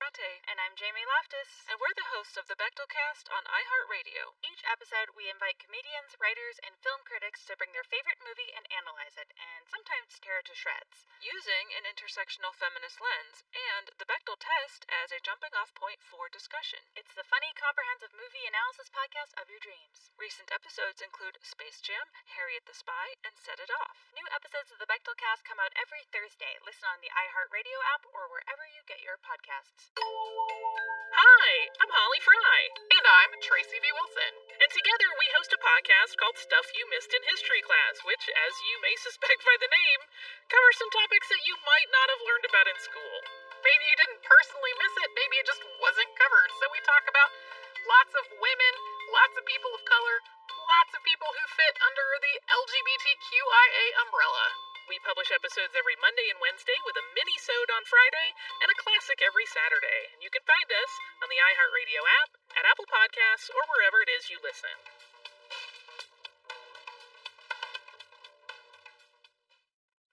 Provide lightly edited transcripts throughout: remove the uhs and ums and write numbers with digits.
Bronte. And I'm Jamie Loftus. And we're the hosts of the Bechtelcast on iHeartRadio. Each episode, we invite comedians, writers, and film critics to bring their favorite movie and analyze it, and sometimes tear it to shreds. Using an intersectional feminist lens and the Bechtel test as a jumping-off point for discussion. It's the funny, comprehensive movie analysis podcast of your dreams. Recent episodes include Space Jam, Harriet the Spy, and Set It Off. New episodes of the Bechtelcast come out every Thursday. Listen on the iHeartRadio app or wherever you get your podcasts. Hi, I'm Holly Fry. And I'm Tracy V. Wilson. And together we host a podcast called Stuff You Missed in History Class, which, as you may suspect by the name, covers some topics that you might not have learned about in school. Maybe you didn't personally miss it, maybe it just wasn't covered. So we talk about lots of women, lots of people of color, lots of people who fit under the LGBTQIA umbrella. We publish episodes every Monday and Wednesday with a mini-sode on Friday and a classic every Saturday. And you can find us on the iHeartRadio app, at Apple Podcasts, or wherever it is you listen.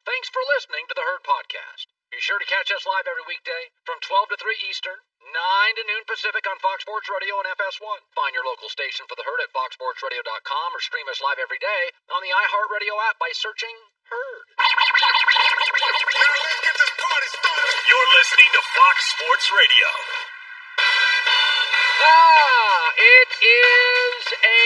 Thanks for listening to the Herd Podcast. Be sure to catch us live every weekday from 12 to 3 Eastern, 9 to noon Pacific on Fox Sports Radio and FS1. Find your local station for the Herd at foxsportsradio.com or stream us live every day on the iHeartRadio app by searching Herd. You're listening to Fox Sports Radio. It is a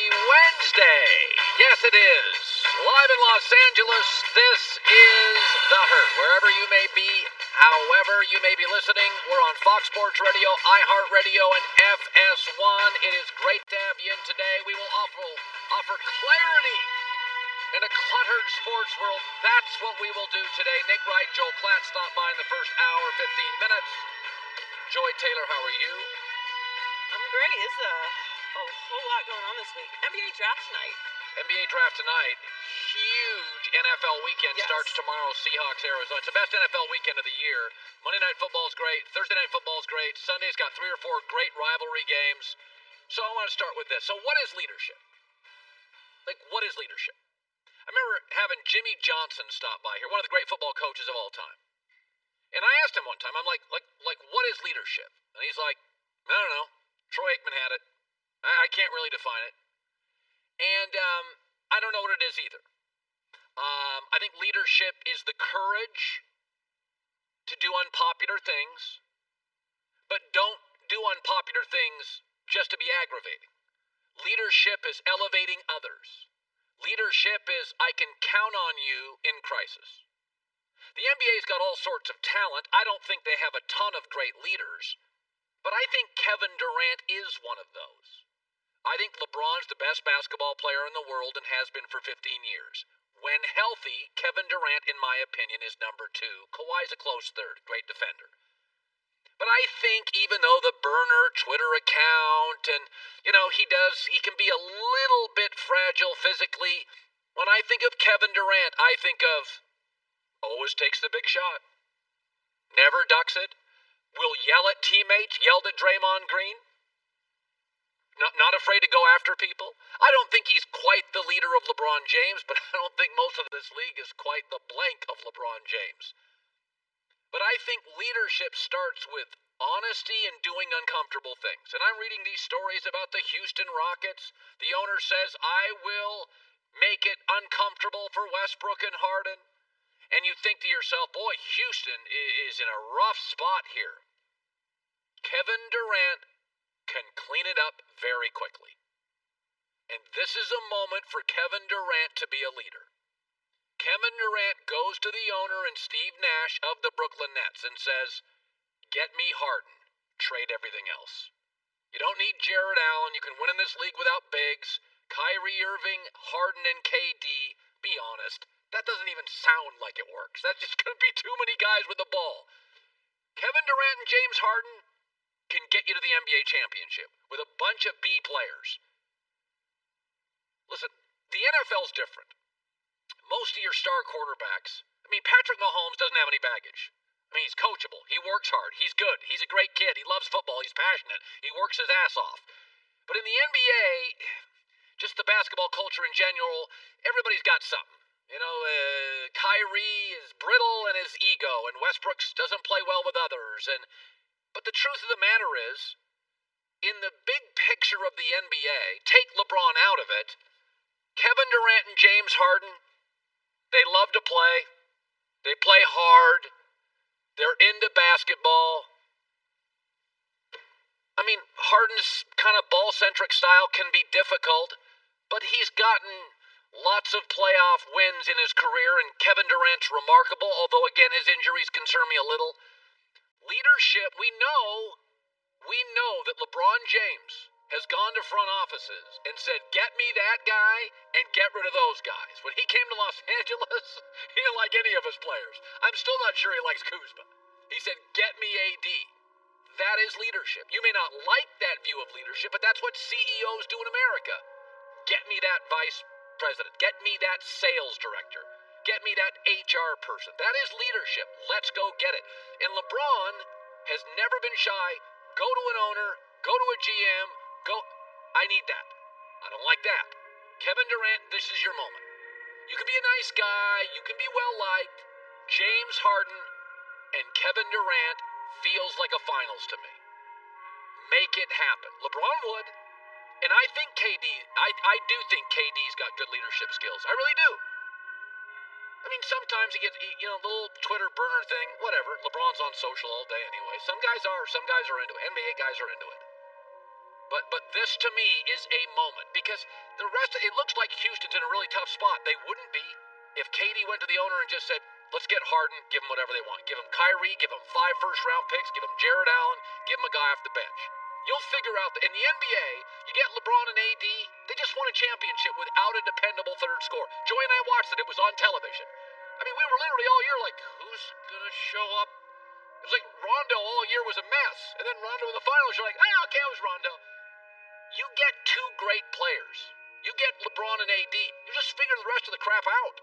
Wednesday. Yes, it is. Live in Los Angeles, this is The Herd. Wherever you may be, however you may be listening, we're on Fox Sports Radio, iHeartRadio, and FS1. It is great to have you in today. We will offer clarity in a cluttered sports world. That's what we will do today. Nick Wright, Joel Klatt stopped by in the first hour, 15 minutes. Joy Taylor, how are you? I'm great. It's a whole lot going on this week. NBA draft tonight. NBA draft tonight. Huge NFL weekend. Yes. Starts tomorrow, Seahawks, Arizona. It's the best NFL weekend of the year. Monday Night Football's great. Thursday Night Football's great. Sunday's got 3 or 4 great rivalry games. So I want to start with this. So what is leadership? What is leadership? I remember having Jimmy Johnson stop by here, one of the great football coaches of all time. And I asked him one time, I'm like, what is leadership? And he's like, I don't know. Troy Aikman had it. I can't really define it. And I don't know what it is either. I think leadership is the courage to do unpopular things, but don't do unpopular things just to be aggravating. Leadership is elevating others. Leadership is I can count on you in crisis. The NBA's got all sorts of talent. I don't think they have a ton of great leaders, but I think Kevin Durant is one of those. I think LeBron's the best basketball player in the world and has been for 15 years. When healthy, Kevin Durant, in my opinion, is number 2. Kawhi's a close third, great defender. But I think even though the burner Twitter account and, he can be a little bit fragile physically, when I think of Kevin Durant, I think of always takes the big shot. Never ducks it. Will yell at teammates, yelled at Draymond Green. Not afraid to go after people. I don't think he's quite the leader of LeBron James, but I don't think most of this league is quite the blank of LeBron James. But I think leadership starts with honesty and doing uncomfortable things. And I'm reading these stories about the Houston Rockets. The owner says, I will make it uncomfortable for Westbrook and Harden. And you think to yourself, boy, Houston is in a rough spot here. Kevin Durant can clean it up very quickly. And this is a moment for Kevin Durant to be a leader. Kevin Durant goes to the owner and Steve Nash of the Brooklyn Nets and says, get me Harden, trade everything else. You don't need Jared Allen. You can win in this league without bigs. Kyrie Irving, Harden, and KD, be honest, that doesn't even sound like it works. That's just going to be too many guys with the ball. Kevin Durant and James Harden can get you to the NBA championship with a bunch of B players. Listen, the NFL's different. Most of your star quarterbacks, Patrick Mahomes doesn't have any baggage. He's coachable. He works hard. He's good. He's a great kid. He loves football. He's passionate. He works his ass off. But in the NBA, just the basketball culture in general, everybody's got something. Kyrie is brittle in his ego, and Westbrook doesn't play well with others. But the truth of the matter is, in the big picture of the NBA, take LeBron out of it, Kevin Durant and James Harden, they love to play. They play hard. They're into basketball. I mean, Harden's kind of ball-centric style can be difficult, but he's gotten lots of playoff wins in his career, and Kevin Durant's remarkable, although, again, his injuries concern me a little. Leadership, we know that LeBron James has gone to front offices and said, get me that guy and get rid of those guys. When he came to Los Angeles, he didn't like any of his players. I'm still not sure he likes Kuzma. He said, get me AD. That is leadership. You may not like that view of leadership, but that's what CEOs do in America. Get me that vice president. Get me that sales director. Get me that HR person. That is leadership. Let's go get it. And LeBron has never been shy. Go to an owner. Go to a GM. Go. I need that. I don't like that. Kevin Durant, this is your moment. You can be a nice guy. You can be well-liked. James Harden and Kevin Durant feels like a finals to me. Make it happen. LeBron would. And I think I do think KD's got good leadership skills. I really do. I mean, sometimes he gets, the little Twitter burner thing, whatever. LeBron's on social all day anyway. Some guys are into it. NBA guys are into it. But this to me is a moment because the rest of it looks like Houston's in a really tough spot. They wouldn't be if KD went to the owner and just said, let's get Harden, give him whatever they want. Give him Kyrie, give him 5 first-round picks, give him Jared Allen, give him a guy off the bench. You'll figure out that in the NBA, you get LeBron and AD, they just won a championship without a dependable third scorer. Joey and I watched it. It was on television. I mean, we were literally all year like, who's going to show up? It was like Rondo all year was a mess. And then Rondo in the finals, you're like, okay, it was Rondo. You get 2 great players. You get LeBron and AD. You just figure the rest of the crap out.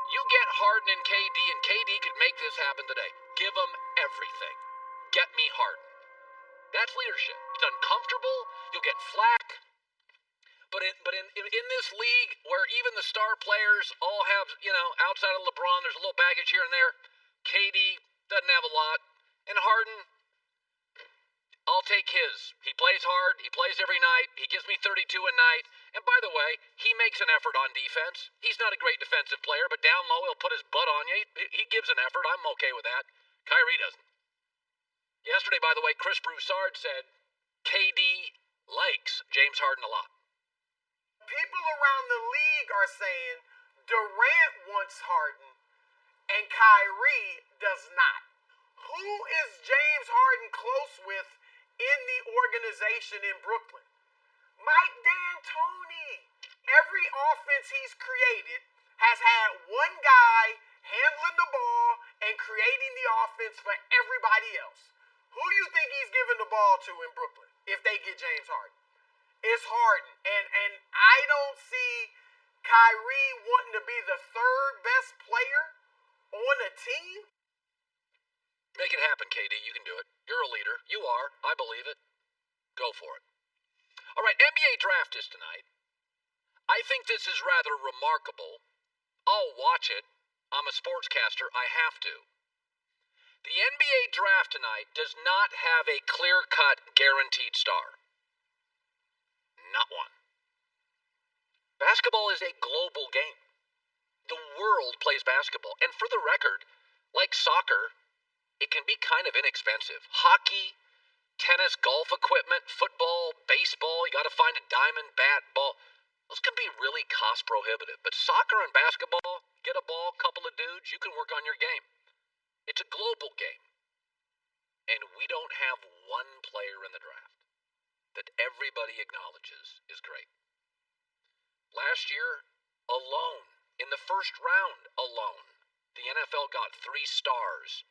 You get Harden and KD could make this happen today. Give them everything. Get me Harden. That's leadership. It's uncomfortable. You'll get flack. But in this league where even the star players all have, outside of LeBron, there's a little baggage here and there. KD doesn't have a lot. And Harden, I'll take his. He plays hard. He plays every night. He gives me 32 a night. And by the way, he makes an effort on defense. He's not a great defensive player, but down low, he'll put his butt on you. He gives an effort. I'm okay with that. Kyrie doesn't. Yesterday, by the way, Chris Broussard said KD likes James Harden a lot. People around the league are saying Durant wants Harden and Kyrie does not. Who is James Harden close with in the organization in Brooklyn? Mike D'Antoni. Every offense he's created has had one guy handling the ball and creating the offense for everybody else. Who do you think he's giving the ball to in Brooklyn if they get James Harden? It's Harden. And I don't see Kyrie wanting to be the 3rd best player on a team. Make it happen, KD. You can do it. You're a leader. You are. I believe it. Go for it. All right, NBA draft is tonight. I think this is rather remarkable. I'll watch it. I'm a sportscaster. I have to. The NBA draft tonight does not have a clear-cut guaranteed star. Not one. Basketball is a global game. The world plays basketball. And for the record, like soccer, it can be kind of inexpensive. Hockey, tennis, golf equipment, football, baseball, you got to find a diamond, bat, ball. Those can be really cost prohibitive. But soccer and basketball, get a ball, couple of dudes, you can work on your game. It's a global game. And we don't have one player in the draft that everybody acknowledges is great. Last year, alone, in the first round alone, the NFL got 3 stars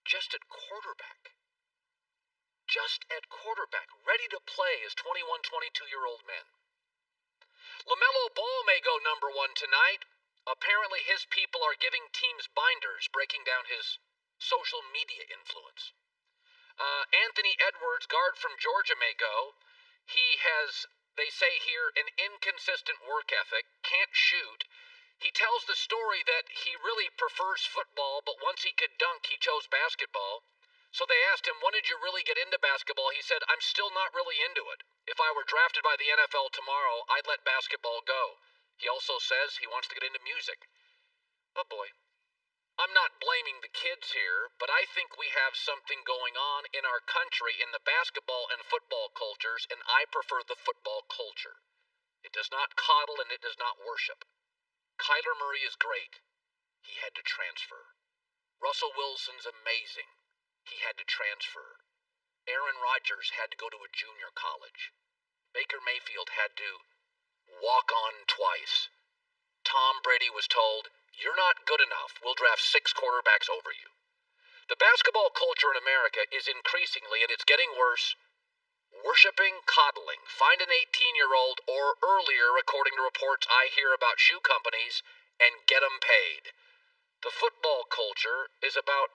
just at quarterback. Just at quarterback, ready to play as 21, 22-year-old men. LaMelo Ball may go number 1 tonight. Apparently his people are giving teams binders, breaking down his social media influence. Anthony Edwards, guard from Georgia, may go. He has, they say here, an inconsistent work ethic, can't shoot. He tells the story that he really prefers football, but once he could dunk, he chose basketball. So they asked him, when did you really get into basketball? He said, I'm still not really into it. If I were drafted by the NFL tomorrow, I'd let basketball go. He also says he wants to get into music. Oh boy. I'm not blaming the kids here, but I think we have something going on in our country in the basketball and football cultures, and I prefer the football culture. It does not coddle and it does not worship. Kyler Murray is great. He had to transfer. Russell Wilson's amazing. He had to transfer. Aaron Rodgers had to go to a junior college. Baker Mayfield had to walk on twice. Tom Brady was told, you're not good enough. We'll draft 6 quarterbacks over you. The basketball culture in America is increasingly, and it's getting worse, worshiping coddling. Find an 18-year-old or earlier, according to reports I hear about shoe companies, and get them paid. The football culture is about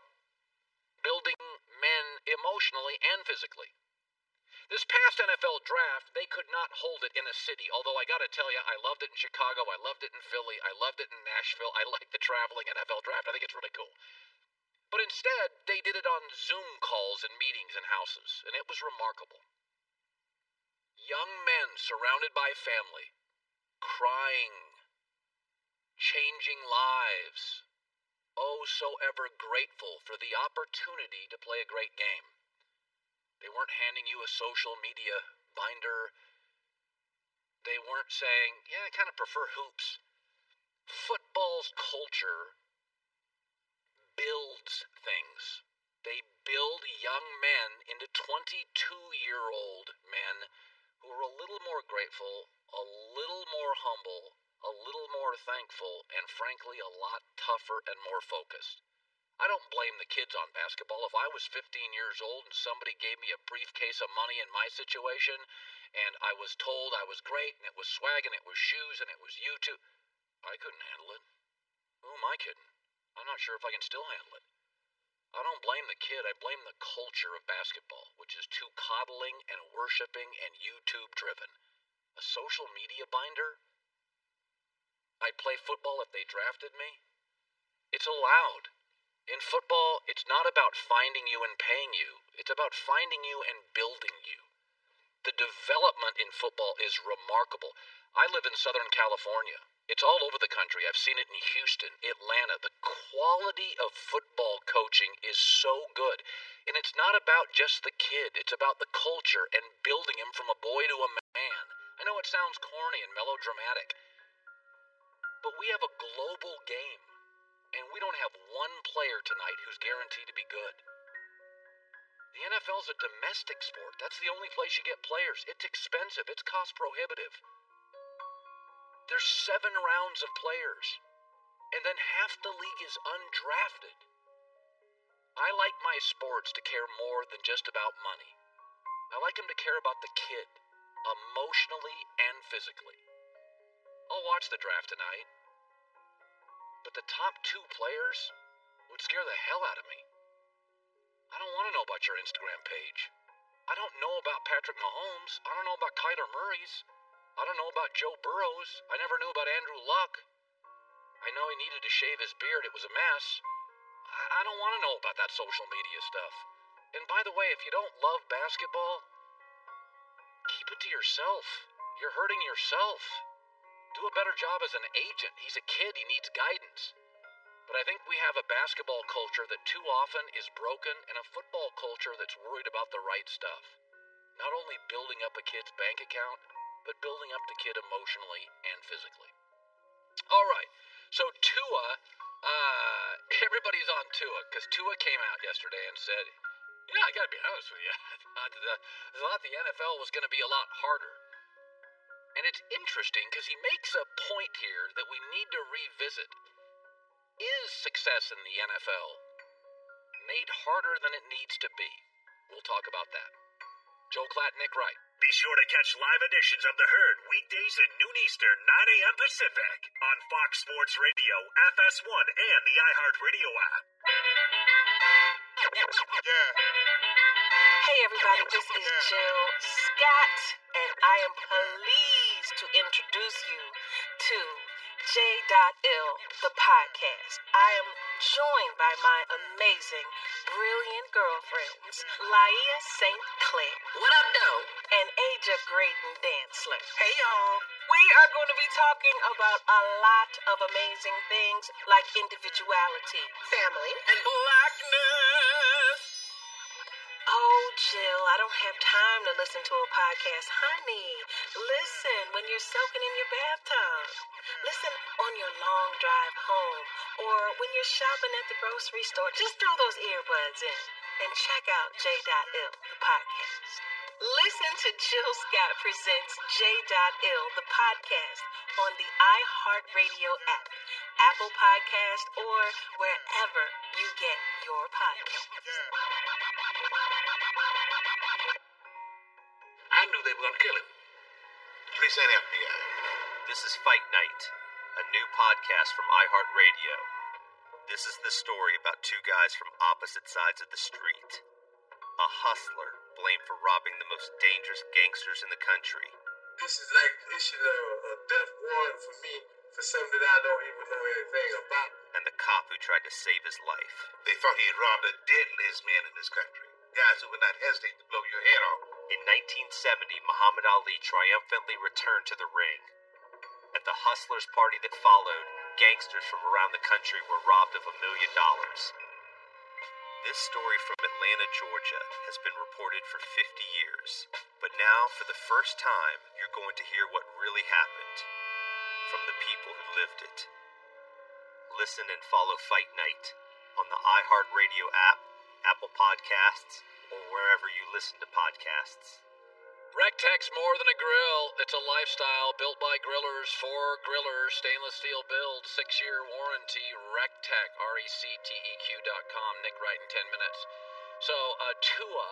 building men emotionally and physically. This past NFL draft, they could not hold it in a city, although I gotta tell you, I loved it in Chicago, I loved it in Philly, I loved it in Nashville, I like the traveling NFL draft, I think it's really cool. But instead, they did it on Zoom calls and meetings in houses, and it was remarkable. Young men surrounded by family, crying, changing lives, oh so ever grateful for the opportunity to play a great game. They weren't handing you a social media binder. They weren't saying, yeah, I kind of prefer hoops. Football's culture builds things. They build young men into 22-year-old men who are a little more grateful, a little more humble, a little more thankful, and frankly, a lot tougher and more focused. I don't blame the kids on basketball. If I was 15 years old and somebody gave me a briefcase of money in my situation, and I was told I was great, and it was swag, and it was shoes, and it was YouTube, I couldn't handle it. Who am I kidding? I'm not sure if I can still handle it. I don't blame the kid. I blame the culture of basketball, which is too coddling and worshiping and YouTube-driven. A social media binder? I'd play football if they drafted me. It's allowed. In football, it's not about finding you and paying you. It's about finding you and building you. The development in football is remarkable. I live in Southern California. It's all over the country. I've seen it in Houston, Atlanta. The quality of football coaching is so good. And it's not about just the kid. It's about the culture and building him from a boy to a man. I know it sounds corny and melodramatic, but we have a global game. And we don't have one player tonight who's guaranteed to be good. The NFL's a domestic sport. That's the only place you get players. It's expensive. It's cost prohibitive. There's 7 rounds of players. And then half the league is undrafted. I like my sports to care more than just about money. I like them to care about the kid, emotionally and physically. I'll watch the draft tonight. But the top 2 players would scare the hell out of me. I don't want to know about your Instagram page. I don't know about Patrick Mahomes. I don't know about Kyler Murray's. I don't know about Joe Burrow's. I never knew about Andrew Luck. I know he needed to shave his beard. It was a mess. I don't want to know about that social media stuff. And by the way, if you don't love basketball, keep it to yourself. You're hurting yourself. Do a better job as an agent. He's a kid. He needs guidance. But I think we have a basketball culture that too often is broken and a football culture that's worried about the right stuff. Not only building up a kid's bank account, but building up the kid emotionally and physically. All right. So Tua, everybody's on Tua because Tua came out yesterday and said, yeah, I got to be honest with you. I thought the NFL was going to be a lot harder. And it's interesting because he makes a point here that we need to revisit. Is success in the NFL made harder than it needs to be? We'll talk about that. Joe Klatt, Nick Wright. Be sure to catch live editions of The Herd weekdays at noon Eastern, 9 a.m. Pacific on Fox Sports Radio, FS1, and the iHeartRadio app. Yeah. Hey everybody, this is Jill Scott, and I am pleased to introduce you to J.Ill, the podcast. I am joined by my amazing, brilliant girlfriends, Laia St. Clair. What up, though? And Aja Graydon Dantzler. Hey, y'all. We are going to be talking about a lot of amazing things like individuality, Family. and blackness. Oh, Jill, I don't have time to listen to a podcast. Honey, listen when you're soaking in your bathtub. Listen on your long drive home or when you're shopping at the grocery store. Just throw those earbuds in and check out J.Ill, the podcast. Listen to Jill Scott Presents J.Ill, the podcast on the iHeartRadio app, Apple Podcast, or wherever you get your podcasts. I knew they were going to kill him. Police ain't FBI. This is Fight Night, a new podcast from iHeartRadio. This is the story about two guys from opposite sides of the street. A hustler blamed for robbing the most dangerous gangsters in the country. This is like issuing a death warrant for me for something that I don't even know anything about. And the cop who tried to save his life. They thought he had robbed the deadliest man in this country. Guys who would not hesitate to blow your head off. In 1970, Muhammad Ali triumphantly returned to the ring. At the hustlers' party that followed, gangsters from around the country were robbed of $1 million. This story from Atlanta, Georgia, has been reported for 50 years. But now, for the first time, you're going to hear what really happened from the people who lived it. Listen and follow Fight Night on the iHeartRadio app, Apple Podcasts, or wherever you listen to podcasts. Rectech's more than a grill. It's a lifestyle built by grillers for grillers. Stainless steel build, 6-year warranty. Rectech, RECTEQ.com. Nick Wright in 10 minutes. So, Tua,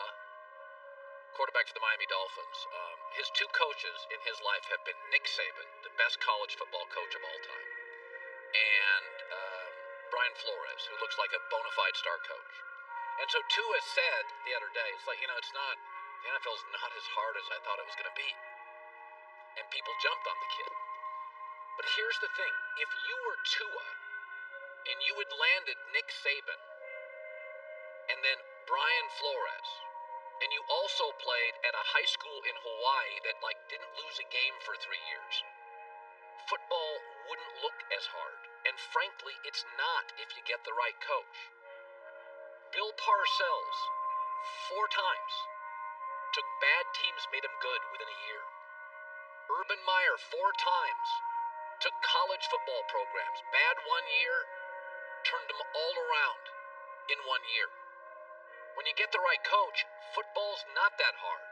quarterback for the Miami Dolphins. His two coaches in his life have been Nick Saban, the best college football coach of all time, and Brian Flores, who looks like a bona fide star coach. And so Tua said the other day, it's like, it's not, the NFL's not as hard as I thought it was going to be. And people jumped on the kid. But here's the thing. If you were Tua and you had landed Nick Saban and then Brian Flores, and you also played at a high school in Hawaii that didn't lose a game for 3 years, football wouldn't look as hard. And frankly, it's not if you get the right coach. Bill Parcells, 4 times, took bad teams, made them good within a year. Urban Meyer, 4 times, took college football programs, bad 1 year, turned them all around in 1 year. When you get the right coach, football's not that hard.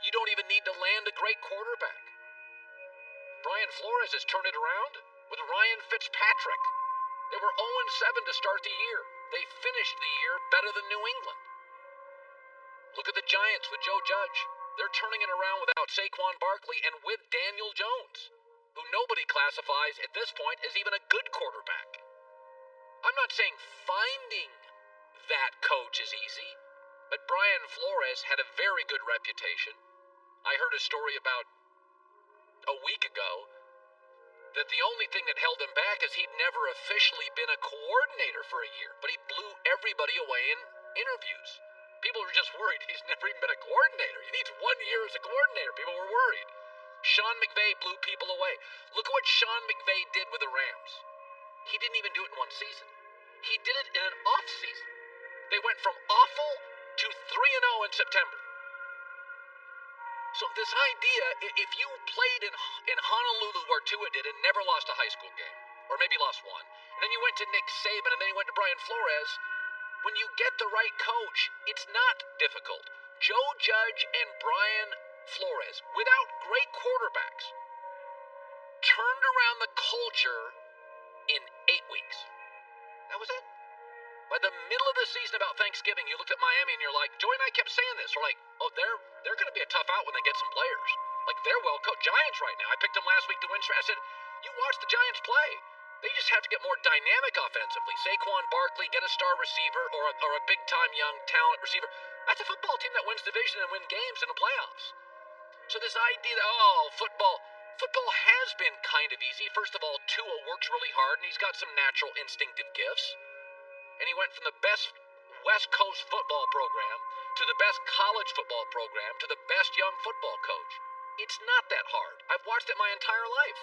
You don't even need to land a great quarterback. Brian Flores has turned it around with Ryan Fitzpatrick. They were 0-7 to start the year. They finished the year better than New England. Look at the Giants with Joe Judge. They're turning it around without Saquon Barkley and with Daniel Jones, who nobody classifies at this point as even a good quarterback. I'm not saying finding that coach is easy, but Brian Flores had a very good reputation. I heard a story about a week ago that the only thing that held him back is he'd never officially been a coordinator for a year, but he blew everybody away in interviews. People were just worried. He's never even been a coordinator. He needs 1 year as a coordinator. People were worried. Sean McVay blew people away. Look at what Sean McVay did with the Rams. He didn't even do it in 1 season. He did it in an off season. They went from awful to 3-0 in September. So this idea, if you played in Honolulu where Tua did and never lost a high school game, or maybe lost 1, and then you went to Nick Saban and then you went to Brian Flores, when you get the right coach, it's not difficult. Joe Judge and Brian Flores, without great quarterbacks, turned around the culture in 8 weeks. That was it. By the middle of the season, about Thanksgiving, you looked at Miami and you're like, Joey and I kept saying this. We're like, oh, they're going to be a tough out when they get some players. They're well coached. Giants right now. I picked them last week to win. I said, you watch the Giants play. They just have to get more dynamic offensively. Saquon Barkley, get a star receiver or a big-time young talent receiver. That's a football team that wins division and win games in the playoffs. So this idea that, Football has been kind of easy. First of all, Tua works really hard, and he's got some natural instinctive gifts. And he went from the best West Coast football program to the best college football program to the best young football coach. It's not that hard. I've watched it my entire life.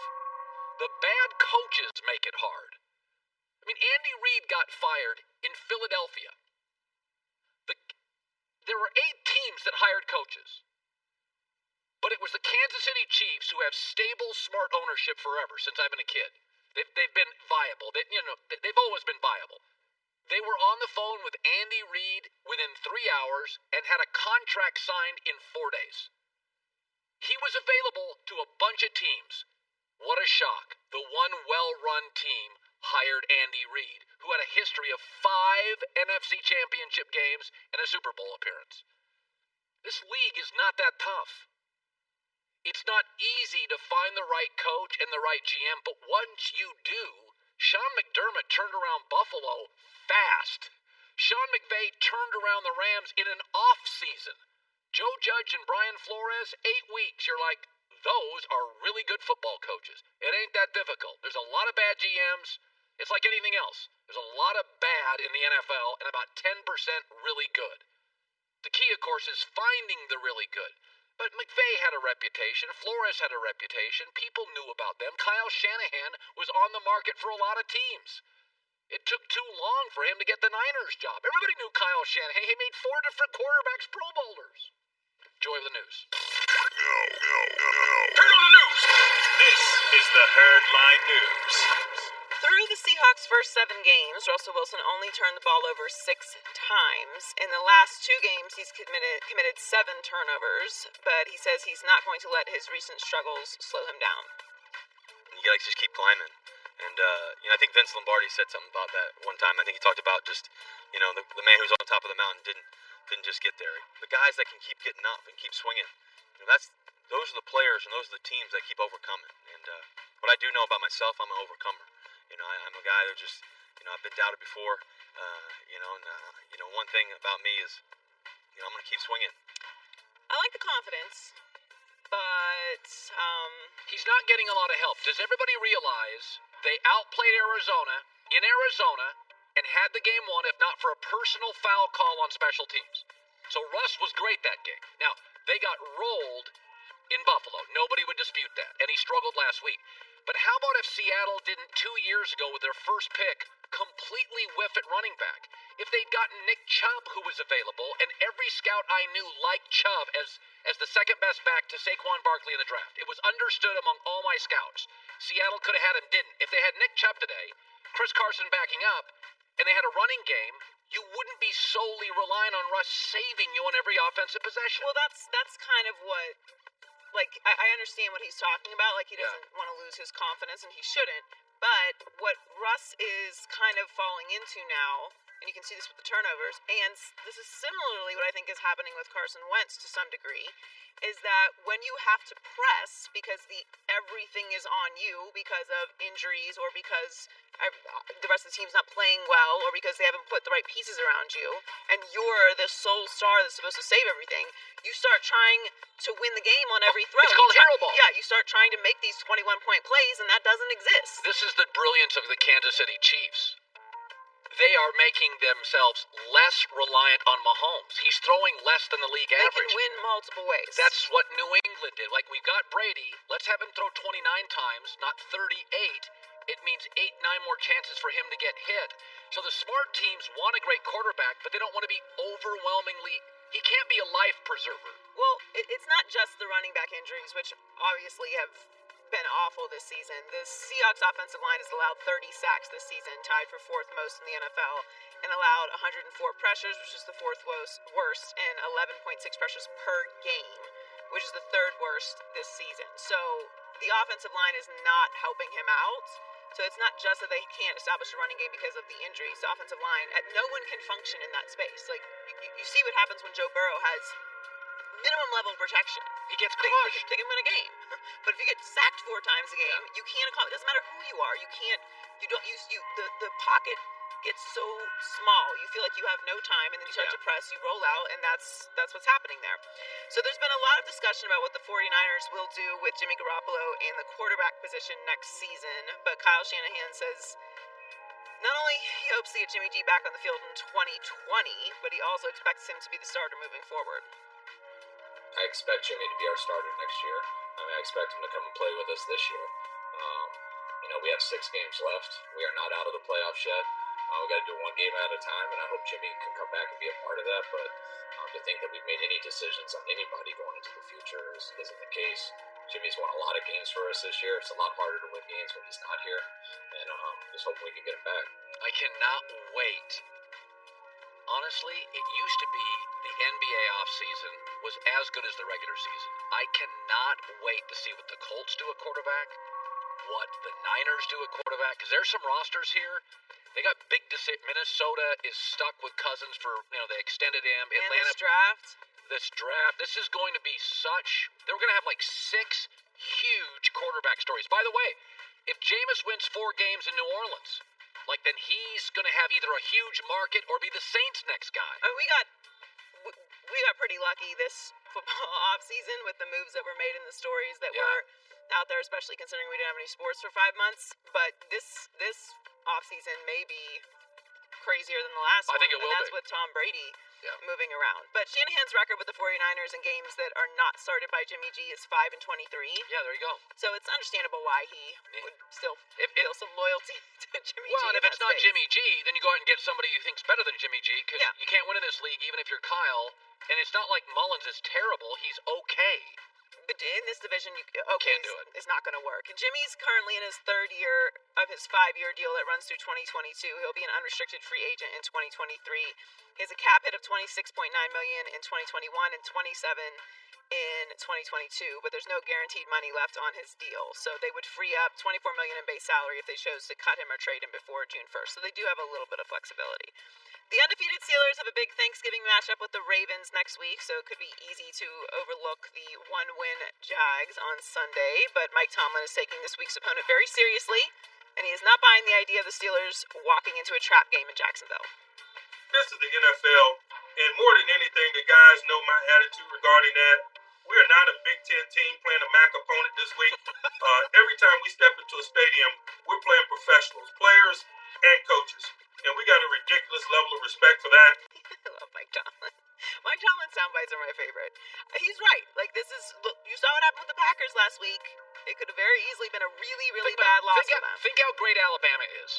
The bad coaches make it hard. I mean, Andy Reid got fired in Philadelphia. There were 8 teams that hired coaches. But it was the Kansas City Chiefs who have stable, smart ownership forever since I've been a kid. They've been viable. They've always been viable. They were on the phone with Andy Reid within 3 hours and had a contract signed in 4 days. He was available to a bunch of teams. What a shock. The one well-run team hired Andy Reid, who had a history of 5 NFC championship games and a Super Bowl appearance. This league is not that tough. It's not easy to find the right coach and the right GM, but once you do, Sean McDermott turned around Buffalo fast. Sean McVay turned around the Rams in an off-season. Joe Judge and Brian Flores, 8 weeks. You're like, those are really good football coaches. It ain't that difficult. There's a lot of bad GMs. It's like anything else. There's a lot of bad in the NFL and about 10% really good. The key, of course, is finding the really good. But McVay had a reputation. Flores had a reputation. People knew about them. Kyle Shanahan was on the market for a lot of teams. It took too long for him to get the Niners job. Everybody knew Kyle Shanahan. He made 4 different quarterbacks Pro Bowlers. Joy of the news. Turn on the news. This is the Herd Line News. Through the Seahawks' first 7 games, Russell Wilson only turned the ball over 6 times. In the last 2 games, he's committed 7 turnovers, but he says he's not going to let his recent struggles slow him down. You gotta just keep climbing. And, I think Vince Lombardi said something about that one time. I think he talked about just, the man who's on top of the mountain didn't just get there. The guys that can keep getting up and keep swinging. Those are the players and those are the teams that keep overcoming. And what I do know about myself, I'm an overcomer. I'm a guy that just, I've been doubted before, one thing about me is, I'm going to keep swinging. I like the confidence, but, He's not getting a lot of help. Does everybody realize they outplayed Arizona in Arizona and had the game won if not for a personal foul call on special teams? So Russ was great that game. Now, they got rolled in Buffalo. Nobody would dispute that. And he struggled last week. But how about if Seattle didn't 2 years ago with their first pick completely whiff at running back? If they'd gotten Nick Chubb, who was available, and every scout I knew liked Chubb as the second best back to Saquon Barkley in the draft. It was understood among all my scouts. Seattle could have had him, didn't. If they had Nick Chubb today, Chris Carson backing up, and they had a running game, you wouldn't be solely relying on Russ saving you on every offensive possession. well, that's kind of what, I understand what he's talking about. Like, he doesn't want to lose his confidence, and he shouldn't. But what Russ is kind of falling into now, and you can see this with the turnovers, and this is similarly what I think is happening with Carson Wentz to some degree, is that when you have to press because everything is on you because of injuries or because the rest of the team's not playing well or because they haven't put the right pieces around you, and you're the sole star that's supposed to save everything, you start trying to win the game on every throw. It's called Carroll ball. Yeah, you start trying to make these 21-point plays, and that doesn't exist. This is the brilliance of the Kansas City Chiefs. They are making themselves less reliant on Mahomes. He's throwing less than the league average. They can win multiple ways. That's what New England did. Like, we've got Brady. Let's have him throw 29 times, not 38. It means 8-9 more chances for him to get hit. So the smart teams want a great quarterback, but they don't want to be overwhelmingly... He can't be a life preserver. Well, it's not just the running back injuries, which obviously have been awful this season. The Seahawks offensive line has allowed 30 sacks this season, tied for 4th most in the NFL, and allowed 104 pressures, which is the 4th worst, and 11.6 pressures per game, which is the 3rd worst this season. So the offensive line is not helping him out. So it's not just that they can't establish a running game because of the injuries. The offensive line, no one can function in that space. Like, you see what happens when Joe Burrow has minimum level protection. He gets crushed. They can win a game. But if you get sacked 4 times a game, you can't accomplish. It doesn't matter who you are. You can't. You don't use the pocket gets so small. You feel like you have no time, and then you start to press, you roll out, and that's what's happening there. So there's been a lot of discussion about what the 49ers will do with Jimmy Garoppolo in the quarterback position next season, but Kyle Shanahan says not only he hopes to get Jimmy G back on the field in 2020, but he also expects him to be the starter moving forward. I expect Jimmy to be our starter next year. I expect him to come and play with us this year. We have 6 games left. We are not out of the playoffs yet. We got to do one game at a time, and I hope Jimmy can come back and be a part of that. But to think that we've made any decisions on anybody going into the future isn't the case. Jimmy's won a lot of games for us this year. It's a lot harder to win games when he's not here, and just hoping we can get him back. I cannot wait. Honestly, it used to be the NBA offseason was as good as the regular season. I cannot wait to see what the Colts do at quarterback, what the Niners do at quarterback, because there's some rosters here. They got big Minnesota is stuck with Cousins for, they extended him. And Atlanta, this draft. This is going to be they're going to have like 6 huge quarterback stories. By the way, if Jameis wins 4 games in New Orleans, then he's going to have either a huge market or be the Saints' next guy. We got pretty lucky this football offseason with the moves that were made and the stories that were out there, especially considering we didn't have any sports for 5 months. But this offseason may be crazier than the last one. I think it will be. And that's with Tom Brady moving around. But Shanahan's record with the 49ers in games that are not started by Jimmy G is 5-23. Yeah, there you go. So it's understandable why he would still feel some loyalty to Jimmy G. Well, and if it's not Jimmy G, then you go out and get somebody you think's better than Jimmy G, because you can't win in this league even if you're Kyle. And it's not like Mullins is terrible. He's okay. But in this division, can't do it. It's not going to work. And Jimmy's currently in his 3rd year of his 5-year deal that runs through 2022. He'll be an unrestricted free agent in 2023. He has a cap hit of $26.9 million in 2021 and $27 in 2022, but there's no guaranteed money left on his deal. So they would free up $24 million in base salary if they chose to cut him or trade him before June 1st. So they do have a little bit of flexibility. The undefeated Steelers have a big Thanksgiving matchup with the Ravens next week, so it could be easy to overlook the 1-win Jags on Sunday. But Mike Tomlin is taking this week's opponent very seriously, and he is not buying the idea of the Steelers walking into a trap game in Jacksonville. This is the NFL, and more than anything, the guys know my attitude regarding that. We are not a Big Ten team playing a MAC opponent this week. Every time we step into a stadium, we're playing professionals, players and coaches. And we got a ridiculous level of respect for that. I love Mike Tomlin. Mike Tomlin's soundbites are my favorite. He's right. You saw what happened with the Packers last week. It could have very easily been a really, really bad loss for them. Think how great Alabama is.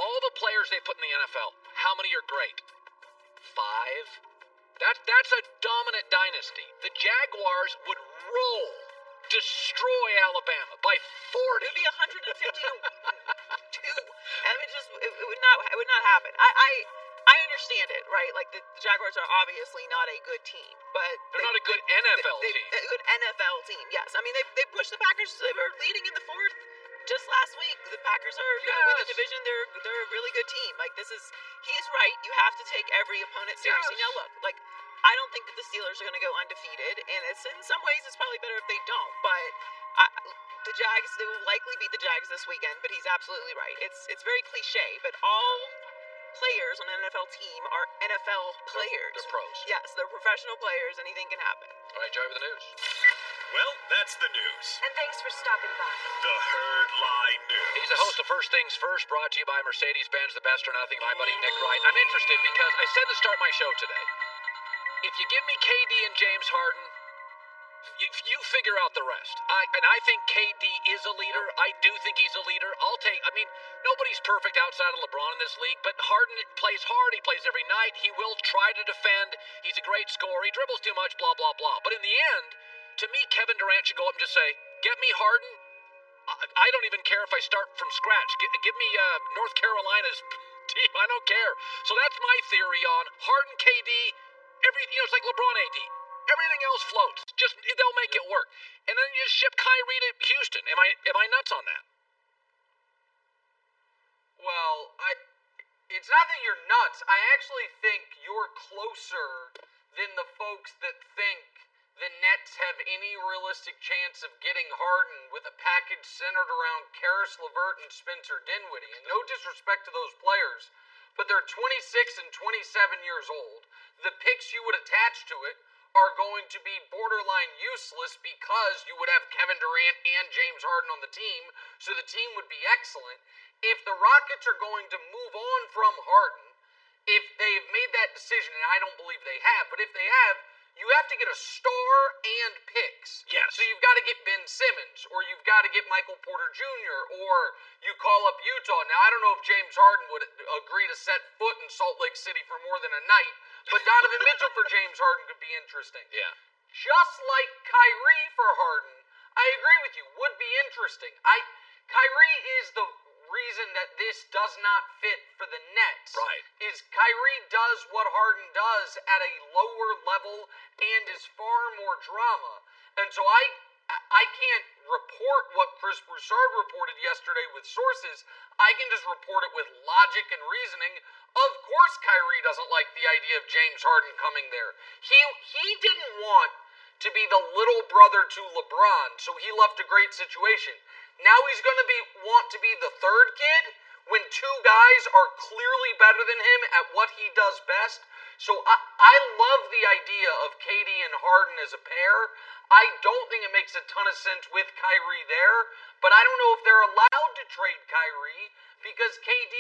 All the players they put in the NFL, how many are great? 5? That's a dominant dynasty. The Jaguars would destroy Alabama by 40. It would be 150 to 2. I mean, it would not happen. I understand it, right? Like the Jaguars are obviously not a good team, but they're not a good NFL team. A good NFL team, yes. I mean, they pushed the Packers. They were leading in the 4th just last week. The Packers are going to win the division. They're a really good team. He's right. You have to take every opponent seriously. Now look, I don't think that the Steelers are going to go undefeated, and it's in some ways it's probably better if they don't. But the Jags, they will likely beat the Jags this weekend. But he's absolutely right. It's very cliche, but all players on an NFL team are NFL players. They're pros. Yes, they're professional players. Anything can happen. All right, Joey, with the news. Well, that's the news. And thanks for stopping by. The Herd Line News. He's the host of First Things First, brought to you by Mercedes-Benz, the best or nothing. My buddy Nick Wright. I'm interested because I said to start my show today, if you give me KD and James Harden, you figure out the rest. I think KD is a leader. I do think he's a leader. Nobody's perfect outside of LeBron in this league, but Harden plays hard. He plays every night. He will try to defend. He's a great scorer. He dribbles too much, blah, blah, blah. But in the end, to me, Kevin Durant should go up and just say, get me Harden. I don't even care if I start from scratch. Give me North Carolina's team. I don't care. So that's my theory on Harden, KD, it's like LeBron AD. Everything else floats. They'll make it work. And then you just ship Kyrie to Houston. Am I nuts on that? Well, it's not that you're nuts. I actually think you're closer than the folks that think the Nets have any realistic chance of getting Harden with a package centered around Karis LeVert and Spencer Dinwiddie. And no disrespect to those players, but they're 26 and 27 years old. The picks you would attach to it are going to be borderline useless because you would have Kevin Durant and James Harden on the team, so the team would be excellent. If the Rockets are going to move on from Harden, if they've made that decision, and I don't believe they have, but if they have, you have to get a star and picks. Yes. So you've got to get Ben Simmons, or you've got to get Michael Porter Jr., or you call up Utah. Now, I don't know if James Harden would agree to set foot in Salt Lake City for more than a night, but Donovan Mitchell for James Harden could be interesting. Yeah. Just like Kyrie for Harden, I agree with you, would be interesting. Kyrie is the reason that this does not fit for the Nets. Right. Is Kyrie does what Harden does at a lower level and is far more drama. And so I can't report what Chris Broussard reported yesterday with sources. I can just report it with logic and reasoning. Of course Kyrie doesn't like the idea of James Harden coming there. He didn't want to be the little brother to LeBron, so he left a great situation. Now he's going to want to be the third kid when two guys are clearly better than him at what he does best. So I love the idea of KD and Harden as a pair. I don't think it makes a ton of sense with Kyrie there, but I don't know if they're allowed to trade Kyrie because KD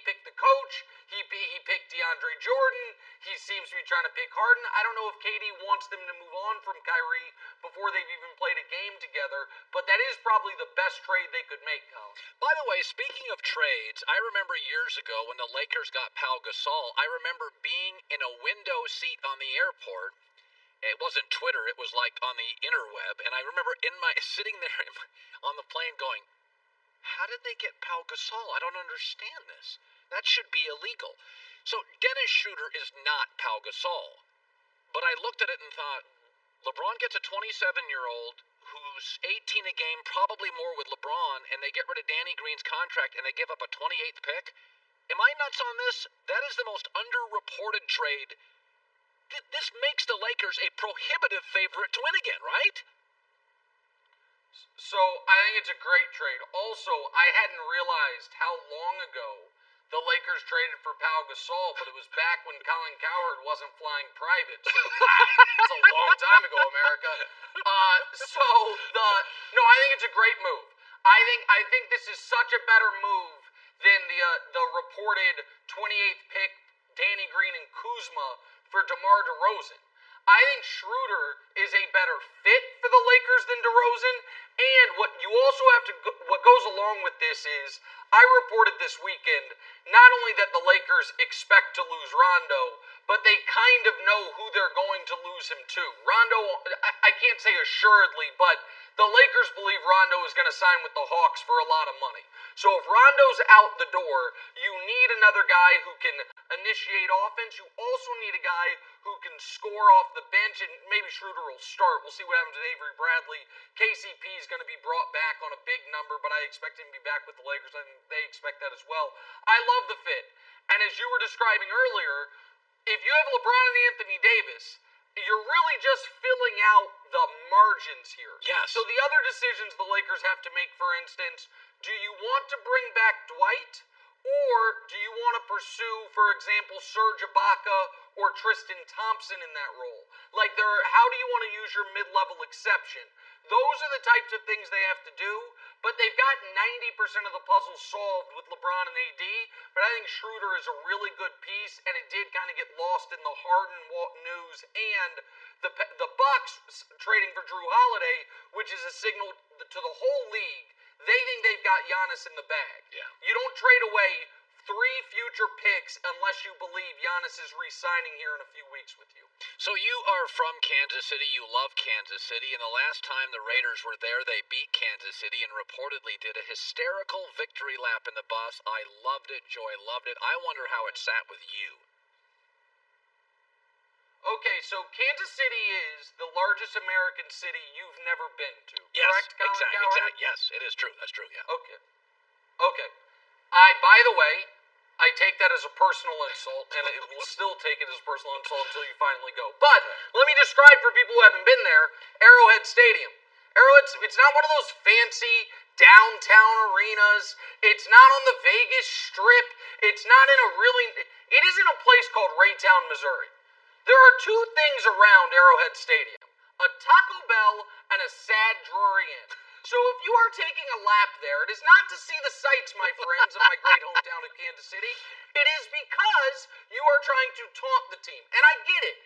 picked the coach. He picked DeAndre Jordan. He seems to be trying to pick Harden. I don't know if KD wants them to move on from Kyrie before they've even played a game together, but that is probably the best trade they could make, Colin. By the way, speaking of trades, I remember years ago when the Lakers got Pau Gasol, I remember being in a window seat on the airport. It wasn't Twitter, it was like on the interweb, and I remember sitting there on the plane going, how did they get Pau Gasol? I don't understand this. That should be illegal. So Dennis Schroeder is not Pau Gasol. But I looked at it and thought, LeBron gets a 27-year-old who's 18 a game, probably more with LeBron, and they get rid of Danny Green's contract and they give up a 28th pick? Am I nuts on this? That is the most underreported trade. This makes the Lakers a prohibitive favorite to win again, right? So I think it's a great trade. Also, I hadn't realized how long ago the Lakers traded for Pau Gasol, but it was back when Colin Cowherd wasn't flying private. So wow, that's a long time ago, America. I think it's a great move. I think this is such a better move than the reported 28th pick Danny Green and Kuzma for DeMar DeRozan. I think Schroeder is a better fit for the Lakers than DeRozan, and what goes along with this is, I reported this weekend, not only that the Lakers expect to lose Rondo, but they kind of know who they're going to lose him to. Rondo, I can't say assuredly, but the Lakers believe Rondo is going to sign with the Hawks for a lot of money. So if Rondo's out the door, you need another guy who can initiate offense. You also need a guy who can score off the bench, and maybe Schroeder will start. We'll see what happens with Avery Bradley. KCP is going to be brought back on a big number, but I expect him to be back with the Lakers. I think they expect that as well. I love the fit. And as you were describing earlier, if you have LeBron and Anthony Davis, you're really just filling out the margins here. Yes. So the other decisions the Lakers have to make, for instance, do you want to bring back Dwight, or do you want to pursue, for example, Serge Ibaka or Tristan Thompson in that role? How do you want to use your mid-level exception? Those are the types of things they have to do, but they've got 90% of the puzzle solved with LeBron and AD, but I think Schroeder is a really good piece, and it did kind of get lost in the Harden news, and the Bucks trading for Drew Holiday, which is a signal to the whole league. They think they've got Giannis in the bag. Yeah. You don't trade away 3 future picks unless you believe Giannis is re-signing here in a few weeks with you. So you are from Kansas City, you love Kansas City, and the last time the Raiders were there, they beat Kansas City and reportedly did a hysterical victory lap in the bus. I loved it, Joy loved it. I wonder how it sat with you. Okay, so Kansas City is the largest American city you've never been to, Yes, correct, Colin Cowherd? exactly. Yes, it is true. That's true, yeah. Okay. By the way, I take that as a personal insult, and it will still take it as a personal insult until you finally go. But let me describe for people who haven't been there, Arrowhead Stadium. It's not one of those fancy downtown arenas. It's not on the Vegas Strip. It's not in it is in a place called Raytown, Missouri. There are two things around Arrowhead Stadium: a Taco Bell and a sad Drury Inn. So if you are taking a lap there, it is not to see the sights, my friends, of my great hometown of Kansas City. It is because you are trying to taunt the team. And I get it.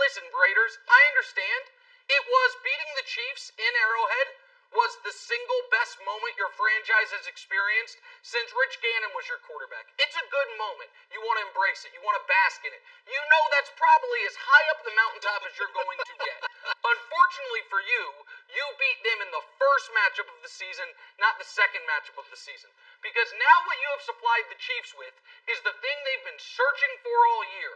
Listen, Raiders, I understand. It was beating the Chiefs in Arrowhead was the single best moment your franchise has experienced since Rich Gannon was your quarterback. It's a good moment. You want to embrace it. You want to bask in it. You know that's probably as high up the mountaintop as you're going to get. Unfortunately for you, you beat them in the first matchup of the season, not the second matchup of the season. Because now what you have supplied the Chiefs with is the thing they've been searching for all year: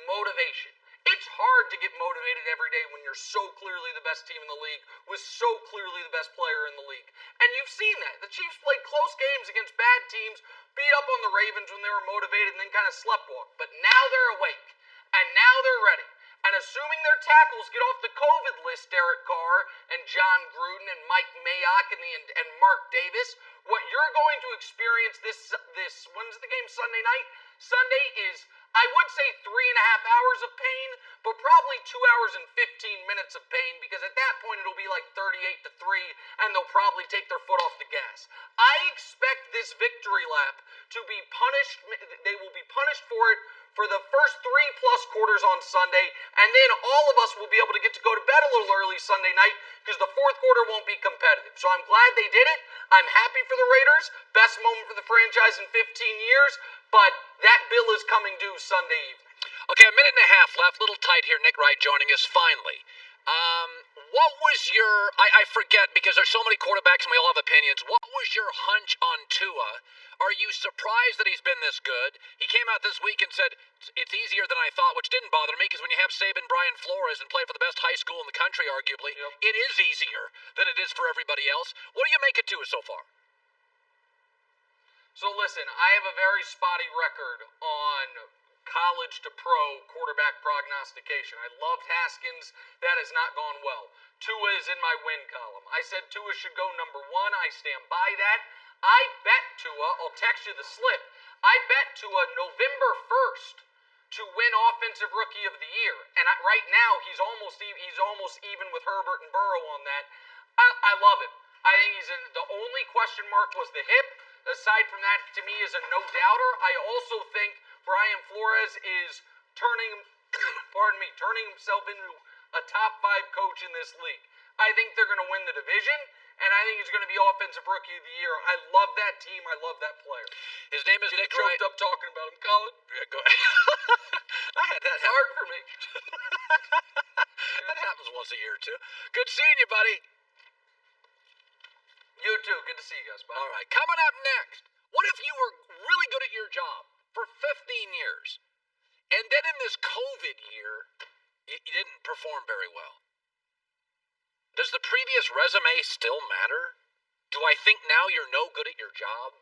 motivation. It's hard to get motivated every day when you're so clearly the best team in the league, with so clearly the best player in the league. And you've seen that. The Chiefs played close games against bad teams, beat up on the Ravens when they were motivated, and then kind of sleptwalked. But now they're awake, and now they're ready. And assuming their tackles get off the COVID list, Derek Carr and John Gruden and Mike Mayock and Mark Davis, what you're going to experience this when's the game? Sunday night? Sunday is, I would say, 3.5 hours of pain, but probably 2 hours and 15 minutes of pain, because at that point it'll be like 38-3, and they'll probably take their foot off the gas. I expect this victory lap to be punished. They will be punished for it for the first 3+ quarters on Sunday, and then all of us will be able to get to go to bed a little early Sunday night, because the fourth quarter won't be competitive. So I'm glad they did it. I'm happy for the Raiders. Best moment for the franchise in 15 years, but that bill is coming due Sunday evening. Okay, a minute and a half left. Little tight here. Nick Wright joining us finally. What was your, I forget because there's so many quarterbacks and we all have opinions. What was your hunch on Tua? Are you surprised that he's been this good? He came out this week and said, it's easier than I thought, which didn't bother me because when you have Saban, Brian Flores, and play for the best high school in the country, arguably, It is easier than it is for everybody else. What do you make of Tua so far? So listen, I have a very spotty record on college to pro quarterback prognostication. I loved Haskins. That has not gone well. Tua is in my win column. I said Tua should go number 1. I stand by that. I bet Tua, I'll text you the slip, I bet Tua November 1st to win Offensive Rookie of the Year. And right now, he's almost even with Herbert and Burrow on that. I love him. I think he's in. The only question mark was the hip. Aside from that, to me, is a no-doubter. I also think Brian Flores is turning himself into a top 5 coach in this league. I think they're going to win the division, and I think he's going to be Offensive Rookie of the Year. I love that team. I love that player. His name is Nick Wright. Up talking about him, Colin. Yeah, go ahead. I had that. It's hard for me. That happens once a year or two. Good seeing you, buddy. You too. Good to see you guys. Bye. All right. Coming up next, what if you were really good at your job for 15 years, and then in this COVID year, you didn't perform very well? Does the previous resume still matter? Do I think now you're no good at your job?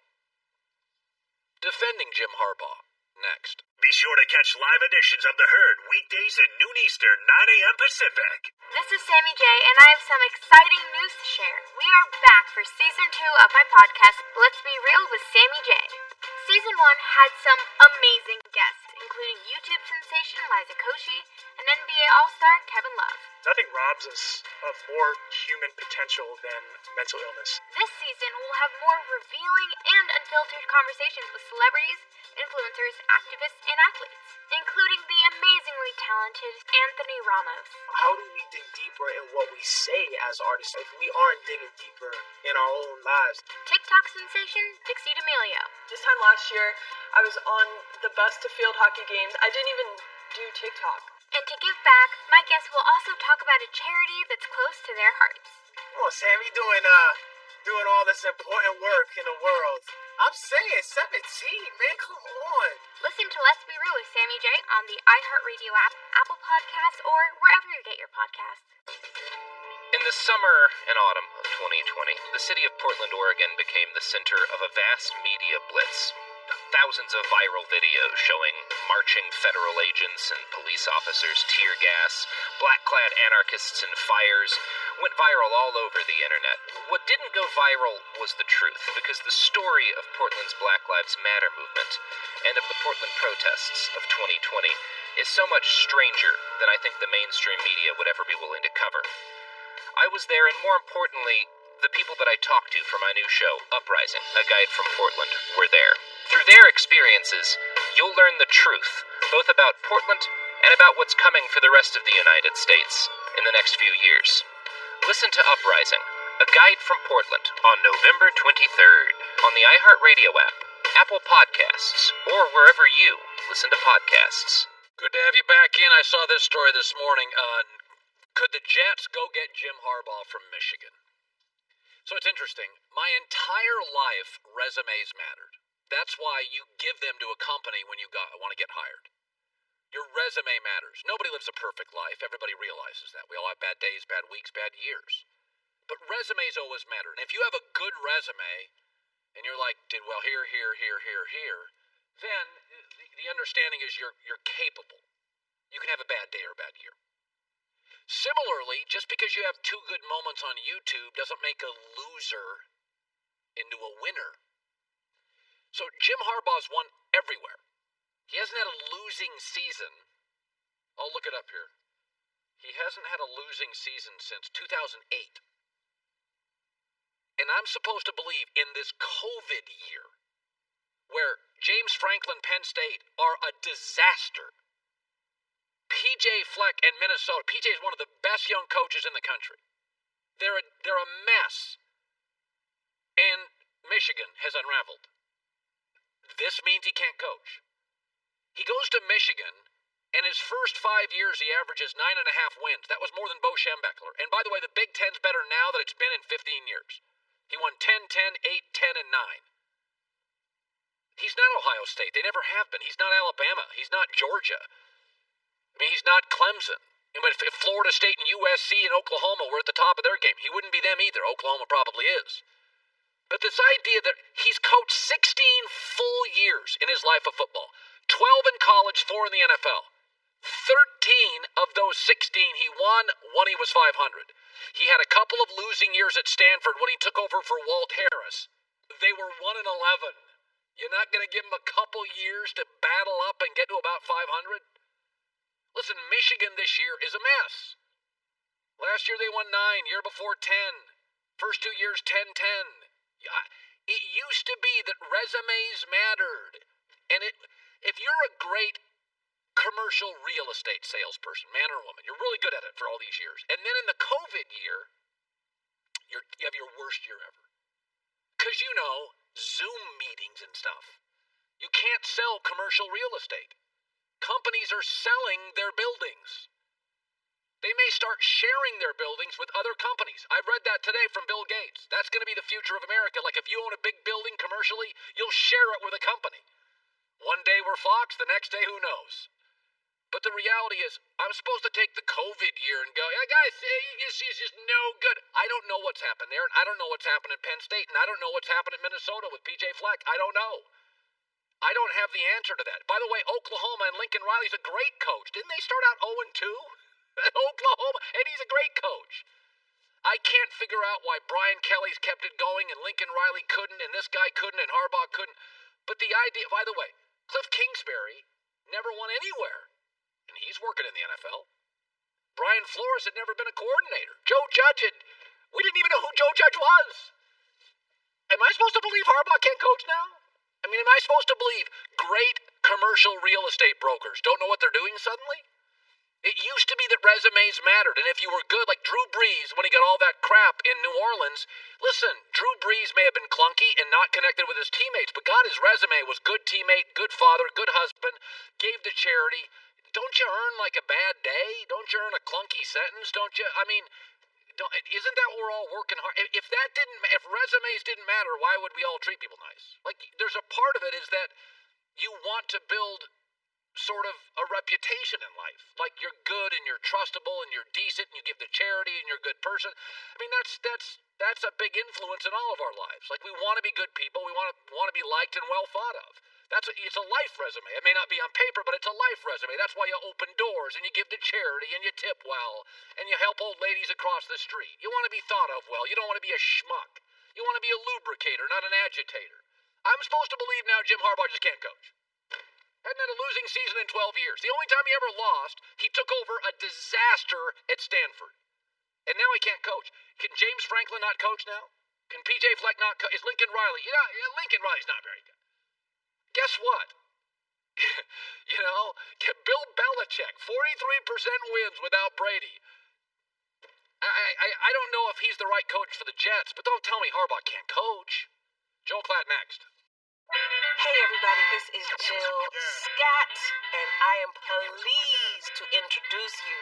Defending Jim Harbaugh. Next. Be sure to catch live editions of The Herd weekdays at noon Eastern, 9 a.m. Pacific. This is Sammy J, and I have some exciting news to share. We are back for Season 2 of my podcast, Let's Be Real with Sammy J. Season 1 had some amazing guests, including YouTube sensation Liza Koshy and NBA All-Star Kevin Love. Nothing robs us of more human potential than mental illness. This season, we'll have more revealing and unfiltered conversations with celebrities, influencers, activists, and athletes, including the amazingly talented Anthony Ramos. How do we dig deeper in what we say as artists if we aren't digging deeper in our own lives? TikTok sensation Dixie D'Amelio. This time last year, I was on the bus to field hockey games. I didn't even do TikTok. And to give back, my guests will also talk about a charity that's close to their hearts. Oh, Sammy doing all this important work in the world. I'm saying 17, man, come on. Listen to Let's Be Real with Sammy J on the iHeartRadio app, Apple Podcasts, or wherever you get your podcasts. In the summer and autumn of 2020, the city of Portland, Oregon became the center of a vast media blitz. thousands of viral videos showing marching federal agents and police officers, tear gas, black-clad anarchists and fires went viral all over the internet. What didn't go viral was the truth, because the story of Portland's Black Lives Matter movement and of the Portland protests of 2020 is so much stranger than I think the mainstream media would ever be willing to cover. I was there, and more importantly, the people that I talked to for my new show, Uprising, a guide from Portland, were there. Through their experiences, you'll learn the truth, both about Portland and about what's coming for the rest of the United States in the next few years. Listen to Uprising, a guide from Portland, on November 23rd, on the iHeartRadio app, Apple Podcasts, or wherever you listen to podcasts. Good to have you back in. I saw this story this morning. Could the Jets go get Jim Harbaugh from Michigan? So it's interesting. My entire life, resumes mattered. That's why you give them to a company when you want to get hired. Your resume matters. Nobody lives a perfect life. Everybody realizes that. We all have bad days, bad weeks, bad years. But resumes always matter. And if you have a good resume, and you're like, did well here, then the understanding is you're capable. You can have a bad day or a bad year. Similarly, just because you have 2 good moments on YouTube doesn't make a loser into a winner. So Jim Harbaugh's won everywhere. He hasn't had a losing season. I'll look it up here. He hasn't had a losing season since 2008. And I'm supposed to believe in this COVID year, where James Franklin, Penn State are a disaster. PJ Fleck and Minnesota. PJ is one of the best young coaches in the country. They're a mess. And Michigan has unraveled. This means he can't coach. He goes to Michigan, and his first 5 years he averages 9.5 wins. That was more than Bo Schembechler. And by the way, the Big Ten's better now than it's been in 15 years. He won 10, 10, 8, 10, and 9. He's not Ohio State. They never have been. He's not Alabama. He's not Georgia. I mean, he's not Clemson. I mean, if Florida State and USC and Oklahoma were at the top of their game, he wouldn't be them either. Oklahoma probably is. But this idea that he's coached 16 full years in his life of football, 12 in college, 4 in the NFL. 13 of those 16 he won when he was 500. He had a couple of losing years at Stanford when he took over for Walt Harris. They were 1-11. You're not going to give him a couple years to battle up and get to about 500? Listen, Michigan this year is a mess. Last year they won 9, year before 10. First 2 years 10-10. It used to be that resumes mattered. And if you're a great commercial real estate salesperson, man or woman, you're really good at it for all these years. And then in the COVID year, you have your worst year ever. Because Zoom meetings and stuff. You can't sell commercial real estate. Companies are selling their buildings. They may start sharing their buildings with other companies. I read that today from Bill Gates. That's going to be the future of America. Like if you own a big building commercially, you'll share it with a company. One day we're Fox, the next day who knows. But the reality is, I'm supposed to take the COVID year and go, yeah, guys, he's just no good. I don't know what's happened there, and I don't know what's happened at Penn State, and I don't know what's happened in Minnesota with PJ Fleck. I don't know. I don't have the answer to that. By the way, Oklahoma and Lincoln Riley's a great coach. Didn't they start out 0-2 at Oklahoma? And he's a great coach. I can't figure out why Brian Kelly's kept it going and Lincoln Riley couldn't and this guy couldn't and Harbaugh couldn't. But the idea, by the way, Cliff Kingsbury never won anywhere. And he's working in the NFL. Brian Flores had never been a coordinator. Joe Judge we didn't even know who Joe Judge was. Am I supposed to believe Harbaugh can't coach now? I mean, am I supposed to believe great commercial real estate brokers don't know what they're doing suddenly? It used to be that resumes mattered, and if you were good, like Drew Brees, when he got all that crap in New Orleans, listen, Drew Brees may have been clunky and not connected with his teammates, but God, his resume was good teammate, good father, good husband, gave to charity. Don't you earn like a bad day? Don't you earn a clunky sentence? Don't you? I mean, isn't that what we're all working hard? If resumes didn't matter, why would we all treat people nice? Like, there's a part of it is that you want to build sort of a reputation in life. Like you're good and you're trustable and you're decent and you give to charity and you're a good person. I mean, that's a big influence in all of our lives. Like we want to be good people. We want to be liked and well thought of. It's a life resume. It may not be on paper, but it's a life resume. That's why you open doors and you give to charity and you tip well and you help old ladies across the street. You want to be thought of well. You don't want to be a schmuck. You want to be a lubricator, not an agitator. I'm supposed to believe now Jim Harbaugh just can't coach. Hadn't had a losing season in 12 years. The only time he ever lost, he took over a disaster at Stanford. And now he can't coach. Can James Franklin not coach now? Can P.J. Fleck not coach? Is Lincoln Riley? Lincoln Riley's not very good. Guess what? Bill Belichick, 43% wins without Brady. I don't know if he's the right coach for the Jets, but don't tell me Harbaugh can't coach. Joel Klatt next. Hey everybody, this is Jill Scott, and I am pleased to introduce you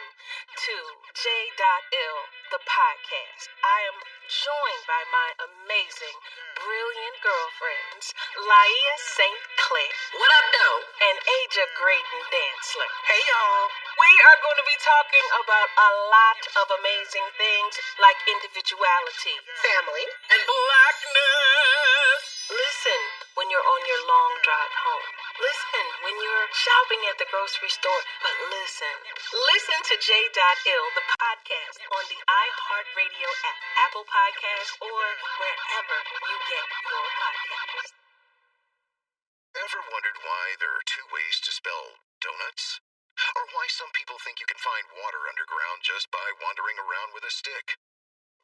to J.Ill, the podcast. I am joined by my amazing, brilliant girlfriends, Laia St. Clair. What up, though? And Aja Graydon Dantzler. Hey, y'all. We are going to be talking about a lot of amazing things like individuality, family, and blackness. Listen when you're on your long drive home. Listen when you're shopping at the grocery store. But listen to J.Ill, the podcast, on the iHeartRadio app, Apple Podcasts, or wherever you get your podcasts. Ever wondered why there are two ways to spell donuts? Or why some people think you can find water underground just by wandering around with a stick?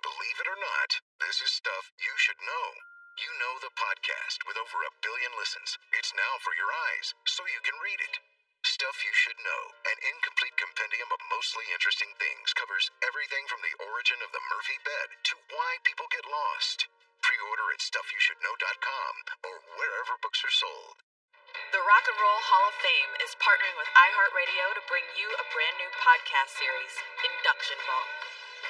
Believe it or not, this is stuff you should know. You Know the podcast with over 1 billion listens. It's now for your eyes, so you can read it. Stuff You Should Know, an incomplete compendium of mostly interesting things, covers everything from the origin of the Murphy bed to why people get lost. Pre-order at StuffYouShouldKnow.com or wherever books are sold. The Rock and Roll Hall of Fame is partnering with iHeartRadio to bring you a brand new podcast series, Induction Vault.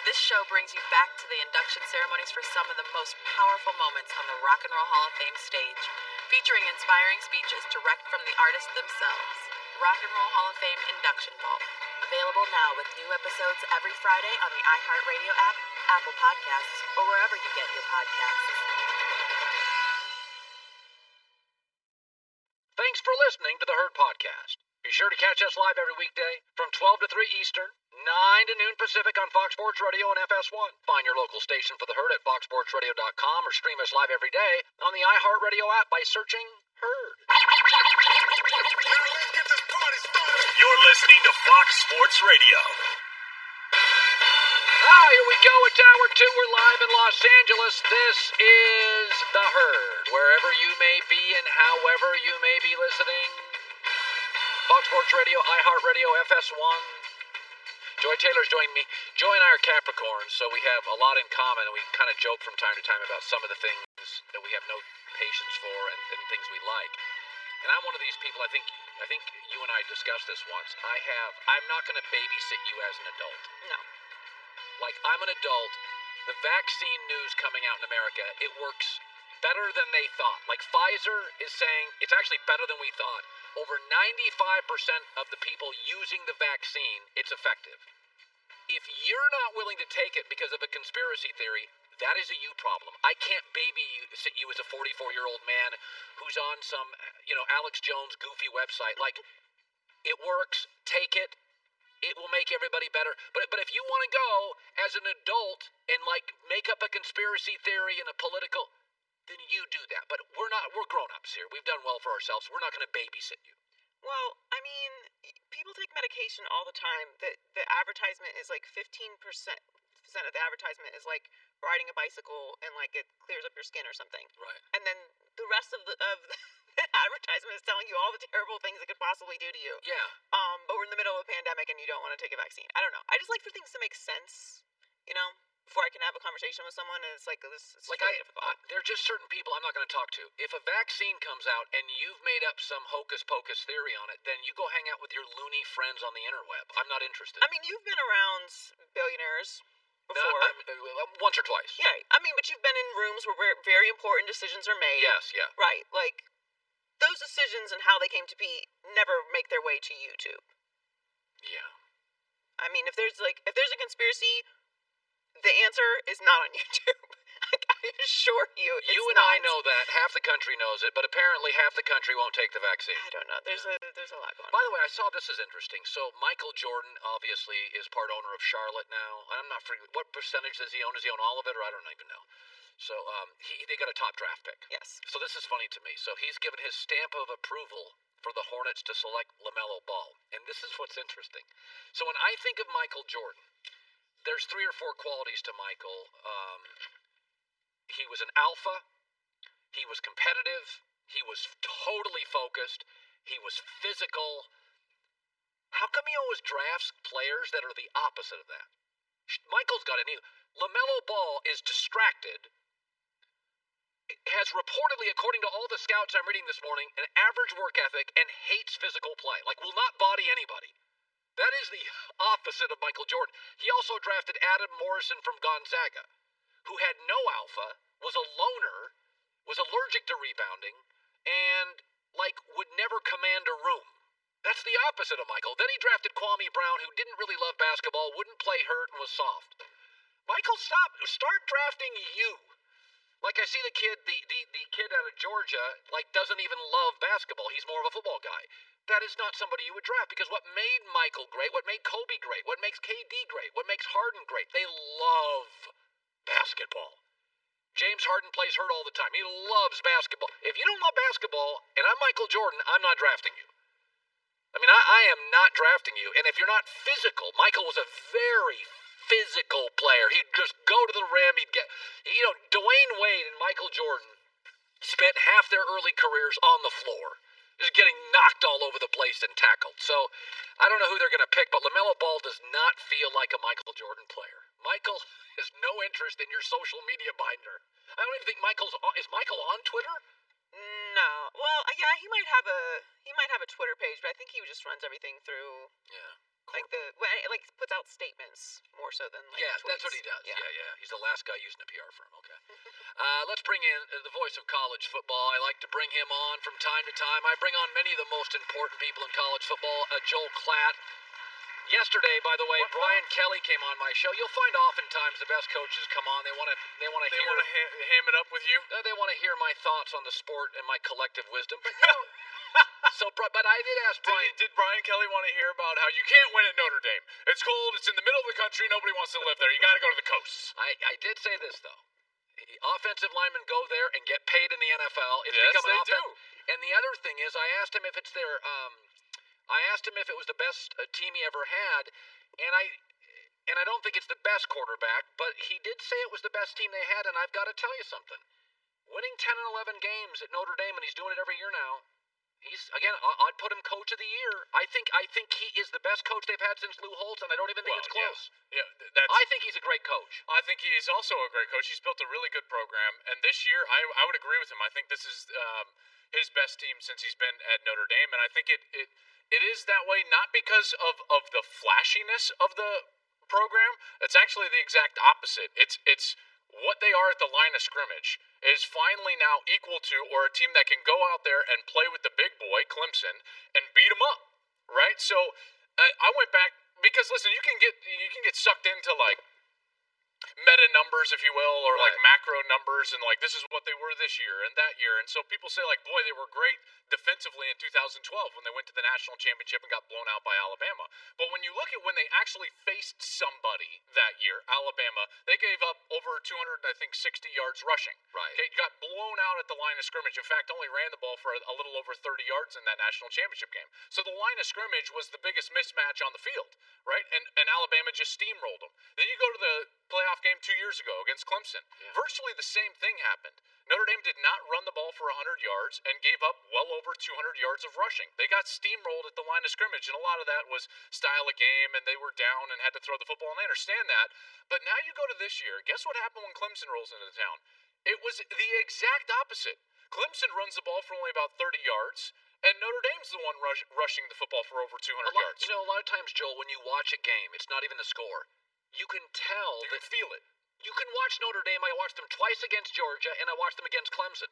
This show brings you back to the induction ceremonies for some of the most powerful moments on the Rock and Roll Hall of Fame stage, featuring inspiring speeches direct from the artists themselves. Rock and Roll Hall of Fame Induction Vault. Available now with new episodes every Friday on the iHeartRadio app, Apple Podcasts, or wherever you get your podcasts. Thanks for listening to the Herd Podcast. Be sure to catch us live every weekday from 12 to 3 Eastern, 9 to noon Pacific on Fox Sports Radio and FS1. Find your local station for the Herd at foxsportsradio.com or stream us live every day on the iHeartRadio app by searching Herd. You're listening to Fox Sports Radio. Here we go. It's hour 2. We're live in Los Angeles. This is the Herd. Wherever you may be and however you may be listening. Fox Sports Radio, iHeartRadio, FS1. Joy Taylor's joining me. Joy and I are Capricorns, so we have a lot in common, and we kind of joke from time to time about some of the things that we have no patience for and things we like. And I'm one of these people, I think you and I discussed this once. I'm not going to babysit you as an adult. No. Like, I'm an adult. The vaccine news coming out in America, it works better than they thought. Like, Pfizer is saying it's actually better than we thought. Over 95% of the people using the vaccine, it's effective. If you're not willing to take it because of a conspiracy theory, that is a you problem. I can't babysit you as a 44-year-old man who's on some, Alex Jones goofy website. Like, it works. Take it. It will make everybody better. But if you want to go as an adult and, make up a conspiracy theory and a political, then you do that. But we're grown-ups here. We've done well for ourselves. We're not going to babysit you. Well, I mean, people take medication all the time. The advertisement is 15% of the advertisement is riding a bicycle and it clears up your skin or something. Right. And then the rest of the advertisement is telling you all the terrible things it could possibly do to you. Yeah. But we're in the middle of a pandemic and you don't want to take a vaccine. I don't know. I just like for things to make sense, before I can have a conversation with someone. And it's really difficult. There are just certain people I'm not going to talk to. If a vaccine comes out and you've made up some hocus pocus theory on it, then you go hang out with your loony friends on the interweb. I'm not interested. I mean, you've been around billionaires before. Once or twice. Yeah, I mean, but you've been in rooms where very important decisions are made. Yes, yeah. Right, those decisions and how they came to be never make their way to YouTube. Yeah. I mean, if there's a conspiracy, the answer is not on YouTube. I assure you, it's You and not. I know that. Half the country knows it, but apparently half the country won't take the vaccine. I don't know. There's a lot going on. By the way, I saw this is interesting. So Michael Jordan obviously is part owner of Charlotte now. I'm not sure what percentage does he own? Does he own all of it, or I don't even know. So they got a top draft pick. Yes. So this is funny to me. So he's given his stamp of approval for the Hornets to select LaMelo Ball, and this is what's interesting. So when I think of Michael Jordan, there's 3 or 4 qualities to Michael. He was an alpha. He was competitive. He was totally focused. He was physical. How come he always drafts players that are the opposite of that? Michael's got it. LaMelo Ball is distracted. Has reportedly, according to all the scouts I'm reading this morning, an average work ethic and hates physical play. Like, will not body anybody. That is the opposite of Michael Jordan. He also drafted Adam Morrison from Gonzaga, who had no alpha, was a loner, was allergic to rebounding, and, would never command a room. That's the opposite of Michael. Then he drafted Kwame Brown, who didn't really love basketball, wouldn't play hurt, and was soft. Michael, start drafting you. Like, I see the kid out of Georgia, doesn't even love basketball. He's more of a football guy. That is not somebody you would draft, because what made Michael great, what made Kobe great, what makes KD great, what makes Harden great, they love basketball. James Harden plays hurt all the time. He loves basketball. If you don't love basketball, and I'm Michael Jordan, I'm not drafting you. I mean, I am not drafting you. And if you're not physical, Michael was a very physical player. He'd just go to the rim. He'd get, Dwayne Wade and Michael Jordan spent half their early careers on the floor, just getting knocked all over the place and tackled. So I don't know who they're going to pick, but LaMelo Ball does not feel like a Michael Jordan player. Michael has no interest in your social media binder. I don't even think is Michael on Twitter? No. Well, yeah, he might have a Twitter page, but I think he just runs everything through. Yeah. Puts out statements more so than tweets. That's what he does. Yeah. He's the last guy using a PR firm. Okay. Let's bring in the voice of college football. I like to bring him on from time to time. I bring on many of the most important people in college football. Joel Klatt. Yesterday, by the way, Brian Kelly came on my show. You'll find oftentimes the best coaches come on. They want to ham it up with you. They want to hear my thoughts on the sport and my collective wisdom. But but I did ask Brian. Did Brian Kelly want to hear about how you can't win at Notre Dame? It's cold. It's in the middle of the country. Nobody wants to live there. You got to go to the coast. I did say this though. Offensive linemen go there and get paid in the NFL. It's yes, become they do. And the other thing is, I asked him if it's their. I asked him if it was the best team he ever had, and I don't think it's the best quarterback, but he did say it was the best team they had, and I've got to tell you something. Winning 10 and 11 games at Notre Dame, and he's doing it every year now. I'd put him coach of the year. I think he is the best coach they've had since Lou Holtz, and I don't even think it's close. Yeah, I think he's a great coach. I think he is also a great coach. He's built a really good program, and this year, I would agree with him. I think this is his best team since he's been at Notre Dame, and I think it is that way not because of the flashiness of the program. It's actually the exact opposite. It's what they are at the line of scrimmage is finally now equal to, or a team that can go out there and play with the big boy, Clemson, and beat them up, right? So I went back because listen, you can get sucked into meta numbers, if you will, or macro numbers, and this is what they were this year and that year. And so people say boy, they were great defensively in 2012 when they went to the national championship and got blown out by Alabama. But when you look at when they actually faced somebody that year, Alabama, they gave up over 260 yards rushing. Right. Okay, got blown out at the line of scrimmage. In fact, only ran the ball for a little over 30 yards in that national championship game. So the line of scrimmage was the biggest mismatch on the field, right? And Alabama just steamrolled them. Then you go to the playoff game 2 years ago against Clemson. Yeah. Virtually the same thing happened. Notre Dame did not run the ball for 100 yards and gave up well over 200 yards of rushing. They got steamrolled at the line of scrimmage, and a lot of that was style of game, and they were down and had to throw the football, and I understand that. But now you go to this year, guess what happened when Clemson rolls into town? It was the exact opposite. Clemson runs the ball for only about 30 yards, and Notre Dame's the one rushing the football for over 200 yards. A lot of times, Joel, when you watch a game, it's not even the score. You can tell. You can feel it. You can watch Notre Dame. I watched them twice against Georgia, and I watched them against Clemson.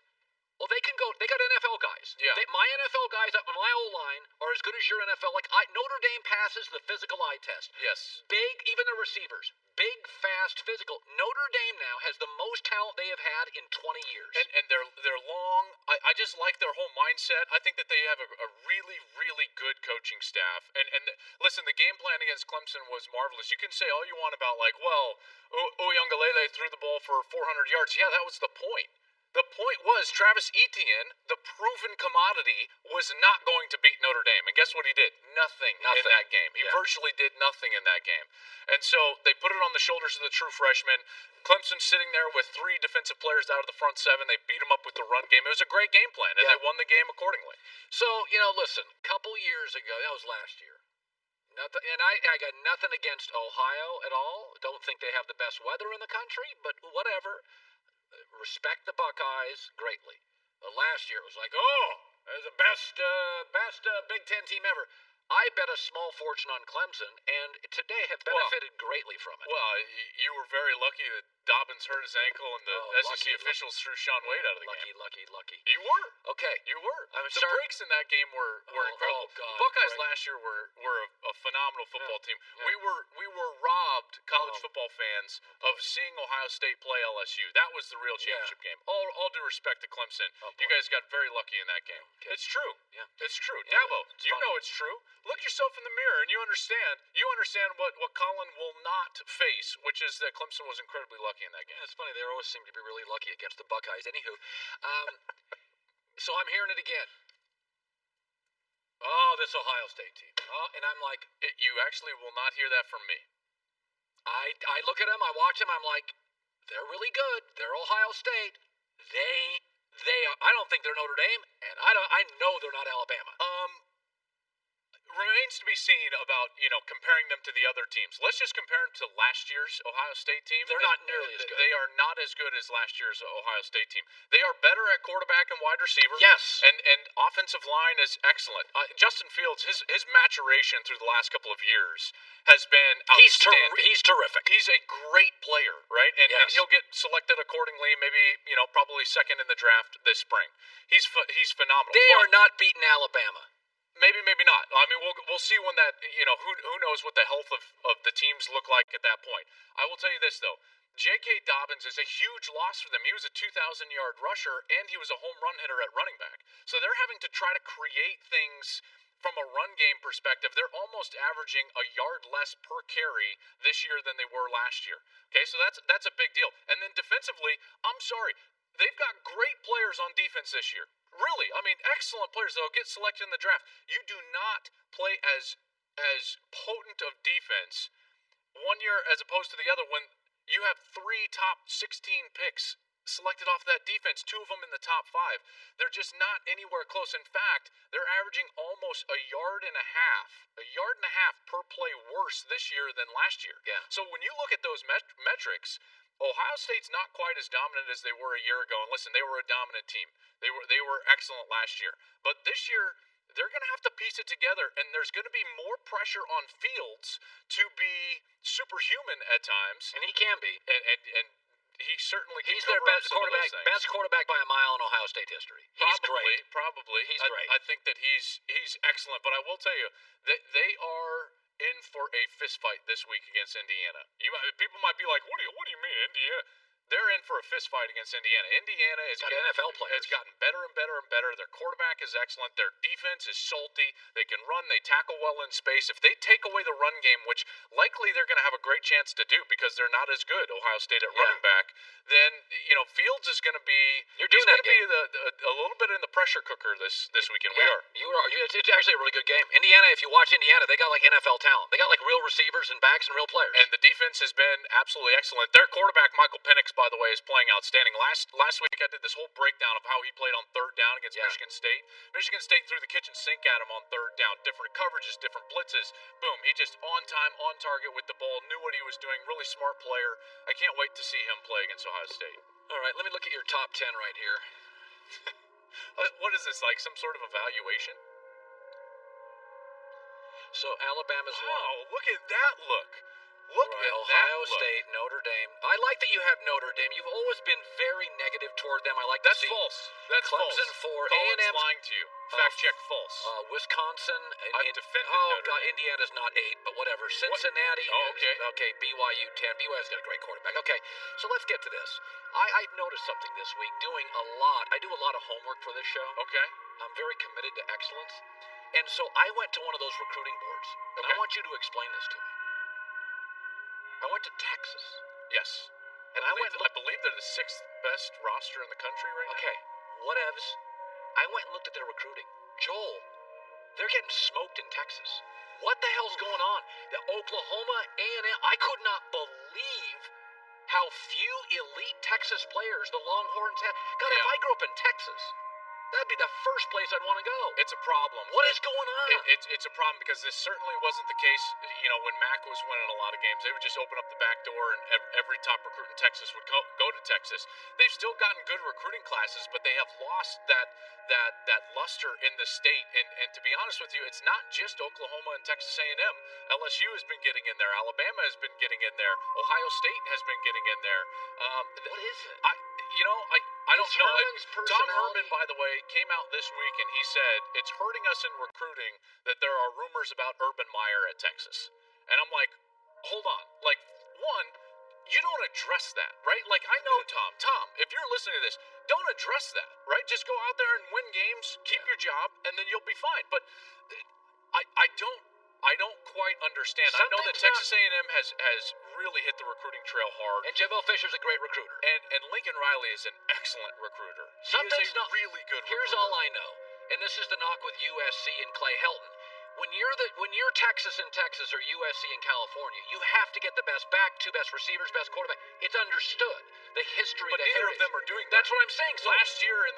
Well, they can go. They got NFL guys. Yeah. My NFL guys up on my O-line are as good as your NFL. Notre Dame passes the physical eye test. Yes. Big, even the receivers. Big, fast, physical. Notre Dame now has the most talent they have had in 20 years. And they're long. I just like their whole mindset. I think that they have a really, really good coaching staff. And listen, the game plan against Clemson was marvelous. You can say all you want about Uyunglele threw the ball for 400 yards. Yeah, that was the point. The point was Travis Etienne, the proven commodity, was not going to beat Notre Dame. And guess what he did? Nothing. In that game. He virtually did nothing in that game. And so they put it on the shoulders of the true freshman. Clemson's sitting there with 3 defensive players out of the front 7. They beat him up with the run game. It was a great game plan, and they won the game accordingly. So, listen, a couple years ago, that was last year. Nothing, and I got nothing against Ohio at all. Don't think they have the best weather in the country, but whatever. Respect the Buckeyes greatly. Last year it was like, they're the best Big Ten team ever. I bet a small fortune on Clemson, and today have benefited greatly from it. Well, you were very lucky that Dobbins hurt his ankle and the SEC officials threw Sean Wade out of the game. Lucky. You were. Okay. You were. I'm the breaks in that game were incredible. Oh, God, the Buckeyes last year were a phenomenal football team. Yeah. We were robbed, college football fans, of seeing Ohio State play LSU. That was the real championship game. All due respect to Clemson, you guys got very lucky in that game. Okay. It's true. Yeah. It's true. Yeah, Dabo, you know it's true. Look yourself in the mirror and you understand what Colin will not face, which is that Clemson was incredibly lucky in that game. Yeah, it's funny. They always seem to be really lucky against the Buckeyes. Anywho, so I'm hearing it again. This Ohio State team. And I'm like, you actually will not hear that from me. I look at them, I watch them, I'm like, they're really good. They're Ohio State. They are, I don't think they're Notre Dame, and I know they're not Alabama. Remains to be seen about, comparing them to the other teams. Let's just compare them to last year's Ohio State team. They're not nearly as good. They are not as good as last year's Ohio State team. They are better at quarterback and wide receiver. Yes. And offensive line is excellent. Justin Fields, his maturation through the last couple of years has been outstanding. He's terrific. He's a great player, right? And he'll get selected accordingly, maybe, probably second in the draft this spring. He's phenomenal. They are not beating Alabama. Maybe not. I mean, we'll see when that, who knows what the health of the teams look like at that point. I will tell you this, though. J.K. Dobbins is a huge loss for them. He was a 2,000-yard rusher, and he was a home run hitter at running back. So they're having to try to create things from a run game perspective. They're almost averaging a yard less per carry this year than they were last year. Okay, so that's a big deal. And then defensively, I'm sorry, they've got great players on defense this year. Really, I mean, excellent players that'll get selected in the draft. You do not play as potent of defense one year as opposed to the other when you have 3 top 16 picks selected off that defense, 2 of them in the top 5. They're just not anywhere close. In fact, they're averaging almost a yard and a half per play worse this year than last year. Yeah. So when you look at those metrics, Ohio State's not quite as dominant as they were a year ago. And listen, they were a dominant team. They were excellent last year. But this year, they're going to have to piece it together, and there's going to be more pressure on Fields to be superhuman at times. And he can be. And he certainly can. He's their best quarterback by a mile in Ohio State history. He's great. Probably. He's great. I think that he's excellent. But I will tell you that they are in for a fist fight this week against Indiana. People might be like, what do you mean, Indiana? They're in for a fist fight against Indiana. Indiana is NFL players. It's gotten better and better and better. Their quarterback is excellent. Their defense is salty. They can run. They tackle well in space. If they take away the run game, which likely they're going to have a great chance to do because they're not as good, Ohio State at running back, then Fields is going to be. You're doing that game. A little bit in the pressure cooker this weekend. Yeah, we are. It's actually a really good game. Indiana, if you watch Indiana, they got like NFL talent. They got like real receivers and backs and real players. And the defense has been absolutely excellent. Their quarterback, Michael Penix, by the way, is playing outstanding. Last week I did this whole breakdown of how he played on third down against Michigan State. Michigan State threw the kitchen sink at him on third down. Different coverages, different blitzes. Boom, he just on time, on target with the ball, knew what he was doing. Really smart player. I can't wait to see him play against Ohio State. All right, let me look at your top 10 right here. What is this, like some sort of evaluation? So Alabama's look at that look. Look at Ohio that State, Notre Dame. I like that you have Notre Dame. You've always been very negative toward them. I like That's to see false. That's Clemson false. 4. Colin's A&M's lying to you. Fact check false. Wisconsin. I've defended Oh, Notre God, Dame. Indiana's not 8, but whatever. Cincinnati. Oh, okay. Okay, BYU 10. BYU's got a great quarterback. Okay, so let's get to this. I noticed something this week doing a lot. I do a lot of homework for this show. Okay. I'm very committed to excellence. And so I went to one of those recruiting boards. And I want you to explain this to me. I went to Texas. Yes. And I believe they're the 6th best roster in the country right now. Okay, whatevs. I went and looked at their recruiting. Joel, they're getting smoked in Texas. What the hell's going on? The Oklahoma A&M, I could not believe how few elite Texas players the Longhorns have. God, if I grew up in Texas, that'd be the first place I'd want to go. It's a problem. What is going on? It's a problem because this certainly wasn't the case. You know, when Mac was winning a lot of games, they would just open up the back door and every top recruit in Texas would go to Texas. They've still gotten good recruiting classes, but they have lost that luster in the state. And to be honest with you, it's not just Oklahoma and Texas A&M. LSU has been getting in there. Alabama has been getting in there. Ohio State has been getting in there. What is it? I don't know. Tom Herman, by the way, came out this week and he said it's hurting us in recruiting that there are rumors about Urban Meyer at Texas. And I'm like, hold on. Like, one, you don't address that, right? Like, I know Tom. Tom, if you're listening to this, don't address that, right? Just go out there and win games, keep your job, and then you'll be fine. But I don't quite understand. I know that Texas A&M has really hit the recruiting trail hard. And Jimbo Fisher's a great recruiter. And Lincoln Riley is an excellent recruiter. Sometimes he is a really good recruiter. Here's all I know, and this is the knock with USC and Clay Helton. When you're Texas and Texas or USC in California, you have to get the best back, 2 best receivers, best quarterback. It's understood. The history, but the neither heritage. of them are doing that. That's what I'm saying. So last year in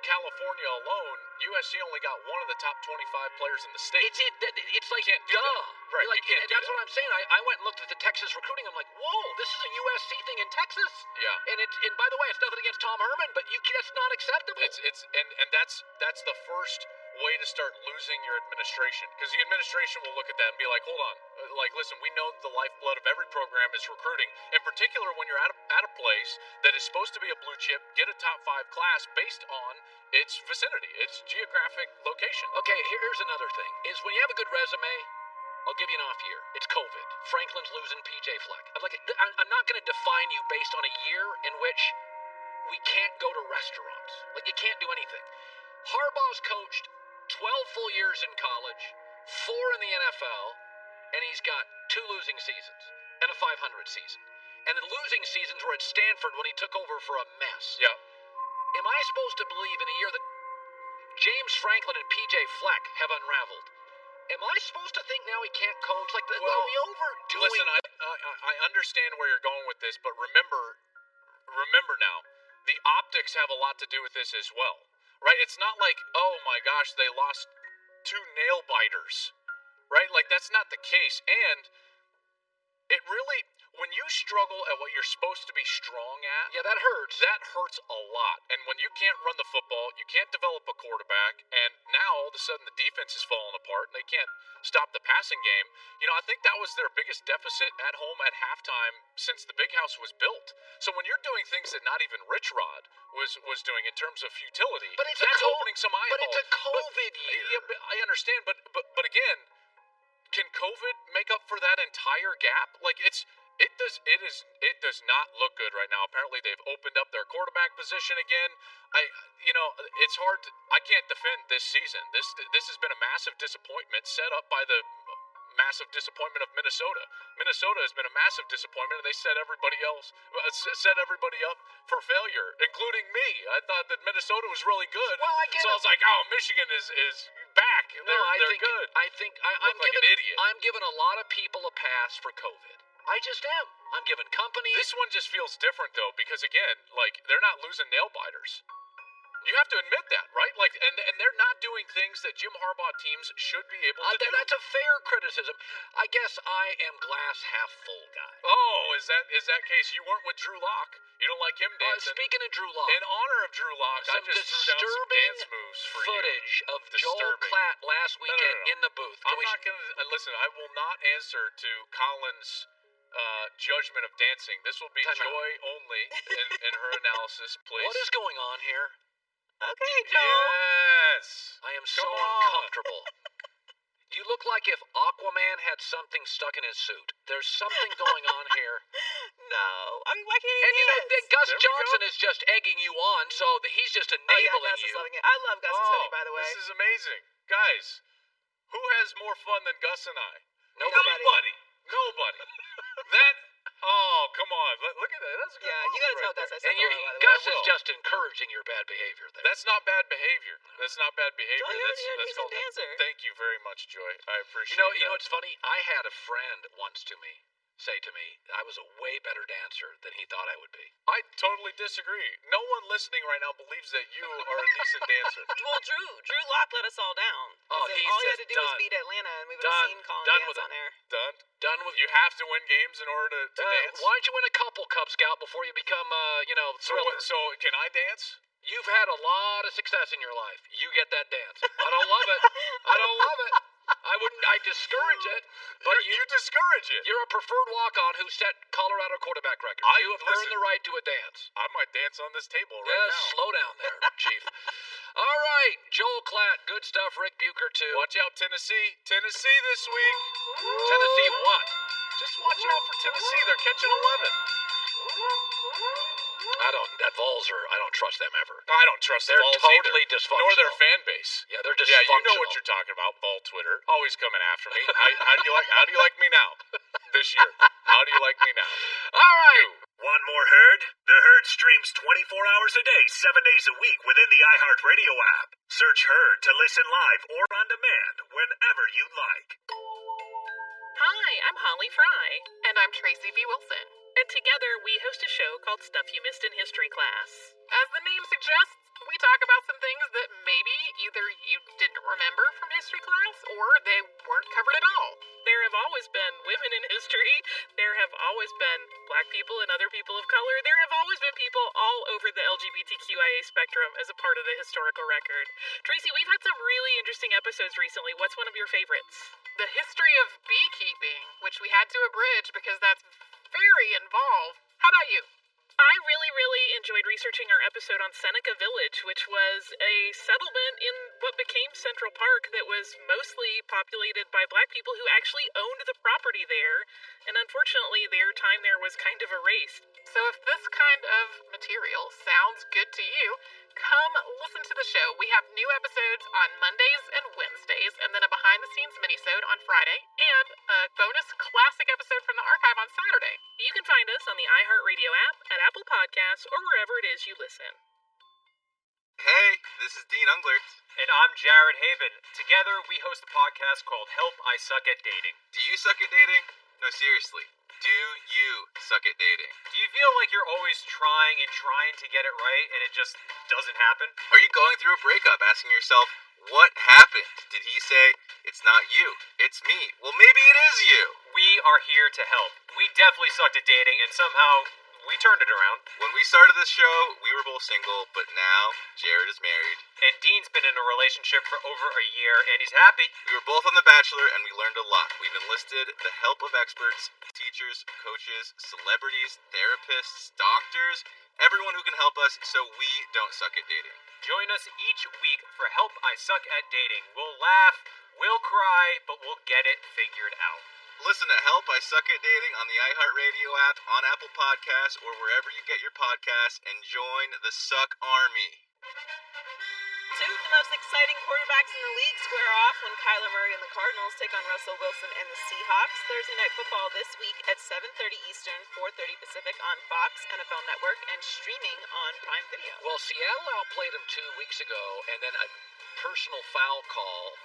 California alone, USC only got one of the top 25 players in the state. It's like can't do duh. that. Right, Like, you can't do that's that. what I'm saying. I went and looked at the Texas recruiting. I'm like, whoa, this is a USC thing in Texas. Yeah. And by the way, it's nothing against Tom Herman, but that's not acceptable. And that's the first way to start losing your administration, because the administration will look at that and be like, hold on, like, listen, we know the lifeblood of every program is recruiting, in particular when you're at a place that is supposed to be a blue chip, get a top 5 class based on its vicinity, its geographic location. Okay, here's another thing, is when you have a good resume, I'll give you an off year. It's COVID. Franklin's losing PJ Fleck. I'm not going to define you based on a year in which we can't go to restaurants. Like, you can't do anything. Harbaugh's coached 12 full years in college, 4 in the NFL, and he's got 2 losing seasons and a 500 season. And the losing seasons were at Stanford when he took over for a mess. Yeah. Am I supposed to believe in a year that James Franklin and PJ Fleck have unraveled? Am I supposed to think now he can't coach? Like, are we overdoing? Listen, I understand where you're going with this, but remember now, the optics have a lot to do with this as well. Right? It's not like, oh my gosh, they lost 2 nail biters. Right? Like, that's not the case. And it really, when you struggle at what you're supposed to be strong at, yeah, that hurts. That hurts a lot. And when you can't run the football, you can't develop a quarterback, and now all of a sudden the defense is falling apart and they can't stop the passing game. You know, I think that was their biggest deficit at home at halftime since the Big House was built. So when you're doing things that not even Rich Rod was doing in terms of futility, but it's that's opening some eyeballs. But it's a COVID year. Yeah, I understand, but again, can COVID make up for that entire gap? Like, it does not look good right now. Apparently they've opened up their quarterback position again. It's hard I can't defend this season. This has been a massive disappointment set up by the massive disappointment of Minnesota. Minnesota has been a massive disappointment, and they set everybody up for failure, including me. I thought that Minnesota was really good. Well, I get so I was like, oh, Michigan is back. They're good. I'm like an idiot. I'm giving a lot of people a pass for COVID. I just am. I'm giving company. This one just feels different, though, because, again, like, they're not losing nail biters. You have to admit that, right? Like, and they're not doing things that Jim Harbaugh teams should be able to do. That's a fair criticism. I guess I am glass half full guy. Oh, is that case? You weren't with Drew Lock. You don't like him dancing. Speaking of Drew Lock, in honor of Drew Lock, I just threw down some dance moves for footage of Joel Klatt last weekend in the booth. I'm not going to listen. I will not answer to Colin's judgment of dancing. This will be Time out. Joy only in her analysis, please. What is going on here? Okay, Joel. Yes. I am so Come on. uncomfortable. You look like if Aquaman had something stuck in his suit. There's something going on here. No. I mean, why can't he And you know, dance? Gus There we Johnson go. is just egging you on, so he's just Oh, yeah, enabling Gus is you. loving it. I love Gus's hoodie, by the way. This is amazing. Guys, who has more fun than Gus and I? Nobody. Nobody. That, oh, come on. Look at that. That's a good Yeah, move you gotta right tell there. Gus I said And hello, by the way. Gus I is will. just encouraging your bad behavior there. That's not bad behavior. That's not bad behavior. Joy, you're a decent called- dancer. Thank you very much, Joy. I appreciate You know that. what's funny? I had a friend once say to me, I was a way better dancer than he thought I would be. I totally disagree. No one listening right now believes that you are a decent dancer. Well, Drew Lock let us all down. Oh, All he he's had just to do was done. beat Atlanta, and we would Done. have seen Colin Done dance with it. on air. Done with You have to win games in order to dance. Why don't you win a couple Cub Scout before you become, Thriller? So can I dance? You've had a lot of success in your life. You get that dance. I don't love it. I discourage it. But you discourage it. You're a preferred walk-on who set Colorado quarterback records. You have earned the right to a dance. I might dance on this table right Yeah, now. slow down there, Chief. All right, Joel Klatt, good stuff. Rick Bucher, too. Watch out, Tennessee. Tennessee this week. Tennessee what? Just watch out for Tennessee. They're catching 11. I don't trust them ever. I don't trust They're Vols totally either, dysfunctional. nor their fan base. Yeah, they're Yeah, dysfunctional. you know what you're talking about, Ball Twitter. Always coming after me. How do you like me now? This year. How do you like me now? All right. Want more Herd? The Herd streams 24 hours a day, 7 days a week within the iHeartRadio app. Search Herd to listen live or on demand whenever you'd like. Hi, I'm Holly Fry. And I'm Tracy V. Wilson. And together we host a show called Stuff You Missed in History Class. As the name suggests, we talk about some things that maybe either you didn't remember from history class or they weren't covered at all. There have always been women in history. There have always been black people and other people of color. There have always been people all over the LGBTQIA spectrum as a part of the historical record. Tracy, we've had some really interesting episodes recently. What's one of your favorites? The history of beekeeping, which we had to abridge because that's very involved. How about you? I really enjoyed researching our episode on Seneca Village, which was a settlement in what became Central Park that was mostly populated by black people who actually owned the property there, and unfortunately their time there was kind of erased. So if this kind of material sounds good to you, come listen to the show. We have new episodes on Mondays and Wednesdays, and then a behind-the-scenes minisode on Friday, and a bonus classic episode from the archive on Saturday. You can find us on the iHeartRadio app, at Apple Podcasts, or wherever it is you listen. Hey, this is Dean Unglert. And I'm Jared Haben. Together, we host a podcast called Help, I Suck at Dating. Do you suck at dating? No, seriously. Do you suck at dating? Do you feel like you're always trying to get it right and it just doesn't happen? Are you going through a breakup asking yourself, what happened? Did he say, it's not you, it's me? Well, maybe it is you. We are here to help. We definitely sucked at dating and somehow we turned it around. When we started this show, we were both single, but now Jared is married. And Dean's been in a relationship for over a year, and he's happy. We were both on The Bachelor, and we learned a lot. We've enlisted the help of experts, teachers, coaches, celebrities, therapists, doctors, everyone who can help us so we don't suck at dating. Join us each week for Help, I Suck at Dating. We'll laugh, we'll cry, but we'll get it figured out. Listen to Help, I Suck at Dating on the iHeartRadio app, on Apple Podcasts, or wherever you get your podcasts, and join the Suck Army. Two of the most exciting quarterbacks in the league square off when Kyler Murray and the Cardinals take on Russell Wilson and the Seahawks. Thursday Night Football this week at 7:30 Eastern, 4:30 Pacific on Fox, NFL Network, and streaming on Prime Video. Well, Seattle outplayed them 2 weeks ago, and then a personal foul call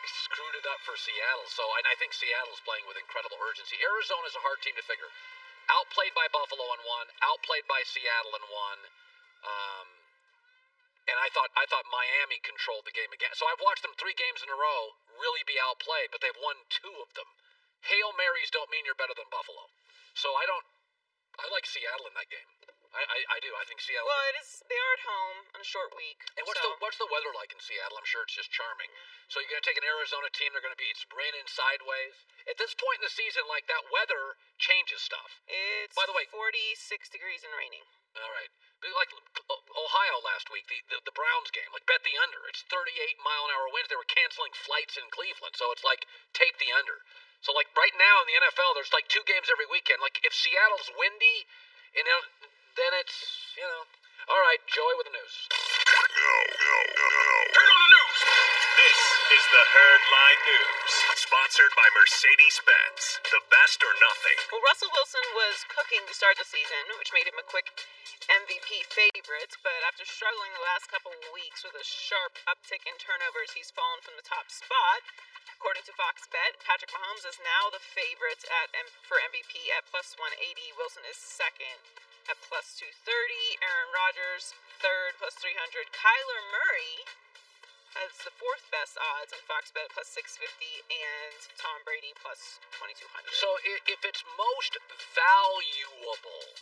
screwed it up for Seattle. So I think Seattle's playing with incredible urgency. Arizona's a hard team to figure. Outplayed by Buffalo in one, outplayed by Seattle in one. And I thought Miami controlled the game again. So I've watched them 3 games in a row really be outplayed, but they've won 2 of them. Hail Marys don't mean you're better than Buffalo. So I like Seattle in that game. I do. I think Seattle. Well, it is. They are at home on a short week. And what's the weather like in Seattle? I'm sure it's just charming. So you're going to take an Arizona team. It's raining sideways. At this point in the season, like that weather changes stuff. It's, by the way, 46 degrees and raining. All right. Like Ohio last week, the Browns game, like bet the under. It's 38-mile-an-hour winds. They were canceling flights in Cleveland, so it's like take the under. So like right now in the NFL, there's like 2 games every weekend. Like if Seattle's windy, then it's All right, Joey with the news. Turn on the news. This is the Herdline News, sponsored by Mercedes-Benz. The best or nothing. Well, Russell Wilson was cooking to start the season, which made him a quick MVP favorite, but after struggling the last couple of weeks with a sharp uptick in turnovers, he's fallen from the top spot. According to Fox Bet, Patrick Mahomes is now the favorite for MVP at plus 180. Wilson is second at plus 230. Aaron Rodgers, third, plus 300. Kyler Murray has the 4th best odds on Fox Bet, plus 650, and Tom Brady, plus 2200. So if it's most valuable,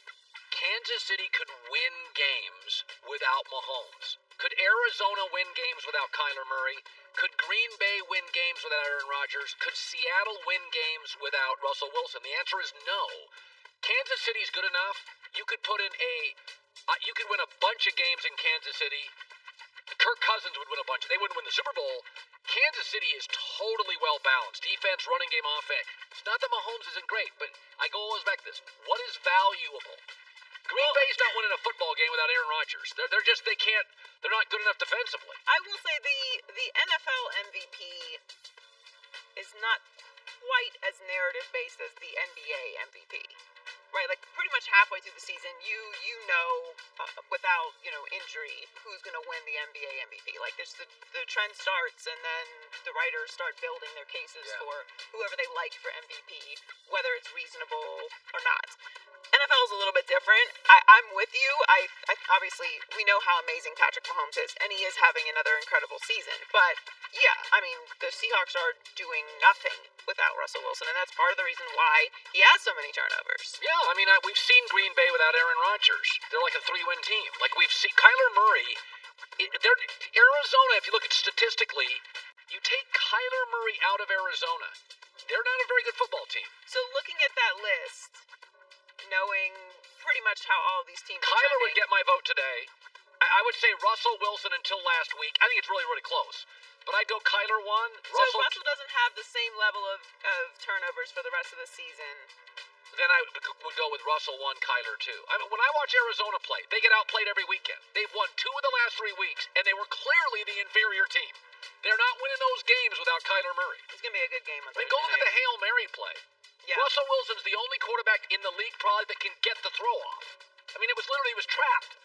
Kansas City could win games without Mahomes. Could Arizona win games without Kyler Murray? Could Green Bay win games without Aaron Rodgers? Could Seattle win games without Russell Wilson? The answer is no. Kansas City's good enough. You could put in you could win a bunch of games in Kansas City. Kirk Cousins would win a bunch. They wouldn't win the Super Bowl. Kansas City is totally well balanced. Defense, running game, offense. It's not that Mahomes isn't great, but I go always back to this. What is valuable? Green Bay's not winning a football game without Aaron Rodgers. They're not good enough defensively. I will say the NFL MVP is not quite as narrative based as the NBA MVP. Right, like pretty much halfway through the season, you know without injury who's going to win the NBA MVP. Like the trend starts, and then the writers start building their cases for whoever they like for MVP, whether it's reasonable or not. NFL is a little bit different. I'm with you. I obviously we know how amazing Patrick Mahomes is, and he is having another incredible season. But yeah, I mean the Seahawks are doing nothing without Russell Wilson, and that's part of the reason why he has so many turnovers. Yeah, I mean we've seen Green Bay without Aaron Rodgers. They're like a 3-win team. Like we've seen Kyler Murray. Arizona, if you look at statistically, you take Kyler Murray out of Arizona, they're not a very good football team. So looking at that list, knowing pretty much how all of these teams are Kyler trending, would get my vote today. I would say Russell Wilson until last week. I think it's really, really close. But I'd go Kyler 1. Russell doesn't have the same level of turnovers for the rest of the season. Then I would go with Russell 1, Kyler 2. I mean, when I watch Arizona play, they get outplayed every weekend. They've won 2 of the last 3 weeks, and they were clearly the inferior team. They're not winning those games without Kyler Murray. It's going to be a good game on Thursday night. Go look at the Hail Mary play. Yeah. Russell Wilson's the only quarterback in the league probably that can get the throw off. I mean, he was trapped.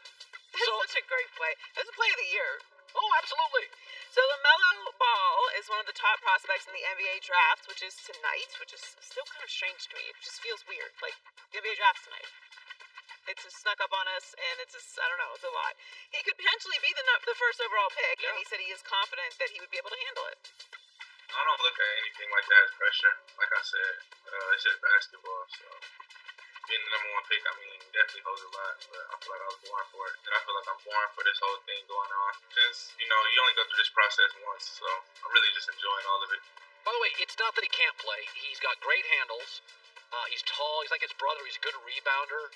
That's such a great play. That's a play of the year. Oh, absolutely. So LaMelo Ball is one of the top prospects in the NBA draft, which is tonight, which is still kind of strange to me. It just feels weird. Like, the NBA draft's tonight. It's just snuck up on us, and it's just, I don't know, it's a lot. He could potentially be the first overall pick, and he said he is confident that he would be able to handle it. I don't look at anything like that as pressure. Like I said, it's just basketball, so being the number 1 pick, I mean, definitely holds a lot, but I feel like I was born for it, and I feel like I'm born for this whole thing going on, since, you only go through this process once, so I'm really just enjoying all of it. By the way, it's not that he can't play. He's got great handles. He's tall. He's like his brother. He's a good rebounder.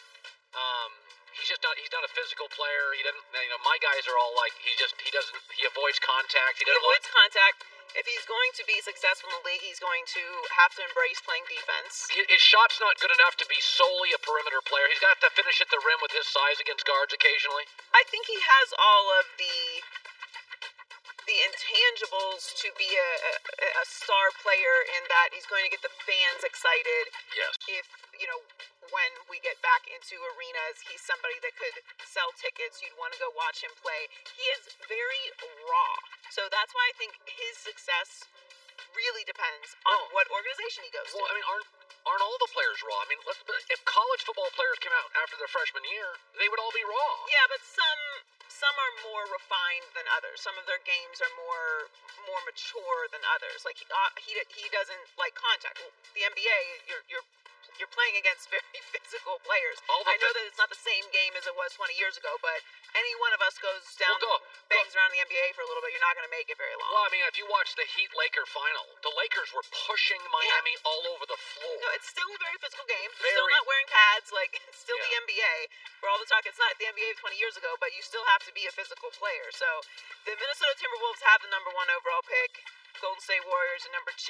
He's not a physical player. He doesn't, my guys are all like, he avoids contact. He avoids contact. If he's going to be successful in the league, he's going to have to embrace playing defense. His shot's not good enough to be solely a perimeter player. He's got to finish at the rim with his size against guards occasionally. I think he has all of the intangibles to be a star player in that he's going to get the fans excited. Yes. If, when we get back into arenas, he's somebody that could sell tickets. You'd want to go watch him play. He is very raw. So that's why I think his success really depends on what organization he goes to. Well, I mean, aren't all the players raw? I mean, if college football players came out after their freshman year, they would all be raw. Yeah, but some are more refined than others. Some of their games are more mature than others. Like he doesn't like contact. Well, the NBA, you're you're playing against very physical players. I know that it's not the same game as it was 20 years ago, but any one of us goes down, bangs around the NBA for a little bit, you're not going to make it very long. Well, I mean, if you watch the Heat-Laker final, the Lakers were pushing Miami all over the floor. No, it's still a very physical game. They're still not wearing pads. Like, it's still the NBA. For all the talk, it's not the NBA of 20 years ago, but you still have to be a physical player. So the Minnesota Timberwolves have the number 1 overall pick. Golden State Warriors at number 2,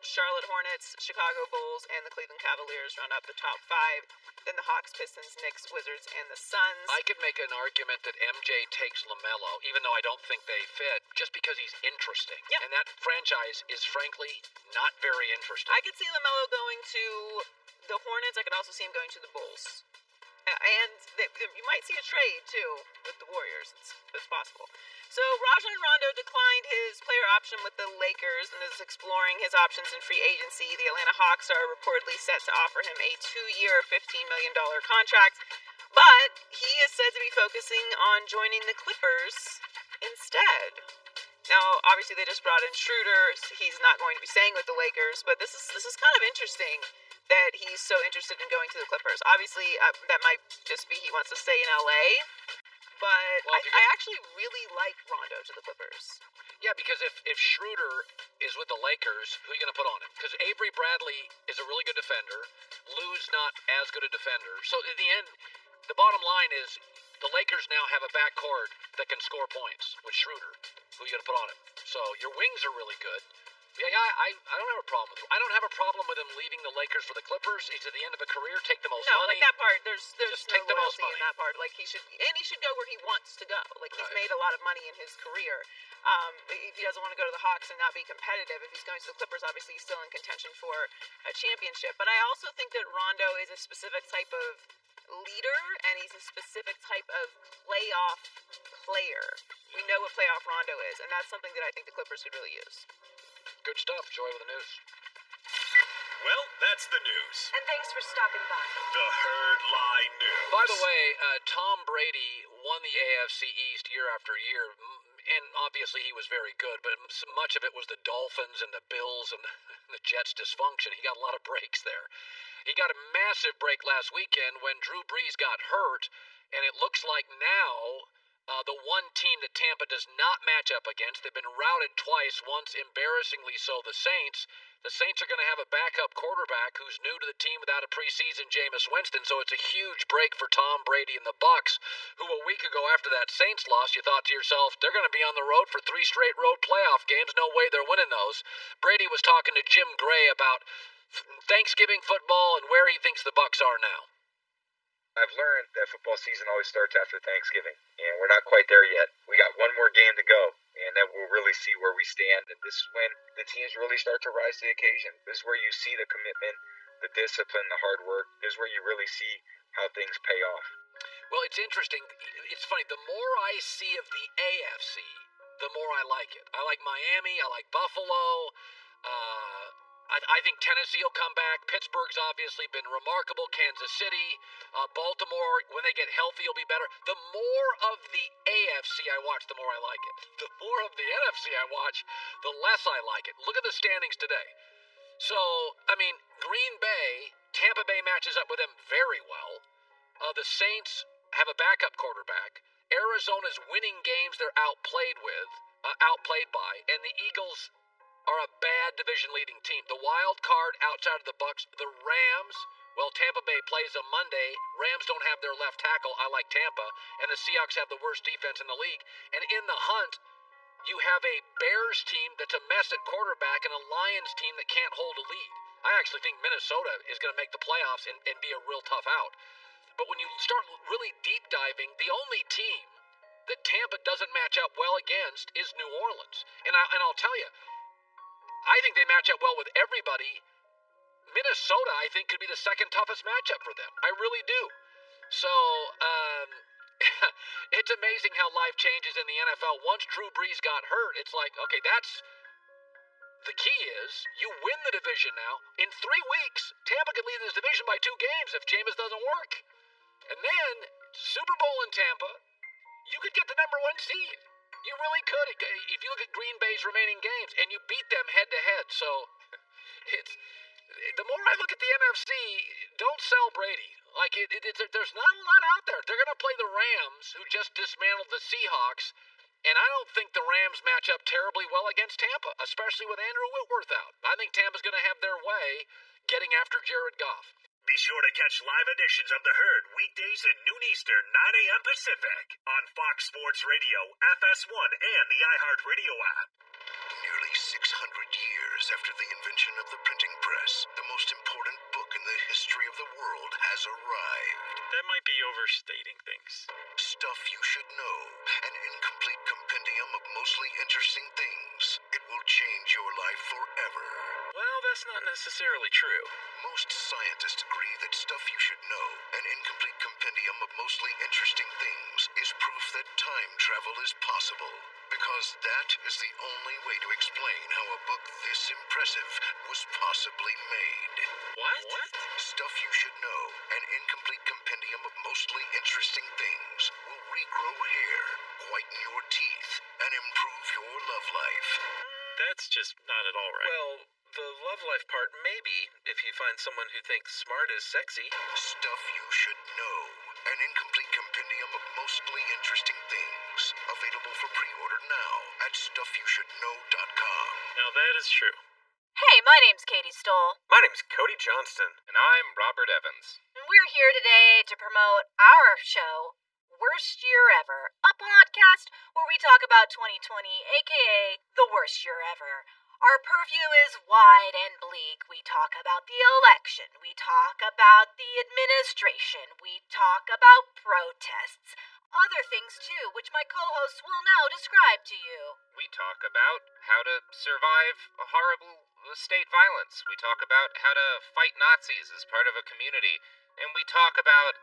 Charlotte Hornets, Chicago Bulls, and the Cleveland Cavaliers round out the top 5. Then the Hawks, Pistons, Knicks, Wizards, and the Suns. I could make an argument that MJ takes LaMelo, even though I don't think they fit, just because he's interesting. Yep. And that franchise is, frankly, not very interesting. I could see LaMelo going to the Hornets. I could also see him going to the Bulls. And you might see a trade, too, with the Warriors. It's possible. So Rajon Rondo declined his player option with the Lakers and is exploring his options in free agency. The Atlanta Hawks are reportedly set to offer him a 2-year, $15 million contract. But he is said to be focusing on joining the Clippers instead. Now, obviously, they just brought in Schroeder. He's not going to be staying with the Lakers, but this is kind of interesting that he's so interested in going to the Clippers. Obviously, that might just be he wants to stay in LA, but I actually really like Rondo to the Clippers. Yeah, because if Schroeder is with the Lakers, who are you going to put on him? Because Avery Bradley is a really good defender. Lou's not as good a defender. So, in the end, the bottom line is the Lakers now have a backcourt that can score points with Schroeder. Who are you going to put on him? So, your wings are really good. Yeah, I don't have a problem with him. I don't have a problem with him leaving the Lakers for the Clippers. He's at the end of a career. Take the most money. No, like that part. There's just no take the most loyalty money in that part. Like he should go where he wants to go. Like he's made a lot of money in his career. If he doesn't want to go to the Hawks and not be competitive, if he's going to the Clippers, obviously he's still in contention for a championship. But I also think that Rondo is a specific type of leader, and he's a specific type of playoff player. We know what playoff Rondo is, and that's something that I think the Clippers could really use. Good stuff. Joy with the news. Well, that's the news. And thanks for stopping by. The Herd Lie News. By the way, Tom Brady won the AFC East year after year, and obviously he was very good, but much of it was the Dolphins and the Bills and the Jets' dysfunction. He got a lot of breaks there. He got a massive break last weekend when Drew Brees got hurt, and it looks like now the one team that Tampa does not match up against, they've been routed twice, once embarrassingly so, the Saints. The Saints are going to have a backup quarterback who's new to the team without a preseason, Jameis Winston, so it's a huge break for Tom Brady and the Bucs, who a week ago after that Saints loss, you thought to yourself, they're going to be on the road for 3 straight road playoff games. No way they're winning those. Brady was talking to Jim Gray about Thanksgiving football and where he thinks the Bucs are now. I've learned that football season always starts after Thanksgiving, and we're not quite there yet. We got one more game to go, and then we'll really see where we stand, and this is when the teams really start to rise to the occasion. This is where you see the commitment, the discipline, the hard work. This is where you really see how things pay off. Well, it's interesting. It's funny. The more I see of the AFC, the more I like it. I like Miami. I like Buffalo. I think Tennessee will come back. Pittsburgh's obviously been remarkable. Kansas City, Baltimore, when they get healthy, will be better. The more of the AFC I watch, the more I like it. The more of the NFC I watch, the less I like it. Look at the standings today. So, I mean, Green Bay, Tampa Bay matches up with them very well. The Saints have a backup quarterback. Arizona's winning games they're outplayed by, and the Eagles are a bad division-leading team. The wild card outside of the Bucs, the Rams, well, Tampa Bay plays them Monday. Rams don't have their left tackle. I like Tampa. And the Seahawks have the worst defense in the league. And in the hunt, you have a Bears team that's a mess at quarterback and a Lions team that can't hold a lead. I actually think Minnesota is going to make the playoffs and be a real tough out. But when you start really deep diving, the only team that Tampa doesn't match up well against is New Orleans. And I'll tell you, I think they match up well with everybody. Minnesota, I think, could be the second toughest matchup for them. I really do. So, it's amazing how life changes in the NFL. Once Drew Brees got hurt, it's like, okay, that's... The key is, you win the division now. In 3 weeks, Tampa could lead this division by 2 games if Jameis doesn't work. And then, Super Bowl in Tampa, you could get the number 1 seed. You really could. If you look at Green Bay's remaining games, and you beat them head-to-head. So, it's... The more I look at the NFC, Don't sell Brady. Like, there's not a lot out there. They're going to play the Rams, who just dismantled the Seahawks, and I don't think the Rams match up terribly well against Tampa, especially with Andrew Whitworth out. I think Tampa's going to have their way getting after Jared Goff. Be sure to catch live editions of The Herd weekdays at noon Eastern, 9 a.m. Pacific on Fox Sports Radio, FS1, and the iHeartRadio app. Nearly 600 years after the invention of the printing press, the most important book in the history of the world has arrived. That might be overstating things. Stuff You Should Know, an incomplete compendium of mostly interesting things. It will change your life forever. Well, that's not necessarily true. Most scientists agree that Stuff You Should Know, an incomplete compendium of mostly interesting things, is proof that time travel is possible. Because that is the only way to explain how a book this impressive was possibly made. What? Stuff You Should Know, an incomplete compendium of mostly interesting things, will regrow hair, whiten your teeth, and improve your love life. That's just not at all right. Well, the love life part, maybe, if you find someone who thinks smart is sexy. Stuff You Should Know, an incomplete compendium of mostly interesting things. Available for pre-order now at StuffYouShouldKnow.com. Now that is true. Hey, my name's Katie Stoll. My name's Cody Johnston. And I'm Robert Evans. And we're here today to promote our show, Worst Year Ever, a podcast where we talk about 2020, aka the worst year ever. Our purview is wide and bleak. We talk about the election. We talk about the administration. We talk about protests. Other things too, which my co-hosts will now describe to you. We talk about how to survive a horrible state violence. We talk about how to fight Nazis as part of a community. And we talk about,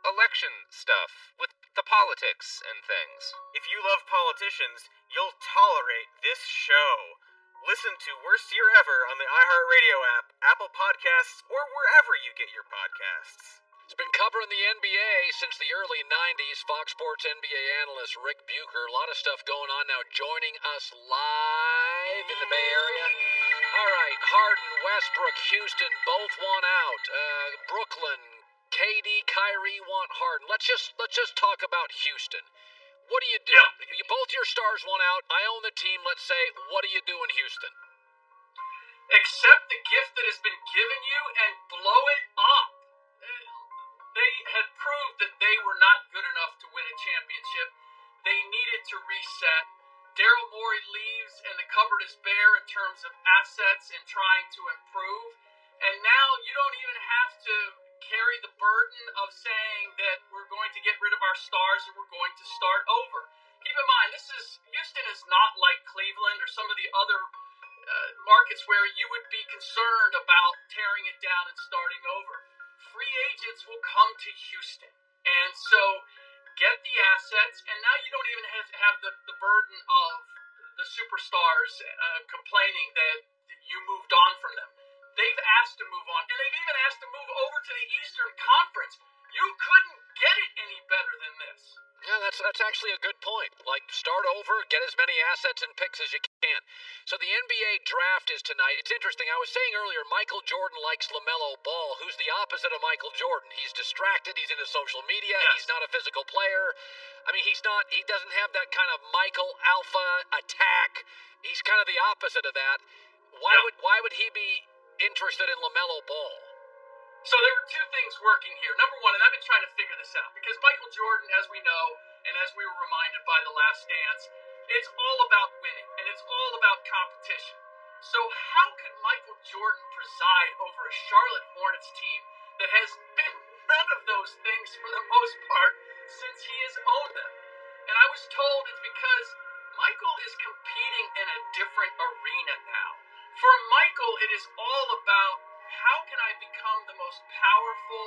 election stuff with the politics and things. If you love politicians, you'll tolerate this show. Listen to Worst Year Ever on the iHeartRadio app, Apple Podcasts, or wherever you get your podcasts. It's been covering the NBA since the early 90s. Fox Sports NBA analyst Rick Bucher. A lot of stuff going on now. Joining us live in the Bay Area. All right, Harden, Westbrook, Houston, both want out. Brooklyn, KD, Kyrie want Harden. Let's just talk about Houston. What do you do? Yeah. Both your stars want out. I own the team. Let's say, what do you do in Houston? Accept the gift that has been given you and blow it up. They had proved that they were not good enough to win a championship. They needed to reset. Daryl Morey leaves and the cupboard is bare in terms of assets and trying to improve. And now you don't even have to carry the burden of saying that we're going to get rid of our stars and we're going to start over. Keep in mind, Houston is not like Cleveland or some of the other markets where you would be concerned about tearing it down and starting over. Free agents will come to Houston. And so get the assets, and now you don't even have the burden of the superstars complaining that you moved on from them. They've asked to move on, and they've even asked to move over to the Eastern Conference. You couldn't get it any better than this. Yeah, that's actually a good point. Like, start over, get as many assets and picks as you can. So the NBA draft is tonight. It's interesting. I was saying earlier, Michael Jordan likes LaMelo Ball, who's the opposite of Michael Jordan. He's distracted. He's into social media. Yes. He's not a physical player. I mean, he doesn't have that kind of Michael alpha attack. He's kind of the opposite of that. Why would he be interested in LaMelo Ball? So there are two things working here. Number one, and I've been trying to figure this out, because Michael Jordan, as we know, and as we were reminded by The Last Dance, it's all about winning, and it's all about competition. So how could Michael Jordan preside over a Charlotte Hornets team that has been none of those things for the most part since he has owned them? And I was told it's because Michael is competing in a different arena now. For Michael, it is all about how can I become the most powerful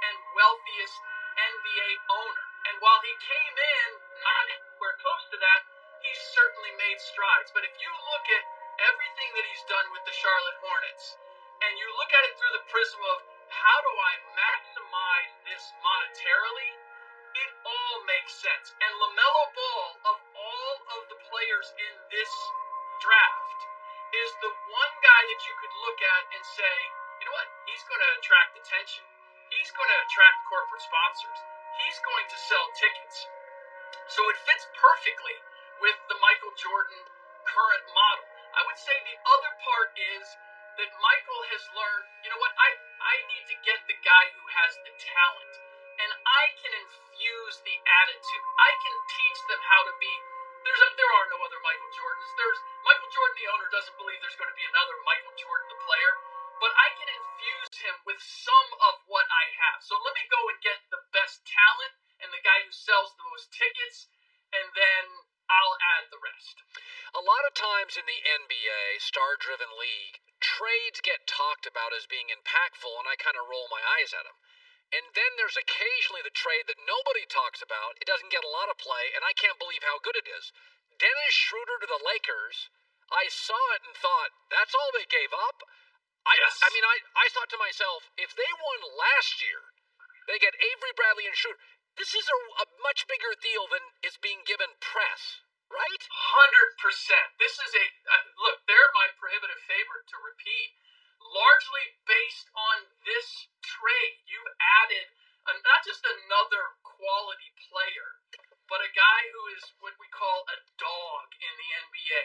and wealthiest NBA owner? And while he came in not anywhere close to that, he's certainly made strides. But if you look at everything that he's done with the Charlotte Hornets, and you look at it through the prism of how do I maximize this monetarily, it all makes sense. And LaMelo Ball, of all of the players in this draft, is the one guy that you could look at and say, you know what? He's going to attract attention. He's going to attract corporate sponsors. He's going to sell tickets. So it fits perfectly with the Michael Jordan current model. I would say the other part is that Michael has learned, you know what, I need to get the guy who has the talent, and I can infuse the attitude. I can teach them how to be. There are no other Michael Jordans. There's Michael Jordan, the owner, doesn't believe there's going to be another Michael Jordan, the player, but I can infuse him with some of what I have. So let me go and get the best talent and the guy who sells the most tickets, and then I'll add the rest. A lot of times in the NBA, star-driven league, trades get talked about as being impactful, and I kind of roll my eyes at them. And then there's occasionally the trade that nobody talks about. It doesn't get a lot of play, and I can't believe how good it is. Dennis Schroeder to the Lakers, I saw it and thought, that's all they gave up? Yes. I thought to myself, if they won last year, they get Avery Bradley and Schroeder. This is a much bigger deal than is being given press, right? 100%. This is look, they're my prohibitive favorite to repeat. Largely based on this trade, you've added not just another quality player, but a guy who is what we call a dog in the NBA.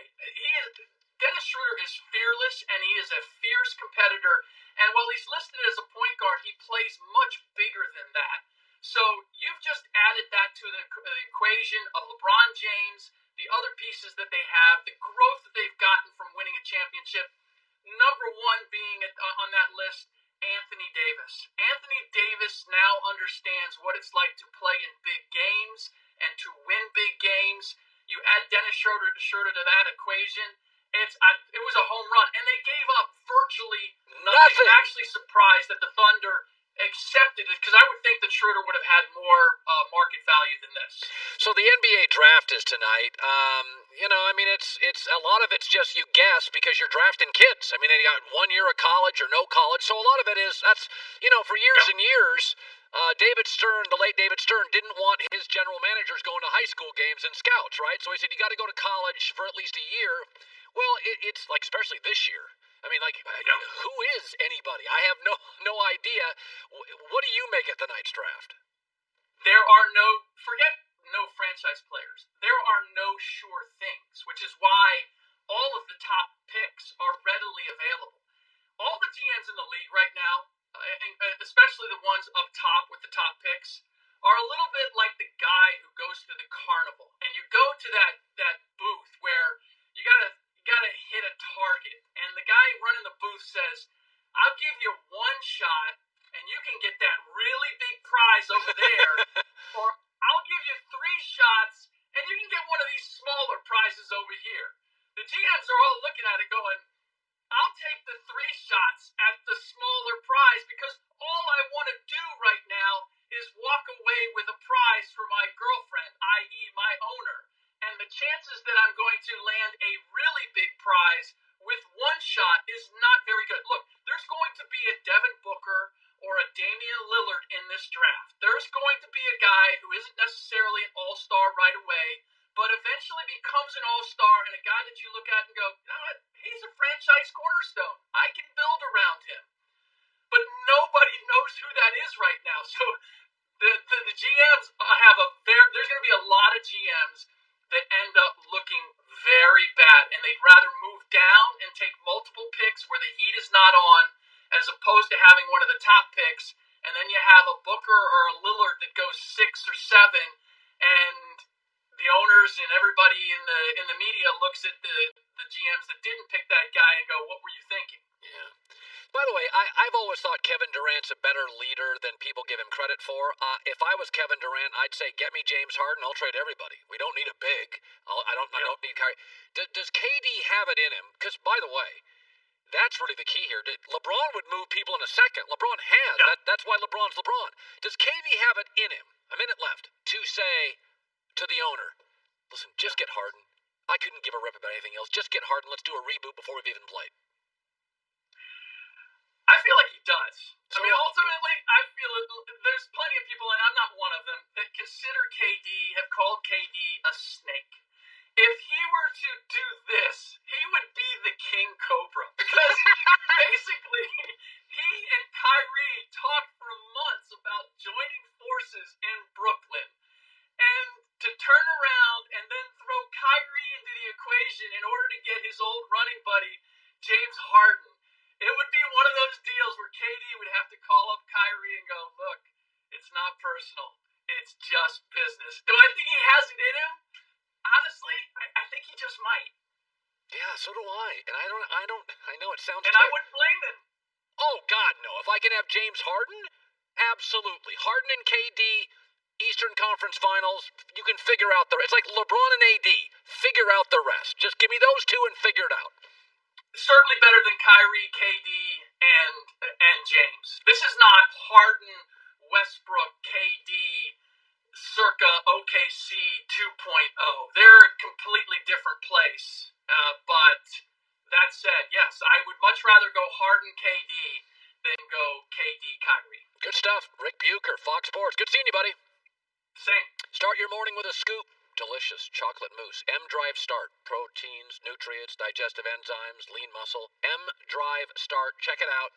Dennis Schroeder is fearless, and he is a fierce competitor. And while he's listed as a point guard, he plays much bigger than that. So you've just added that to the equation of LeBron James, the other pieces that they have, the growth that they've gotten from winning a championship. Number one being on that list, Anthony Davis. Anthony Davis now understands what it's like to play in big games and to win big games. You add Dennis Schroeder to that equation. It was a home run, and they gave up virtually nothing. I'm actually surprised that the Thunder accepted it, because I would think that Schroeder would have had more market value than this. So the NBA draft is tonight. It's a lot of it's just you guess because you're drafting kids. I mean, they got 1 year of college or no college, so a lot of it is for years and years. David Stern, the late David Stern, didn't want his general managers going to high school games and scouts, right? So he said you got to go to college for at least a year. Well, it's like especially this year. I mean, who is anybody? I have no idea. What do you make at tonight's draft? There are forget no franchise players. There are no sure things, which is why all of the top picks are readily available. All the GMs in the league right now, especially the ones up top with the top picks, are a little bit like the guy who goes to the carnival. And you go to that booth where you gotta hit a target, and the guy running the booth says, I'll give you one shot and you can get that really big prize over there, or I'll give you 3 shots and you can get one of these smaller prizes over here. The GMs are all looking at it going, I'll take the 3 shots at the smaller prize because all I want to do right now is walk away with a prize for my girlfriend, i.e. my owner. And the chances that I'm going to land a really big prize with 1 shot is not very good. Look, there's going to be a Devin Booker or a Damian Lillard in this draft. There's going to be a guy who isn't necessarily an all-star right away, but eventually becomes an all-star and a guy that you look at and go, you know what, he's a franchise cornerstone. I can build around him. But nobody knows who that is right now. So the GMs there's going to be a lot of GMs that end up looking very bad, and they'd rather move down and take multiple picks where the heat is not on, as opposed to having one of the top picks, and then you have a Booker or a Lillard that goes 6 or 7, and the owners and everybody in the media looks at the GMs that didn't pick that guy and go, what were you thinking? Yeah. By the way, I've always thought Kevin Durant's a better leader than people give him credit for. If I was Kevin Durant, I'd say, get me James Harden. I'll trade everybody. We don't need a big. I don't need Kyrie. Does KD have it in him? Because, by the way, that's really the key here. LeBron would move people in a second. LeBron has. Yeah. That's why LeBron's LeBron. Does KD have it in him, a minute left, to say to the owner, listen, just get Harden. I couldn't give a rip about anything else. Just get Harden. Let's do a reboot before we've even played. I feel like he does. I mean, ultimately, I feel there's plenty of people, and I'm not one of them, that consider KD, have called KD a snake. If he were to do this, he would be the king cobra. Because basically, he not personal. It's just business. Do I think he has it in him? Honestly, I think he just might. Yeah, so do I. And I know it sounds And I wouldn't blame him. Oh, God, no. If I can have James Harden, absolutely. Harden and KD, Eastern Conference Finals, you can figure out it's like LeBron and AD. Figure out the rest. Just give me those two and figure it out. Certainly better than Kyrie, KD, and James. This is not Harden, Westbrook, KD, circa OKC 2.0. They're a completely different place. But that said, yes, I would much rather go Harden, KD than go KD, Kyrie. Good stuff. Rick Bucher, Fox Sports. Good seeing you, buddy. Same. Start your morning with a scoop. Delicious chocolate mousse. M-Drive Start. Proteins, nutrients, digestive enzymes, lean muscle. M-Drive Start. Check it out.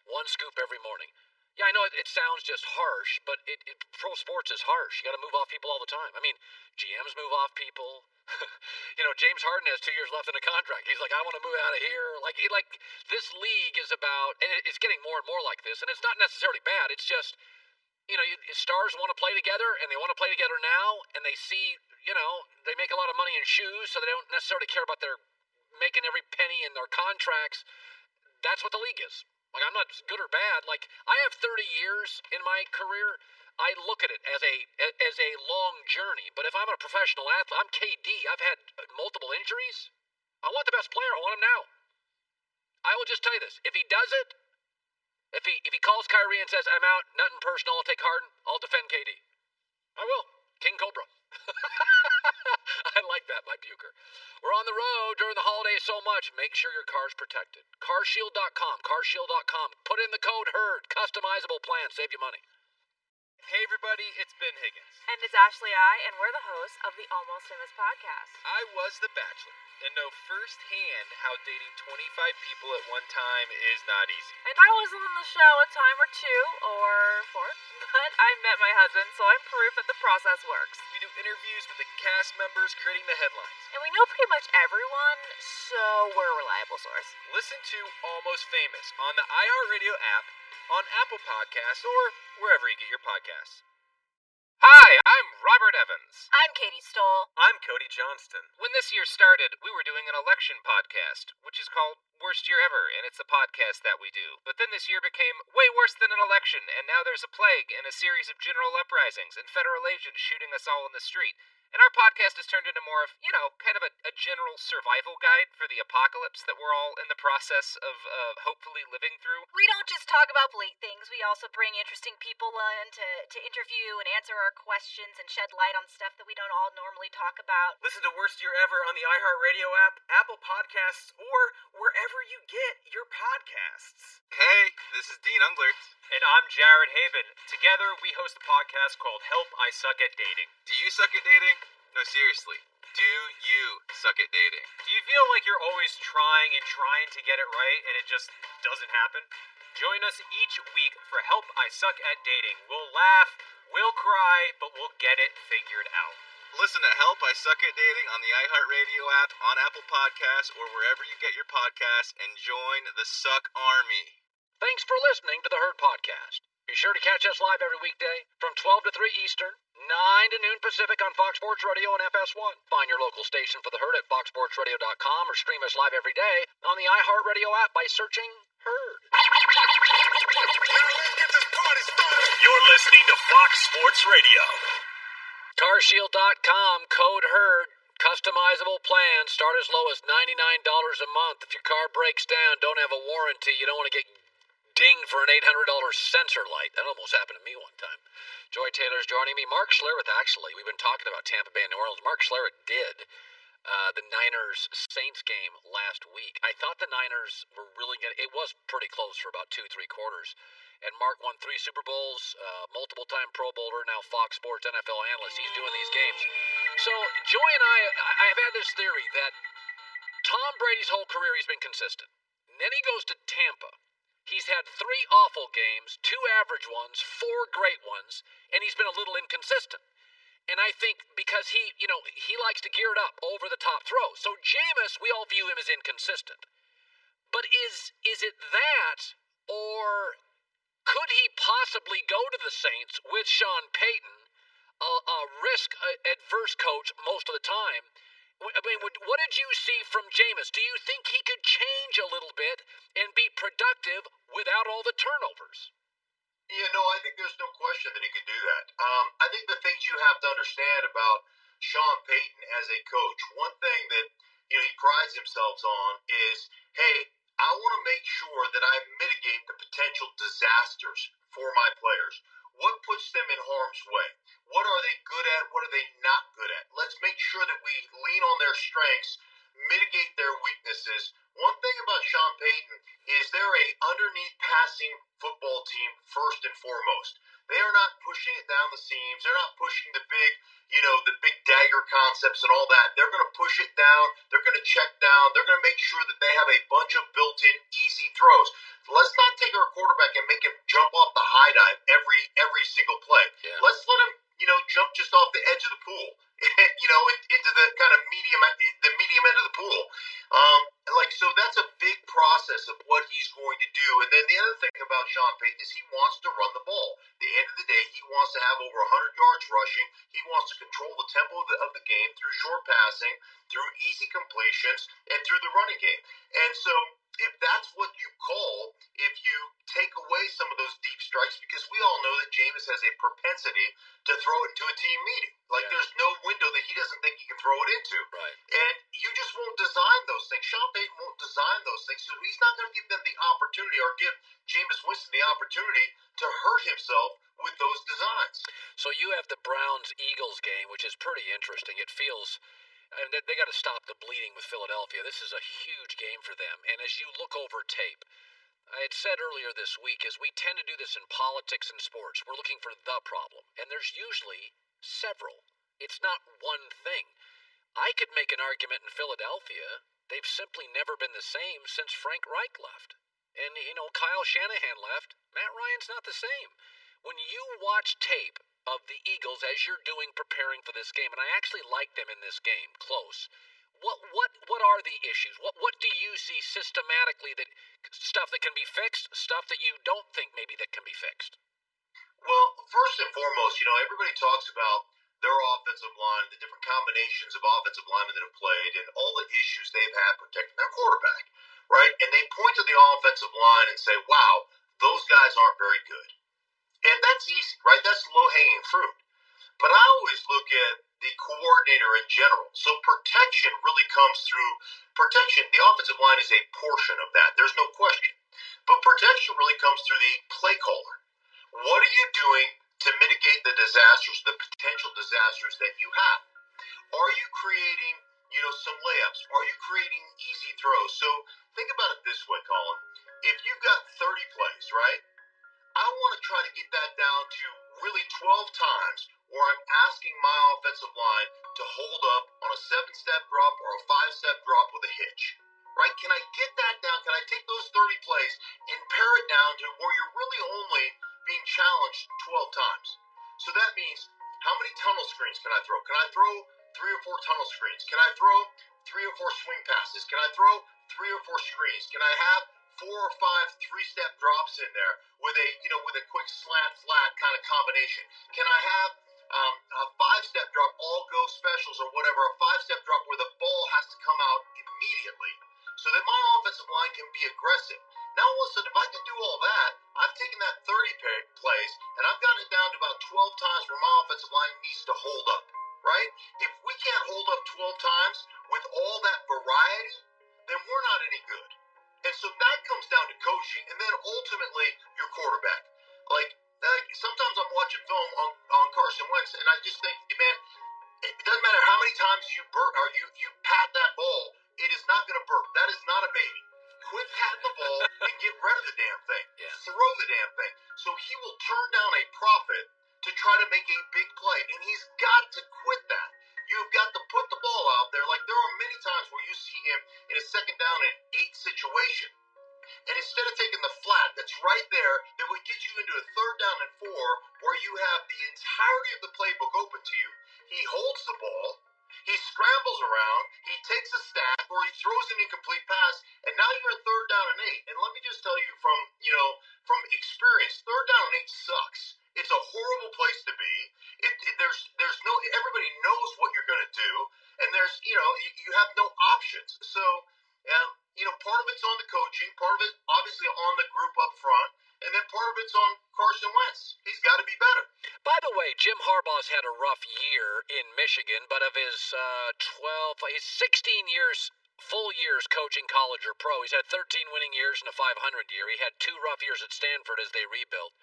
One scoop every morning. Yeah, I know it sounds just harsh, but pro sports is harsh. You got to move off people all the time. I mean, GMs move off people. James Harden has 2 years left in a contract. He's like, I want to move out of here. Like this league is about, and it's getting more and more like this, and it's not necessarily bad. It's just, stars want to play together, and they want to play together now, and they see, they make a lot of money in shoes, so they don't necessarily care about their making every penny in their contracts. That's what the league is. Like, I'm not good or bad. Like, I have 30 years in my career. I look at it as a long journey. But if I'm a professional athlete, I'm KD. I've had multiple injuries. I want the best player. I want him now. I will just tell you this. If he does it, if he calls Kyrie and says, I'm out, nothing personal, I'll take Harden, I'll defend KD. I will. King Cobra. I like that, my Bucher. We're on the road during the holidays so much. Make sure your car's protected. Carshield.com. Carshield.com. Put in the code HERD. Customizable plan. Save you money. Hey everybody, it's Ben Higgins. And it's Ashley I, and we're the hosts of the Almost Famous podcast. I was the Bachelor, and know firsthand how dating 25 people at one time is not easy. And I was on the show a time or two, or four, but I met my husband, so I'm proof that the process works. We do interviews with the cast members creating the headlines. And we know pretty much everyone, so we're a reliable source. Listen to Almost Famous on the iHeartRadio app, on Apple Podcasts, or wherever you get your podcasts. Hi, I'm Robert Evans. I'm Katie Stoll. I'm Cody Johnston. When this year started, we were doing an election podcast, which is called Worst Year Ever, and it's the podcast that we do. But then this year became way worse than an election, and now there's a plague and a series of general uprisings and federal agents shooting us all in the street. And our podcast has turned into more of, kind of a general survival guide for the apocalypse that we're all in the process of hopefully living through. We don't just talk about bleak things. We also bring interesting people in to interview and answer our questions and shed light on stuff that we don't all normally talk about. Listen to Worst Year Ever on the iHeartRadio app, Apple Podcasts, or wherever you get your podcasts. Hey, this is Dean Unglert. And I'm Jared Haben. Together, we host a podcast called Help, I Suck at Dating. Do you suck at dating? No, seriously. Do you suck at dating? Do you feel like you're always trying to get it right and it just doesn't happen? Join us each week for Help, I Suck at Dating. We'll laugh, we'll cry, but we'll get it figured out. Listen to Help, I Suck at Dating on the iHeartRadio app, on Apple Podcasts, or wherever you get your podcasts, and join the Suck Army. Thanks for listening to the Herd Podcast. Be sure to catch us live every weekday from 12 to 3 Eastern, 9 to noon Pacific on Fox Sports Radio and FS1. Find your local station for the Herd at foxsportsradio.com or stream us live every day on the iHeartRadio app by searching Herd. You're listening to Fox Sports Radio. Carshield.com, code HERD. Customizable plans start as low as $99 a month. If your car breaks down, don't have a warranty, you don't want to get dinged for an $800 sensor light. That almost happened to me one time. Joy Taylor's joining me. Mark Schlereth, actually. We've been talking about Tampa Bay and New Orleans. Mark Schlereth did the Niners-Saints game last week. I thought the Niners were really good. It was pretty close for about 2-3 quarters. And Mark won 3 Super Bowls, multiple-time Pro Bowler, now Fox Sports NFL analyst. He's doing these games. So Joy and I've had this theory that Tom Brady's whole career he's been consistent. And then he goes to Tampa. He's had 3 awful games, 2 average ones, 4 great ones, and he's been a little inconsistent. And I think because he likes to gear it up over the top throw. So Jameis, we all view him as inconsistent. But is it that, or could he possibly go to the Saints with Sean Payton, a risk-adverse coach most of the time. I mean, what did you see from Jameis? Do you think he could change a little bit and be productive without all the turnovers? Yeah, no, I think there's no question that he could do that. I think the things you have to understand about Sean Payton as a coach, one thing that he prides himself on is, hey, I want to make sure that I mitigate the potential disasters for my players. What puts them in harm's way? What are they good at? What are they not good at? Let's make sure that we lean on their strengths, mitigate their weaknesses. One thing about Sean Payton is they're a underneath passing football team first and foremost. They are not pushing it down the seams. They're not pushing the big, the big dagger concepts and all that. They're going to push it down. They're going to check down. They're going to make sure that they have a bunch of built-in easy throws. Let's not take our quarterback and make him jump off the high dive every single play. Yeah. Let's let him, jump just off the edge of the pool, into the kind of medium end of the pool. So that's a big process of what he's going to do. And then the other thing about Sean Payton is he wants to run the ball. At the end of the day, he wants to have over 100 yards rushing. He wants to control the tempo of the game through short passing, through easy completions, and through the running game. And so if that's what you call, if you take away some of those deep strikes, because we all know that Jameis has a propensity to throw it into a team meeting. There's no window that he doesn't think he can throw it into. Right. And you just won't design those things. Sean Payton won't design those things, so he's not going to give them the opportunity or give Jameis Winston the opportunity to hurt himself with those designs. So you have the Browns-Eagles game, which is pretty interesting. It feels... they got to stop the bleeding with Philadelphia. This is a huge game for them. And as you look over tape, I had said earlier this week, as we tend to do this in politics and sports, we're looking for the problem. And there's usually several. It's not one thing. I could make an argument in Philadelphia. They've simply never been the same since Frank Wright left. And, Kyle Shanahan left. Matt Ryan's not the same. When you watch tape of the Eagles as you're doing preparing for this game, and I actually like them in this game, close. What are the issues? What do you see systematically, that stuff that can be fixed, stuff that you don't think maybe that can be fixed? Well, first and foremost, everybody talks about their offensive line, the different combinations of offensive linemen that have played, and all the issues they've had protecting their quarterback, right? And they point to the offensive line and say, wow, those guys aren't very good. And that's easy, right? That's low-hanging fruit. But I always look at the coordinator in general. So protection really comes through protection. The offensive line is a portion of that. There's no question. But protection really comes through the play caller. What are you doing to mitigate the disasters, the potential disasters that you have? Are you creating, some layups? Are you creating easy throws? So think about it this way, Colin. If you've got 30 plays, right? I want to try to get that down to really 12 times where I'm asking my offensive line to hold up on a 7-step drop or a 5-step drop with a hitch, right? Can I get that down? Can I take those 30 plays and pare it down to where you're really only being challenged 12 times? So that means, how many tunnel screens can I throw? Can I throw 3 or 4 tunnel screens? Can I throw 3 or 4 swing passes? Can I throw 3 or 4 screens? Can I have 4 or 5 3-step drops in there with a quick slant flat kind of combination? Can I have a 5-step drop, all go specials or whatever, a 5-step drop where the ball has to come out immediately so that my offensive line can be aggressive? Now listen, if I can do all that, I've taken that 30 plays and I've gotten it down to about 12 times where my offensive line needs to hold up, right? If we can't hold up 12 times with all that variety, then we're not any good. And so that comes down to coaching, and then ultimately your quarterback. Like sometimes I'm watching film on Carson Wentz, and I just think, man, it doesn't matter how many times you pat that ball, it is not going to burp. That is not a baby. Quit patting the ball and get rid of the damn thing. Yeah. Throw the damn thing. So he will turn down a profit to try to make a big play, and he's got to quit that. You've got to put the ball out there. Like, there are many times where you see him in a 2nd down and 8 situation. And instead of taking the flat that's right there that would get you into a 3rd down and 4 where you have the entirety of the playbook open to you, he holds the ball, he scrambles around, he takes a stack, or he throws an incomplete pass, and now you're in 3rd down and 8. And let me just tell you from experience, 3rd down and 8 place to be. There's no, everybody knows what you're going to do, and there's, you have no options. So, part of it's on the coaching, part of it obviously on the group up front, and then part of it's on Carson Wentz. He's got to be better. By the way, Jim Harbaugh's had a rough year in Michigan, but of his 16 years, full years coaching college or pro, he's had 13 winning years and a 500 year. He had 2 rough years at Stanford as they rebuilt.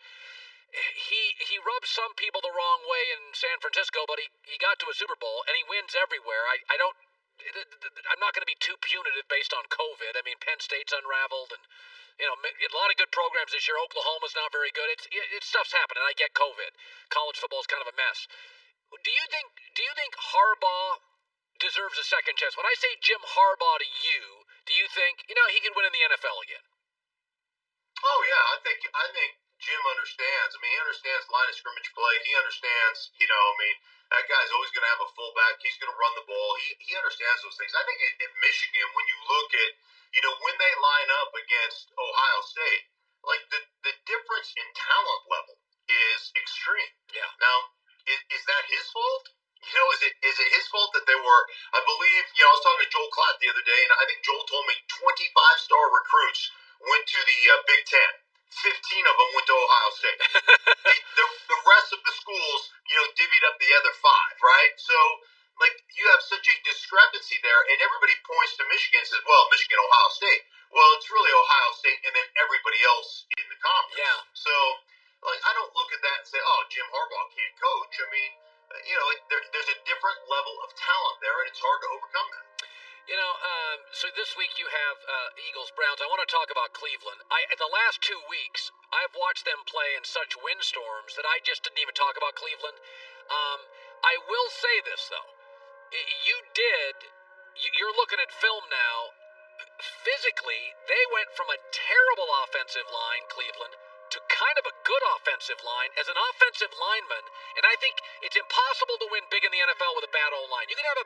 He rubs some people the wrong way in San Francisco, but he got to a Super Bowl, and he wins everywhere. I'm not going to be too punitive based on COVID. I mean, Penn State's unraveled, and a lot of good programs this year. Oklahoma's not very good. It's stuff's happening. I get COVID. College football's kind of a mess. Do you think Harbaugh deserves a second chance? When I say Jim Harbaugh to you, do you think he can win in the NFL again? Oh yeah, I think Jim understands. I mean, he understands line of scrimmage play. He understands. That guy's always going to have a fullback. He's going to run the ball. He understands those things. I think at Michigan, when you look at when they line up against Ohio State, like the difference in talent level is extreme. Yeah. Now, is that his fault? Is it his fault that they were? I believe I was talking to Joel Klatt the other day, and I think Joel told me 25-star recruits went to the Big Ten. 15 of them went to Ohio State. the rest of the schools, divvied up the other 5, right? So, you have such a discrepancy there, and everybody points to Michigan and says, well, Michigan, Ohio State. Well, it's really Ohio State and then everybody else in the conference. Yeah. So, I don't look at that and say, oh, Jim Harbaugh can't coach. I mean, there's a different level of talent there, and it's hard to overcome that. So this week you have Eagles-Browns. I want to talk about Cleveland. In the last 2 weeks, I've watched them play in such windstorms that I just didn't even talk about Cleveland. I will say this, though. You're looking at film now. Physically, they went from a terrible offensive line, Cleveland, to kind of a good offensive line as an offensive lineman. And I think it's impossible to win big in the NFL with a bad O-line. You can have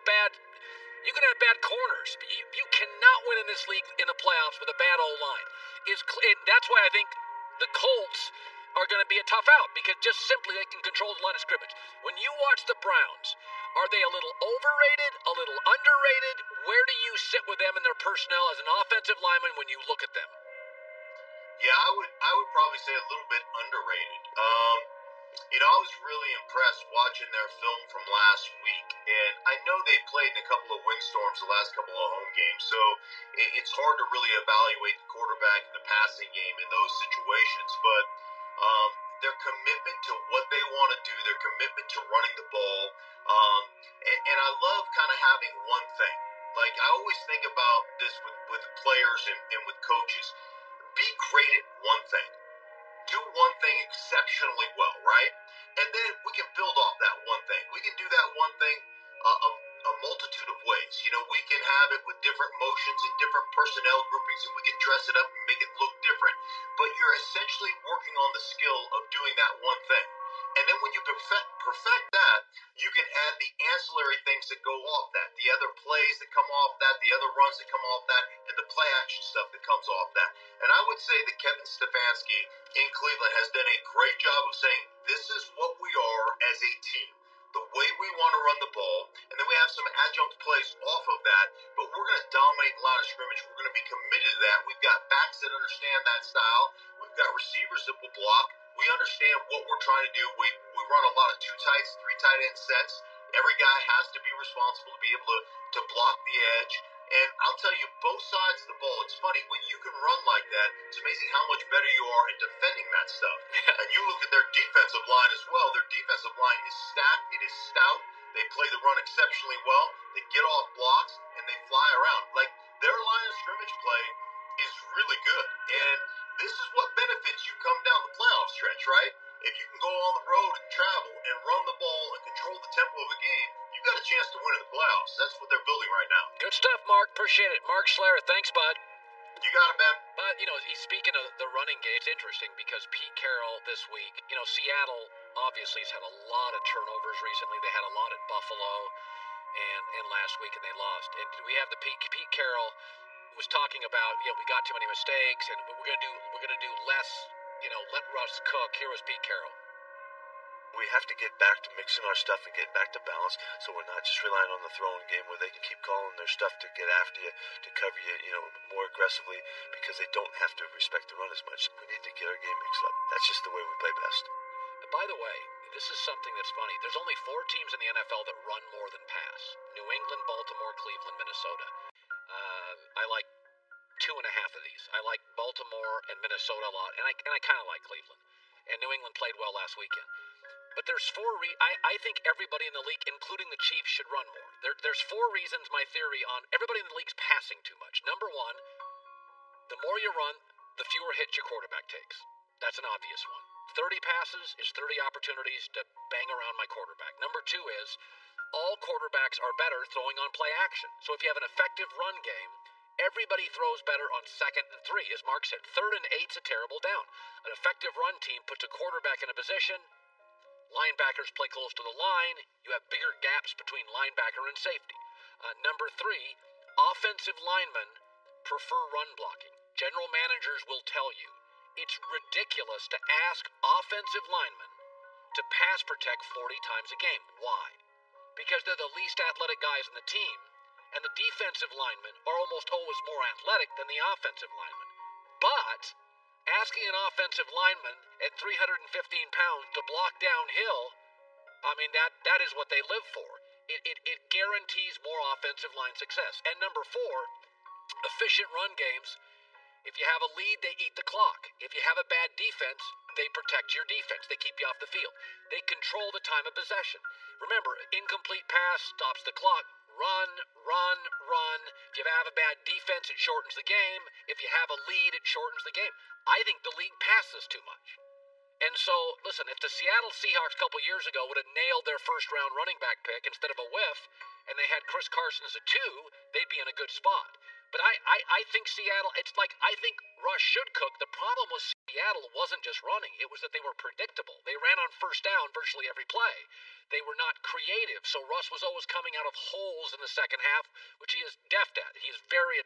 bad corners. You cannot win in this league in the playoffs with a bad O-line. That's why I think the Colts are going to be a tough out, because just simply they can control the line of scrimmage. When you watch the Browns, are they a little overrated, a little underrated? Where do you sit with them and their personnel as an offensive lineman when you look at them? Yeah, I would probably say a little bit underrated. I was really impressed watching their film from last week, and I know they played in a couple of windstorms the last couple of home games, so it's hard to really evaluate the quarterback in the passing game in those situations, but their commitment to what they want to do, their commitment to running the ball, and I love kind of having one thing. Like, I always think about this with players and with coaches. Be great at one thing. Do one thing exceptionally well, right? And then we can build off that one thing. We can do that one thing a multitude of ways. We can have it with different motions and different personnel groupings, and we can dress it up and make it look different. But you're essentially working on the skill of doing that one thing. And then when you perfect that, you can add the ancillary things that go off that, the other plays that come off that, the other runs that come off that, and the play action stuff that comes off that. And I would say that Kevin Stefanski in Cleveland has done a great job of saying, this is what we are as a team, the way we want to run the ball, and then we have some adjunct plays off of that, but we're going to dominate the line of scrimmage. We're going to be committed to that. We've got backs that understand that style. We've got receivers that will block. We understand what we're trying to do. We run a lot of 2 tights, 3 tight end sets. Every guy has to be responsible to be able to block the edge. And I'll tell you, both sides of the ball, it's funny, when you can run like that, it's amazing how much better you are at defending that stuff. And you look at their defensive line as well. Their defensive line is stacked. It is stout. They play the run exceptionally well. They get off blocks, and they fly around. Like, their line of scrimmage play is really good. And this is what benefits you come down the playoff stretch, right? If you can go on the road and travel and run the ball and control the tempo of a game, you've got a chance to win in the playoffs. That's what they're building right now. Good stuff, Mark. Appreciate it. Mark Schlereth, thanks, bud. You got it, man. But, he's speaking of the running game, it's interesting because Pete Carroll this week, Seattle obviously has had a lot of turnovers recently. They had a lot at Buffalo and last week, and they lost. And we have the Pete Carroll was talking about, we got too many mistakes, and we're gonna do less, let Russ cook. Here was Pete Carroll. We have to get back to mixing our stuff and getting back to balance, so we're not just relying on the throwing game where they can keep calling their stuff to get after you, to cover you, more aggressively, because they don't have to respect the run as much. We need to get our game mixed up. That's just the way we play best. By the way, this is something that's funny. There's only 4 teams in the NFL that run more than pass. New England, Baltimore, Cleveland, Minnesota. I like 2.5 of these. I like Baltimore and Minnesota a lot, and I kind of like Cleveland. And New England played well last weekend. But there's 4 I think everybody in the league, including the Chiefs, should run more. There's 4 reasons, my theory, on everybody in the league's passing too much. Number 1, the more you run, the fewer hits your quarterback takes. That's an obvious one. 30 passes is 30 opportunities to bang around my quarterback. Number 2 is all quarterbacks are better throwing on play action. So if you have an effective run game, everybody throws better on 2nd and 3. As Mark said, 3rd and 8's a terrible down. An effective run team puts a quarterback in a position. Linebackers play close to the line. You have bigger gaps between linebacker and safety. Number 3, offensive linemen prefer run blocking. General managers will tell you it's ridiculous to ask offensive linemen to pass protect 40 times a game. Why? Because they're the least athletic guys in the team, and the defensive linemen are almost always more athletic than the offensive linemen. But asking an offensive lineman at 315 pounds to block downhill, that is what they live for. It guarantees more offensive line success. And number 4, efficient run games. If you have a lead, they eat the clock. If you have a bad defense, they protect your defense. They keep you off the field. They control the time of possession. Remember, incomplete pass stops the clock. Run, run, run. If you have a bad defense, it shortens the game. If you have a lead, it shortens the game. I think the league passes too much. And so, listen, if the Seattle Seahawks a couple years ago would have nailed their first-round running back pick instead of a whiff, and they had Chris Carson as a 2, they'd be in a good spot. But I think Seattle, I think Russ should cook. The problem with Seattle wasn't just running. It was that they were predictable. They ran on first down virtually every play. They were not creative, so Russ was always coming out of holes in the second half, which he is deft at. He's very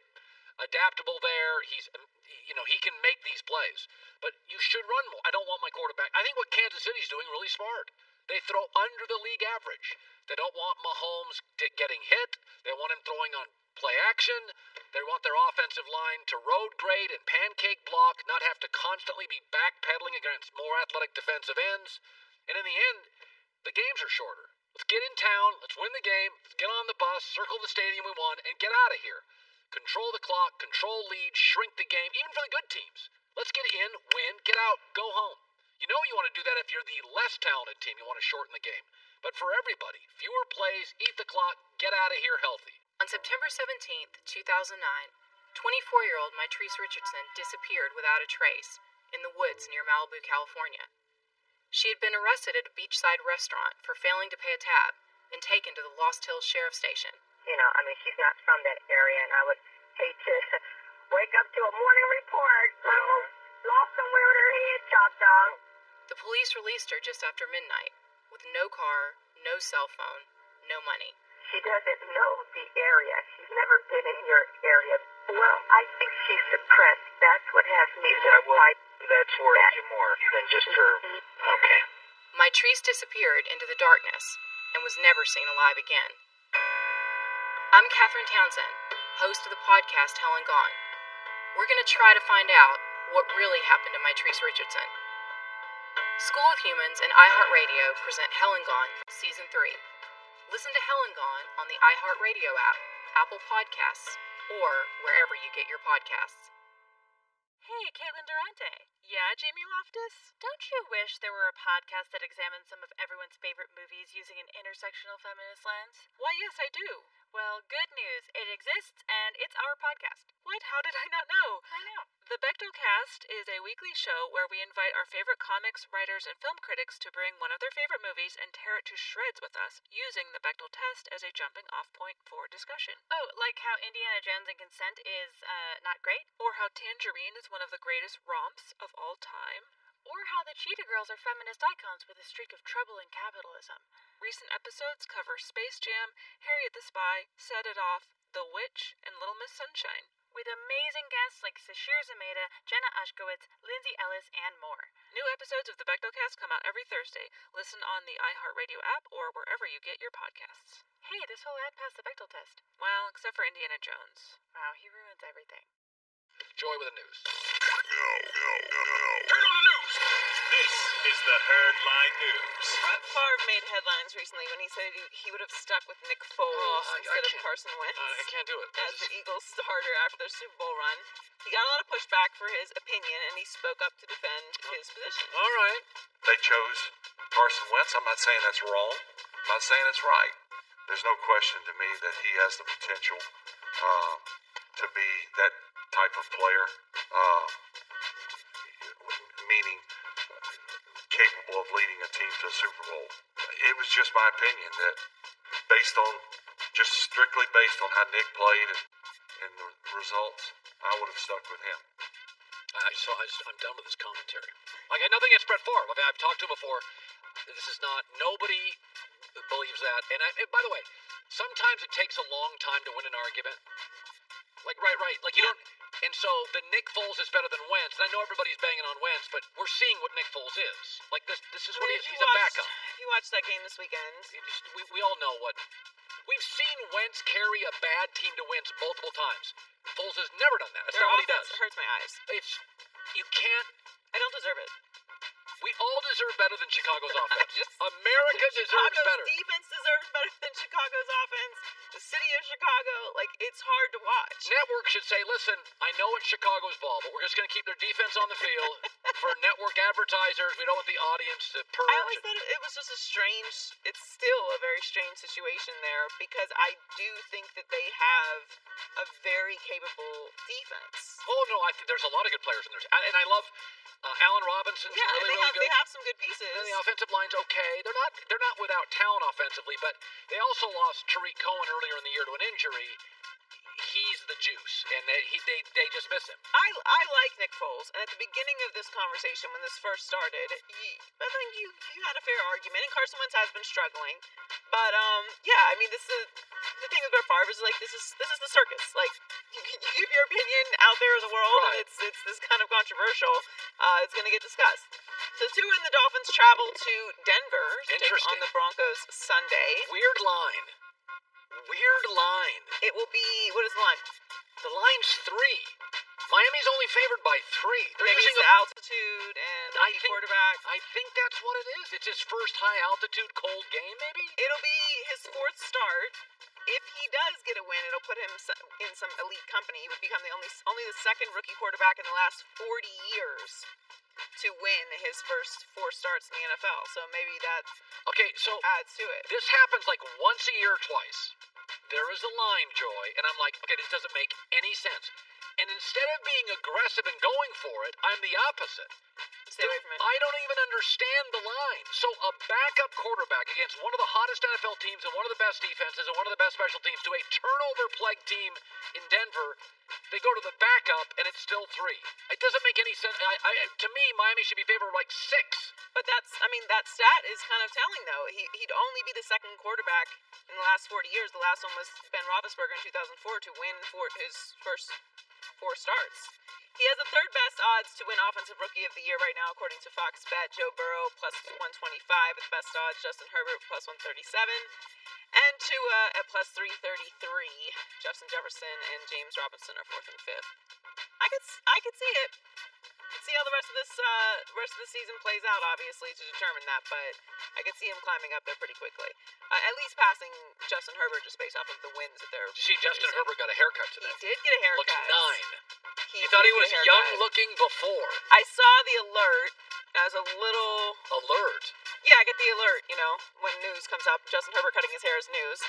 adaptable there. He can make these plays. But you should run more. I don't want my quarterback. I think what Kansas City's doing really smart. They throw under the league average. They don't want Mahomes getting hit. They want him throwing on play action. They want their offensive line to road grade and pancake block, not have to constantly be backpedaling against more athletic defensive ends. And in the end, the games are shorter. Let's get in town. Let's win the game. Let's get on the bus, circle the stadium we won, and get out of here. Control the clock, control lead, shrink the game, even for the good teams. Let's get in, win, get out, go home. You want to do that if you're the less talented team. You want to shorten the game. But for everybody, fewer plays, eat the clock, get out of here healthy. On September 17th, 2009, 24-year-old Mitrice Richardson disappeared without a trace in the woods near Malibu, California. She had been arrested at a beachside restaurant for failing to pay a tab and taken to the Lost Hills Sheriff Station. She's not from that area, and I would hate to wake up to a morning report. Lost somewhere with her head chopped off. The police released her just after midnight, with no car, no cell phone, no money. She doesn't know the area. She's never been in your area. Well, I think she's depressed. That's what has me horrified. That's worried you more than just her. Okay. Mitrice disappeared into the darkness and was never seen alive again. I'm Catherine Townsend, host of the podcast Hell and Gone. We're going to try to find out what really happened to Mitrice Richardson. School of Humans and iHeartRadio present Hell and Gone Season 3. Listen to Hell and Gone on the iHeartRadio app, Apple Podcasts, or wherever you get your podcasts. Hey, Caitlin Durante. Yeah, Jamie Loftus? Don't you wish there were a podcast that examined some of everyone's favorite movies using an intersectional feminist lens? Why, yes, I do. Well, good news. It exists, and it's our podcast. What? How did I not know? I know. The Bechdel Cast is a weekly show where we invite our favorite comics, writers, and film critics to bring one of their favorite movies and tear it to shreds with us, using the Bechdel test as a jumping-off point for discussion. Oh, like how Indiana Jones and Consent is, not great? Or how Tangerine is one of the greatest romps of all time. Or how the Cheetah Girls are feminist icons with a streak of trouble in capitalism. Recent episodes cover Space Jam, Harriet the Spy, Set It Off, The Witch, and Little Miss Sunshine. With amazing guests like Sashir Zameda, Jenna Ushkowitz, Lindsay Ellis, and more. New episodes of the Bechdelcast come out every Thursday. Listen on the iHeartRadio app or wherever you get your podcasts. Hey, this whole ad passed the Bechdel test. Well, except for Indiana Jones. Wow, he ruins everything. Joy with the news. Turn on the news. This is the Herdline News. Brett Favre made headlines recently when he said he would have stuck with Nick Foles instead of Carson Wentz. I can't do it. As the Eagles starter after their Super Bowl run. He got a lot of pushback for his opinion, and he spoke up to defend his position. All right. They chose Carson Wentz. I'm not saying that's wrong. I'm not saying it's right. There's no question to me that he has the potential to be that type of player, meaning capable of leading a team to a Super Bowl. It was just my opinion that strictly based on how Nick played and the results, I would have stuck with him. I'm done with this commentary. Like, I nothing against Brett Favre. I mean, I've talked to him before. This is not, nobody believes that. And by the way, sometimes it takes a long time to win an argument. Like, right. Like, you don't, and so the Nick Foles is better than Wentz. And I know everybody's banging on Wentz, but we're seeing what Nick Foles is. Like, this is what he is. He's a backup. If you watched that game this weekend. We all know what. We've seen Wentz carry a bad team to wins multiple times. Foles has never done that. That's not what he does. It hurts my eyes. You can't. I don't deserve it. We all deserve better than Chicago's offense. America deserves better. Chicago's defense deserves better than Chicago's offense. The city of Chicago, like, it's hard to watch. Network should say, listen, I know it's Chicago's ball, but we're just going to keep their defense on the field for network advertisers. We don't want the audience to purge. I always thought it was just it's still a very strange situation there because I do think that they have a very capable defense. Oh, no, I think there's a lot of good players in there. And I love Allen Robinson's really good. They have some good pieces. And the offensive line's okay. They're not without talent offensively, but they also lost Tariq Cohen earlier in the year to an injury. He's the juice, and they just miss him. I like Nick Foles, and at the beginning of this conversation, when this first started, I think you had a fair argument, and Carson Wentz has been struggling. But yeah, I mean, this is the thing with Brett Favre is like this is the circus. Like you give your opinion out there in the world, and it's this kind of controversial. It's going to get discussed. So in the Dolphins travel to Denver to take on the Broncos Sunday. Weird line. It will be, what is the line? The line's 3. Miami's only favored by 3. They're using the altitude and quarterback. I think that's what it is. It's his first high altitude cold game, maybe? It'll be his 4th start. If he does get a win, it'll put him in some elite company. He would become only the second rookie quarterback in the last 40 years to win his first 4 starts in the NFL. So maybe that adds to it. This happens like once a year or twice. There is a line, Joy, and I'm like, okay, this doesn't make any sense. And instead of being aggressive and going for it, I'm the opposite. Stay away from it. I don't even understand the line. So a backup quarterback against one of the hottest NFL teams and one of the best defenses and one of the best special teams to a turnover-plagued team in Denver, they go to the backup and it's still 3. It doesn't make any sense. To me, Miami should be favored like 6. But that stat is kind of telling, though. He'd only be the second quarterback in the last 40 years. The last one was Ben Roethlisberger in 2004 to win for his first 4 starts. He has the 3rd best odds to win Offensive Rookie of the Year right now, according to Fox Bet. Joe Burrow plus 125 at the best odds. Justin Herbert plus 137. And Tua at plus 333. Justin Jefferson and James Robinson are 4th and 5th. I could see it. See how the rest of the season plays out, obviously, to determine that, but I could see him climbing up there pretty quickly. At least passing Justin Herbert just based off of the wins that they're Did you see Justin Herbert got a haircut today? He did get a haircut. Looks 9. You thought he was young looking before. I saw the alert. I was a little... Alert? Yeah, I get the alert, when news comes up. Justin Herbert cutting his hair is news.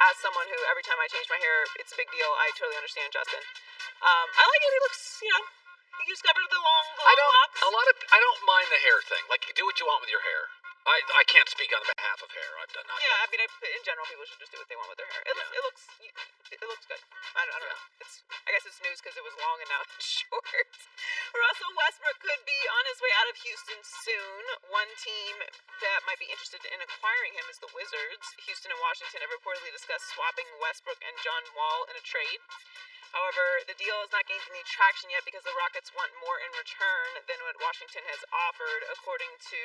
As someone who, every time I change my hair, it's a big deal, I totally understand Justin. I like it. He looks, he just got rid of the long locks. I don't mind the hair thing. Like, do what you want with your hair. I can't speak on behalf of hair. I've done nothing. Yeah, I mean, in general, people should just do what they want with their hair. It looks good. I don't know. I guess it's news because it was long and now it's short. Russell Westbrook could be on his way out of Houston soon. One team that might be interested in acquiring him is the Wizards. Houston and Washington have reportedly discussed swapping Westbrook and John Wall in a trade. However, the deal has not gained any traction yet because the Rockets want more in return than what Washington has offered. According to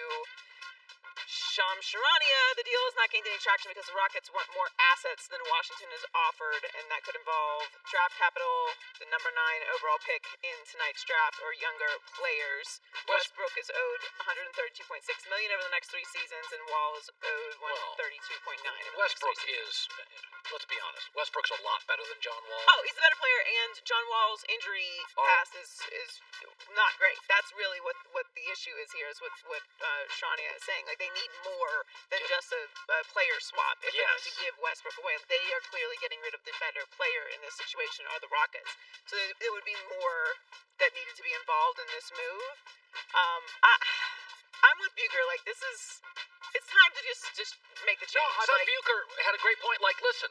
Shams Charania, the deal has not gained any traction because the Rockets want more assets than Washington has offered, and that could involve draft capital, the number 9 overall pick in tonight's draft, or younger players. Westbrook is owed $132.6 million over the next 3 seasons, and Wall is owed $132.9 million. Westbrook is, let's be honest, Westbrook's a lot better than John Wall. Oh, he's a better player, and John Wall's injury past is not great. That's really what the issue is here, is what Shania is saying. Like, they need more than just a player swap if they're going to give Westbrook away. They are clearly getting rid of the better player in this situation, are the Rockets. So there would be more that needed to be involved in this move. I'm with Bucher. Like, it's time to just make the change. No, I thought Bucher had a great point. Like, listen,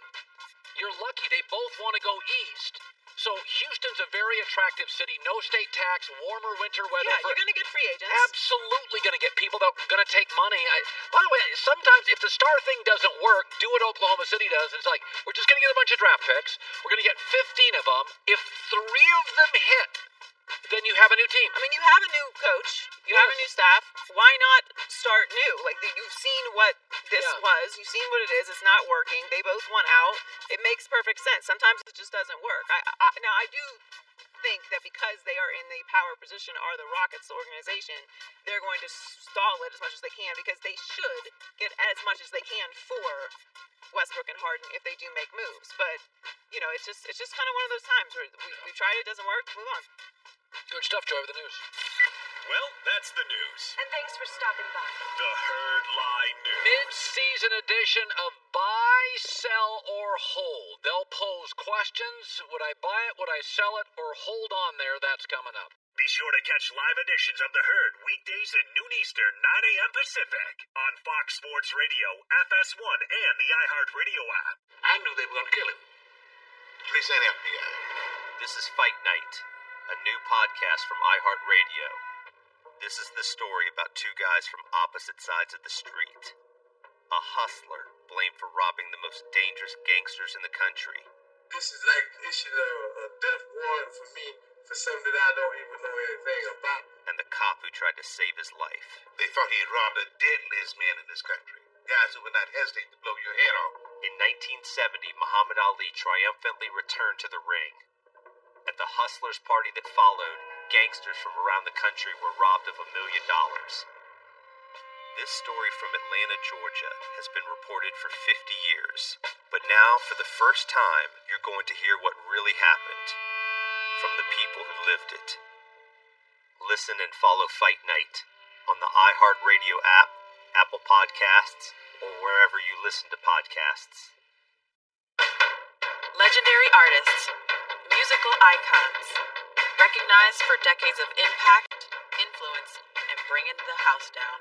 you're lucky they both want to go east. So Houston's a very attractive city. No state tax, warmer winter weather. Yeah, you're going to get free agents. Absolutely going to get people that are going to take money. By the way, sometimes if the star thing doesn't work, do what Oklahoma City does. It's like, we're just going to get a bunch of draft picks. We're going to get 15 of them. If 3 of them hit, then you have a new team. I mean, you have a new coach. You have a new staff. Why not start new? Like, you've seen what this was. You've seen what it is. It's not working. They both want out. It makes perfect sense. Sometimes it just doesn't work. Now, I do think that because they are in the power position, are the Rockets organization, they're going to stall it as much as they can, because they should get as much as they can for Westbrook and Harden if they do make moves. But, it's just kind of one of those times where we've tried it, doesn't work, move on. Good stuff, Joy, with the news. Well, that's the news. And thanks for stopping by. The Herd Lie News. Mid-season edition of Buy, Sell, or Hold. They'll pose questions. Would I buy it? Would I sell it? Or hold on there? That's coming up. Be sure to catch live editions of The Herd weekdays at noon Eastern, 9 a.m. Pacific on Fox Sports Radio, FS1, and the iHeartRadio app. I knew they were going to kill him. Please say FBI. This is Fight Night, a new podcast from iHeartRadio. This is the story about 2 guys from opposite sides of the street. A hustler blamed for robbing the most dangerous gangsters in the country. This is like issued a death warrant for me for something that I don't even know anything about. And the cop who tried to save his life. They thought he had robbed the deadliest man in this country. Guys who would not hesitate to blow your head off. In 1970, Muhammad Ali triumphantly returned to the ring. At the hustlers' party that followed, gangsters from around the country were robbed of $1 million. This story from Atlanta, Georgia, has been reported for 50 years. But now, for the first time, you're going to hear what really happened from the people who lived it. Listen and follow Fight Night on the iHeartRadio app, Apple Podcasts, or wherever you listen to podcasts. Legendary artists, musical icons, recognized for decades of impact, influence, and bringing the house down.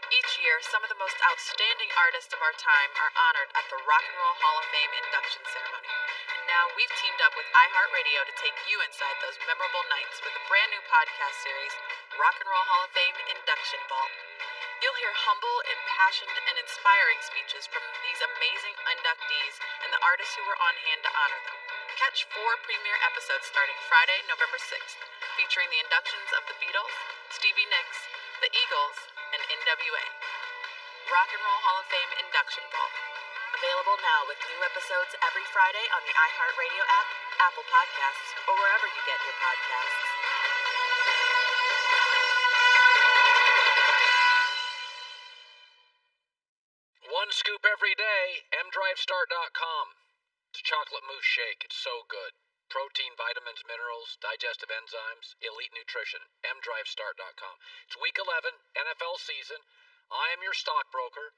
Each year, some of the most outstanding artists of our time are honored at the Rock and Roll Hall of Fame induction ceremony. And now we've teamed up with iHeartRadio to take you inside those memorable nights with a brand new podcast series, Rock and Roll Hall of Fame Induction Vault. You'll hear humble, impassioned, and inspiring speeches from these amazing inductees and the artists who were on hand to honor them. Catch 4 premiere episodes starting Friday, November 6th, featuring the inductions of the Beatles, Stevie Nicks, the Eagles, and NWA. Rock and Roll Hall of Fame Induction Vault. Available now with new episodes every Friday on the iHeartRadio app, Apple Podcasts, or wherever you get your podcasts. One scoop every day, mdrivestart.com. It's a chocolate mousse shake. It's so good. Protein, vitamins, minerals, digestive enzymes, elite nutrition. mdrivestart.com. It's week 11, NFL season. I am your stockbroker.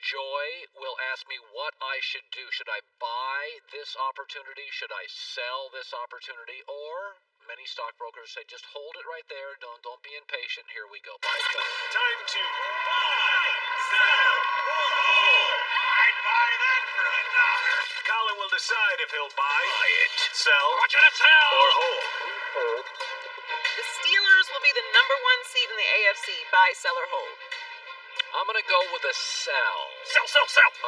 Joy will ask me what I should do. Should I buy this opportunity? Should I sell this opportunity? Or many stockbrokers say just hold it right there. Don't be impatient. Here we go. Buy it. Time to buy, sell, or hold. I'd buy that for $1. Colin will decide if he'll buy it, sell, or hold. The Steelers will be the number 1 seed in the AFC. Buy, sell, or hold. I'm going to go with a sell. Sell.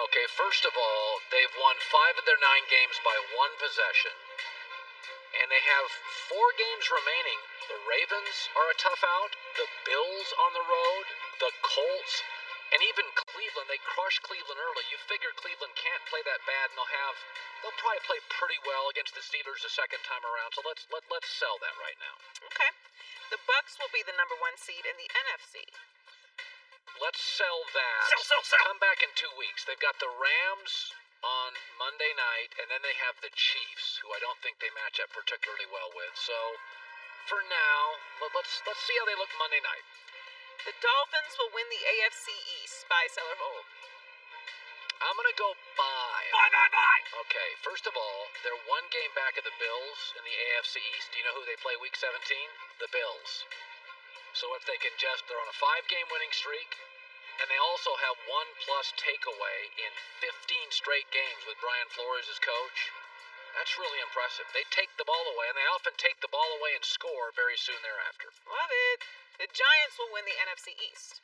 Okay, first of all, they've won 5 of their 9 games by 1 possession. they have 4 games remaining. The Ravens are a tough out, the Bills on the road, the Colts, and even Cleveland. They crushed Cleveland early. You figure Cleveland can't play that bad, and they'll probably play pretty well against the Steelers the second time around. So let's sell that right now. Okay. The Bucs will be the number 1 seed in the NFC. Let's sell that. Sell. Come back in 2 weeks. They've got the Rams on Monday night, and then they have the Chiefs, who I don't think they match up particularly well with. So, for now, let's see how they look Monday night. The Dolphins will win the AFC East. Buy, sell, or hold? I'm going to go buy. Buy. Okay, first of all, they're 1 game back of the Bills in the AFC East. Do you know who they play Week 17? The Bills. So if they can they're on a 5-game winning streak, and they also have 1+ takeaway in 15 straight games with Brian Flores as coach. That's really impressive. They take the ball away, and they often take the ball away and score very soon thereafter. Love it. The Giants will win the NFC East.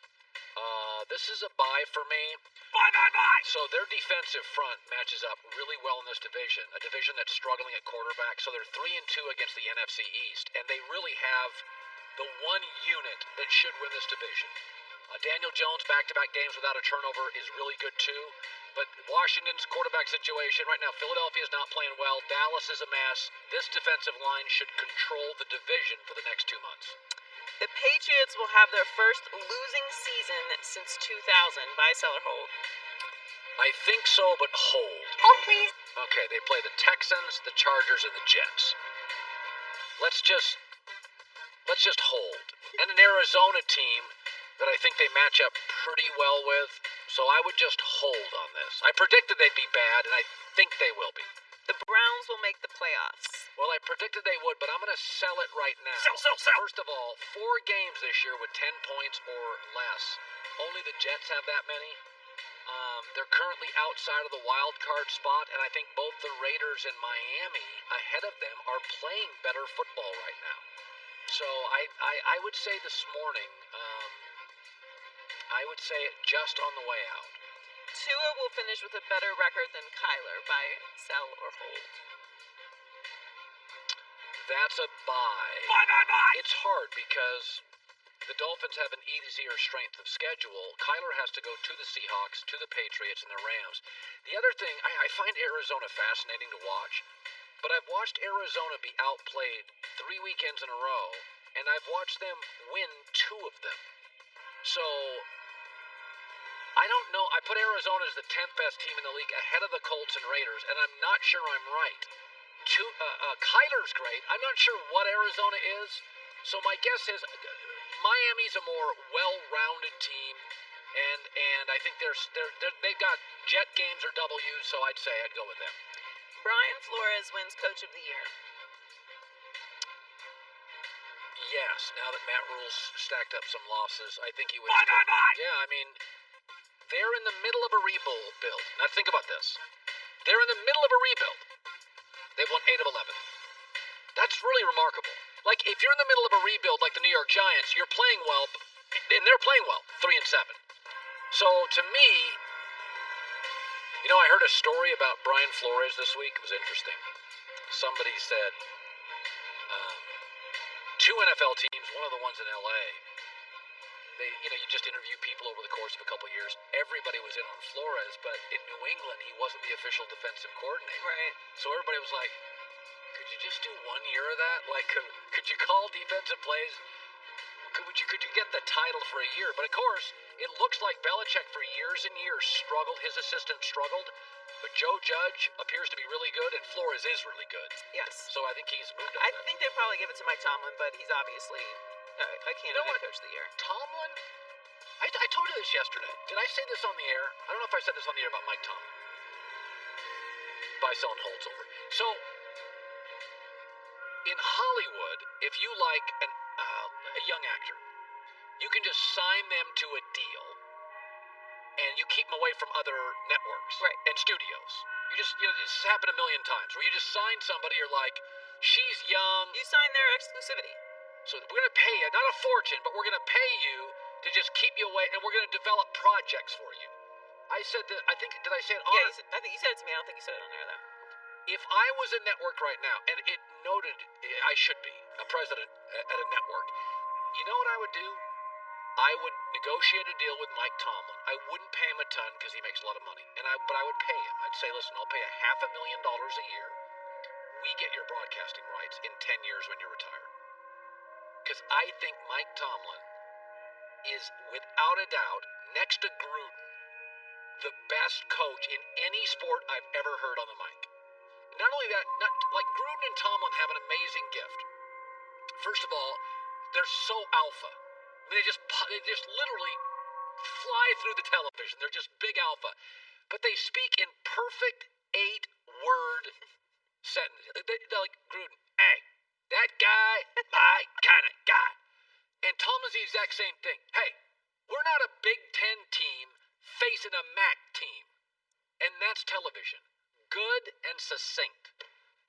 This is a buy for me. Buy. So their defensive front matches up really well in this division, a division that's struggling at quarterback. So they're 3-2 against the NFC East, and they really have the one unit that should win this division. Daniel Jones, back-to-back games without a turnover, is really good too. But Washington's quarterback situation right now, Philadelphia is not playing well. Dallas is a mess. This defensive line should control the division for the next 2 months. The Patriots will have their first losing season since 2000. Buy, sell, or hold? I think so, but hold. Hold, please. Okay, they play the Texans, the Chargers, and the Jets. Let's just hold. And an Arizona team that I think they match up pretty well with, so I would just hold on this. I predicted they'd be bad, and I think they will be. The Browns will make the playoffs. Well, I predicted they would, but I'm going to sell it right now. Sell. First of all, 4 games this year with 10 points or less. Only the Jets have that many. They're currently outside of the wild card spot, and I think both the Raiders and Miami ahead of them are playing better football right now. So I would say this morning, I would say just on the way out. Tua will finish with a better record than Kyler. Buy, sell, or hold? That's a buy. Buy. It's hard because the Dolphins have an easier strength of schedule. Kyler has to go to the Seahawks, to the Patriots, and the Rams. The other thing, I find Arizona fascinating to watch, but I've watched Arizona be outplayed 3 weekends in a row, and I've watched them win 2 of them. So I don't know. I put Arizona as the 10th best team in the league ahead of the Colts and Raiders, and I'm not sure I'm right. Kyler's great. I'm not sure what Arizona is. So my guess is Miami's a more well-rounded team, and I think they've got jet games or W's, so I'd say I'd go with them. Brian Flores wins Coach of the Year. Yes, now that Matt Rule's stacked up some losses, I think he would. Buy. Yeah, I mean, they're in the middle of a rebuild. Now think about this. They're in the middle of a rebuild. They've won 8 of 11. That's really remarkable. Like, if you're in the middle of a rebuild like the New York Giants, you're playing well, and they're playing well, 3-7. So, to me, I heard a story about Brian Flores this week. It was interesting. Somebody said 2 NFL teams, one of the ones in L.A., you just interview people over the course of a couple of years. Everybody was in on Flores, but in New England, he wasn't the official defensive coordinator. Right. So everybody was like, could you just do 1 year of that? Like, could you call defensive plays? Could you get the title for a year? But of course, it looks like Belichick for years and years struggled. His assistant struggled. But Joe Judge appears to be really good, and Flores is really good. Yes. So I think he's moved on. I think they'd probably give it to Mike Tomlin, but he's obviously a candidate for Coach of the Year. Tomlin? I told you this yesterday. Did I say this on the air? I don't know if I said this on the air about Mike Tomlin. Buy, sell, and hold's over. So, in Hollywood, if you like a young actor, you can just sign them to a deal, and you keep them away from other networks and studios. This has happened a million times, where you just sign somebody, you're like, she's young. You sign their exclusivity. So we're going to pay you, not a fortune, but we're going to pay you to just keep you away, and we're going to develop projects for you. I said that, did I say it on? Yeah, I think you said it to me. I don't think you said it on there, though. If I was a network right now, and noted I should be a president at a network. You know what I would do? I would negotiate a deal with Mike Tomlin. I wouldn't pay him a ton because he makes a lot of money, but I would pay him. I'd say, listen, I'll pay $500,000 a year. We get your broadcasting rights in 10 years when you retire. Because I think Mike Tomlin is, without a doubt, next to Gruden, the best coach in any sport I've ever heard on the mic. Not only that, like Gruden and Tomlin have an amazing gift. First of all, they're so alpha. I mean, they just literally fly through the television. They're just big alpha. But they speak in perfect 8-word sentences. They're like, Gruden, hey, that guy, my kind of guy. And Tomlin's the exact same thing. Hey, we're not a Big Ten team facing a MAC team. And that's television. Good and succinct.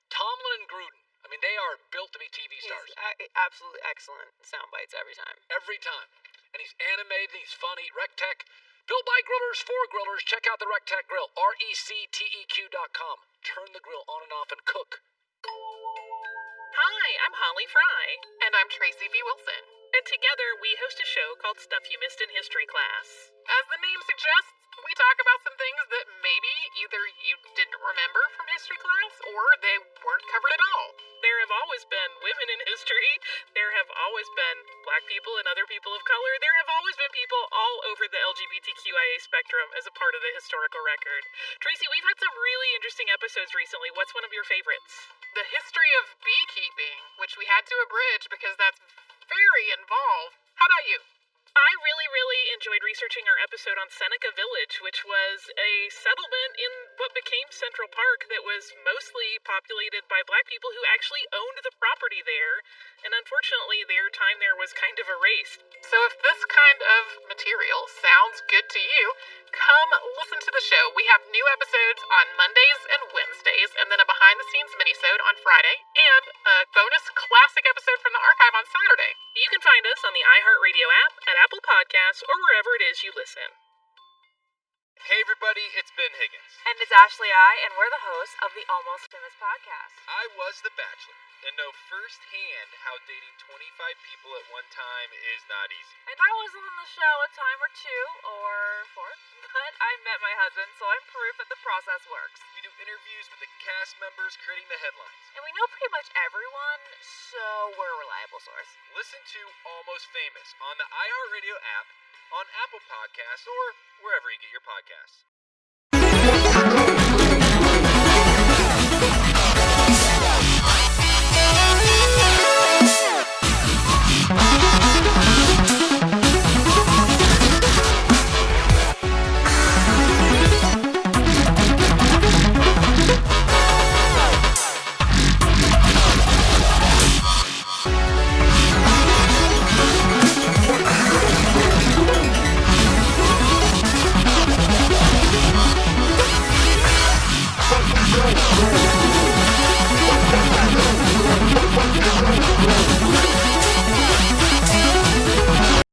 Tomlin and Gruden, I mean, they are built to be TV stars. Absolutely excellent sound bites every time. Every time. And he's animated, he's funny. RecTech. Built by grillers for grillers. Check out the RecTech Grill. RecTeq.com. Turn the grill on and off and cook. Hi, I'm Holly Fry. And I'm Tracy V. Wilson. And together we host a show called Stuff You Missed in History Class. As the name suggests, we talk about some things that maybe either you didn't remember from history class or they weren't covered at all. There have always been women in history. There have always been black people and other people of color. There have always been people all over the LGBTQIA spectrum as a part of the historical record. Tracy, we've had some really interesting episodes recently. What's one of your favorites? The history of beekeeping, which we had to abridge because that's very involved. How about you? I really enjoyed researching our episode on Seneca Village, which was a settlement in what became Central Park that was mostly populated by black people who actually owned the property there, and unfortunately their time there was kind of erased. So if this kind of material sounds good to you, come listen to the show. We have new episodes on Mondays and Wednesdays, and then a behind-the-scenes minisode on Friday, and a bonus classic episode from the archive on Saturday. You can find us on the iHeartRadio app, at Apple Podcasts, or wherever it is you listen. Hey everybody, it's Ben Higgins. And it's Ashley I, and we're the hosts of the Almost Famous podcast. I was the Bachelor, and know firsthand how dating 25 people at one time is not easy. And I was on the show a time or two, or 4, but I met my husband, so I'm proof that the process works. We do interviews with the cast members creating the headlines. And we know pretty much everyone, so we're a reliable source. Listen to Almost Famous on the iHeartRadio app, on Apple Podcasts, or wherever you get your podcasts.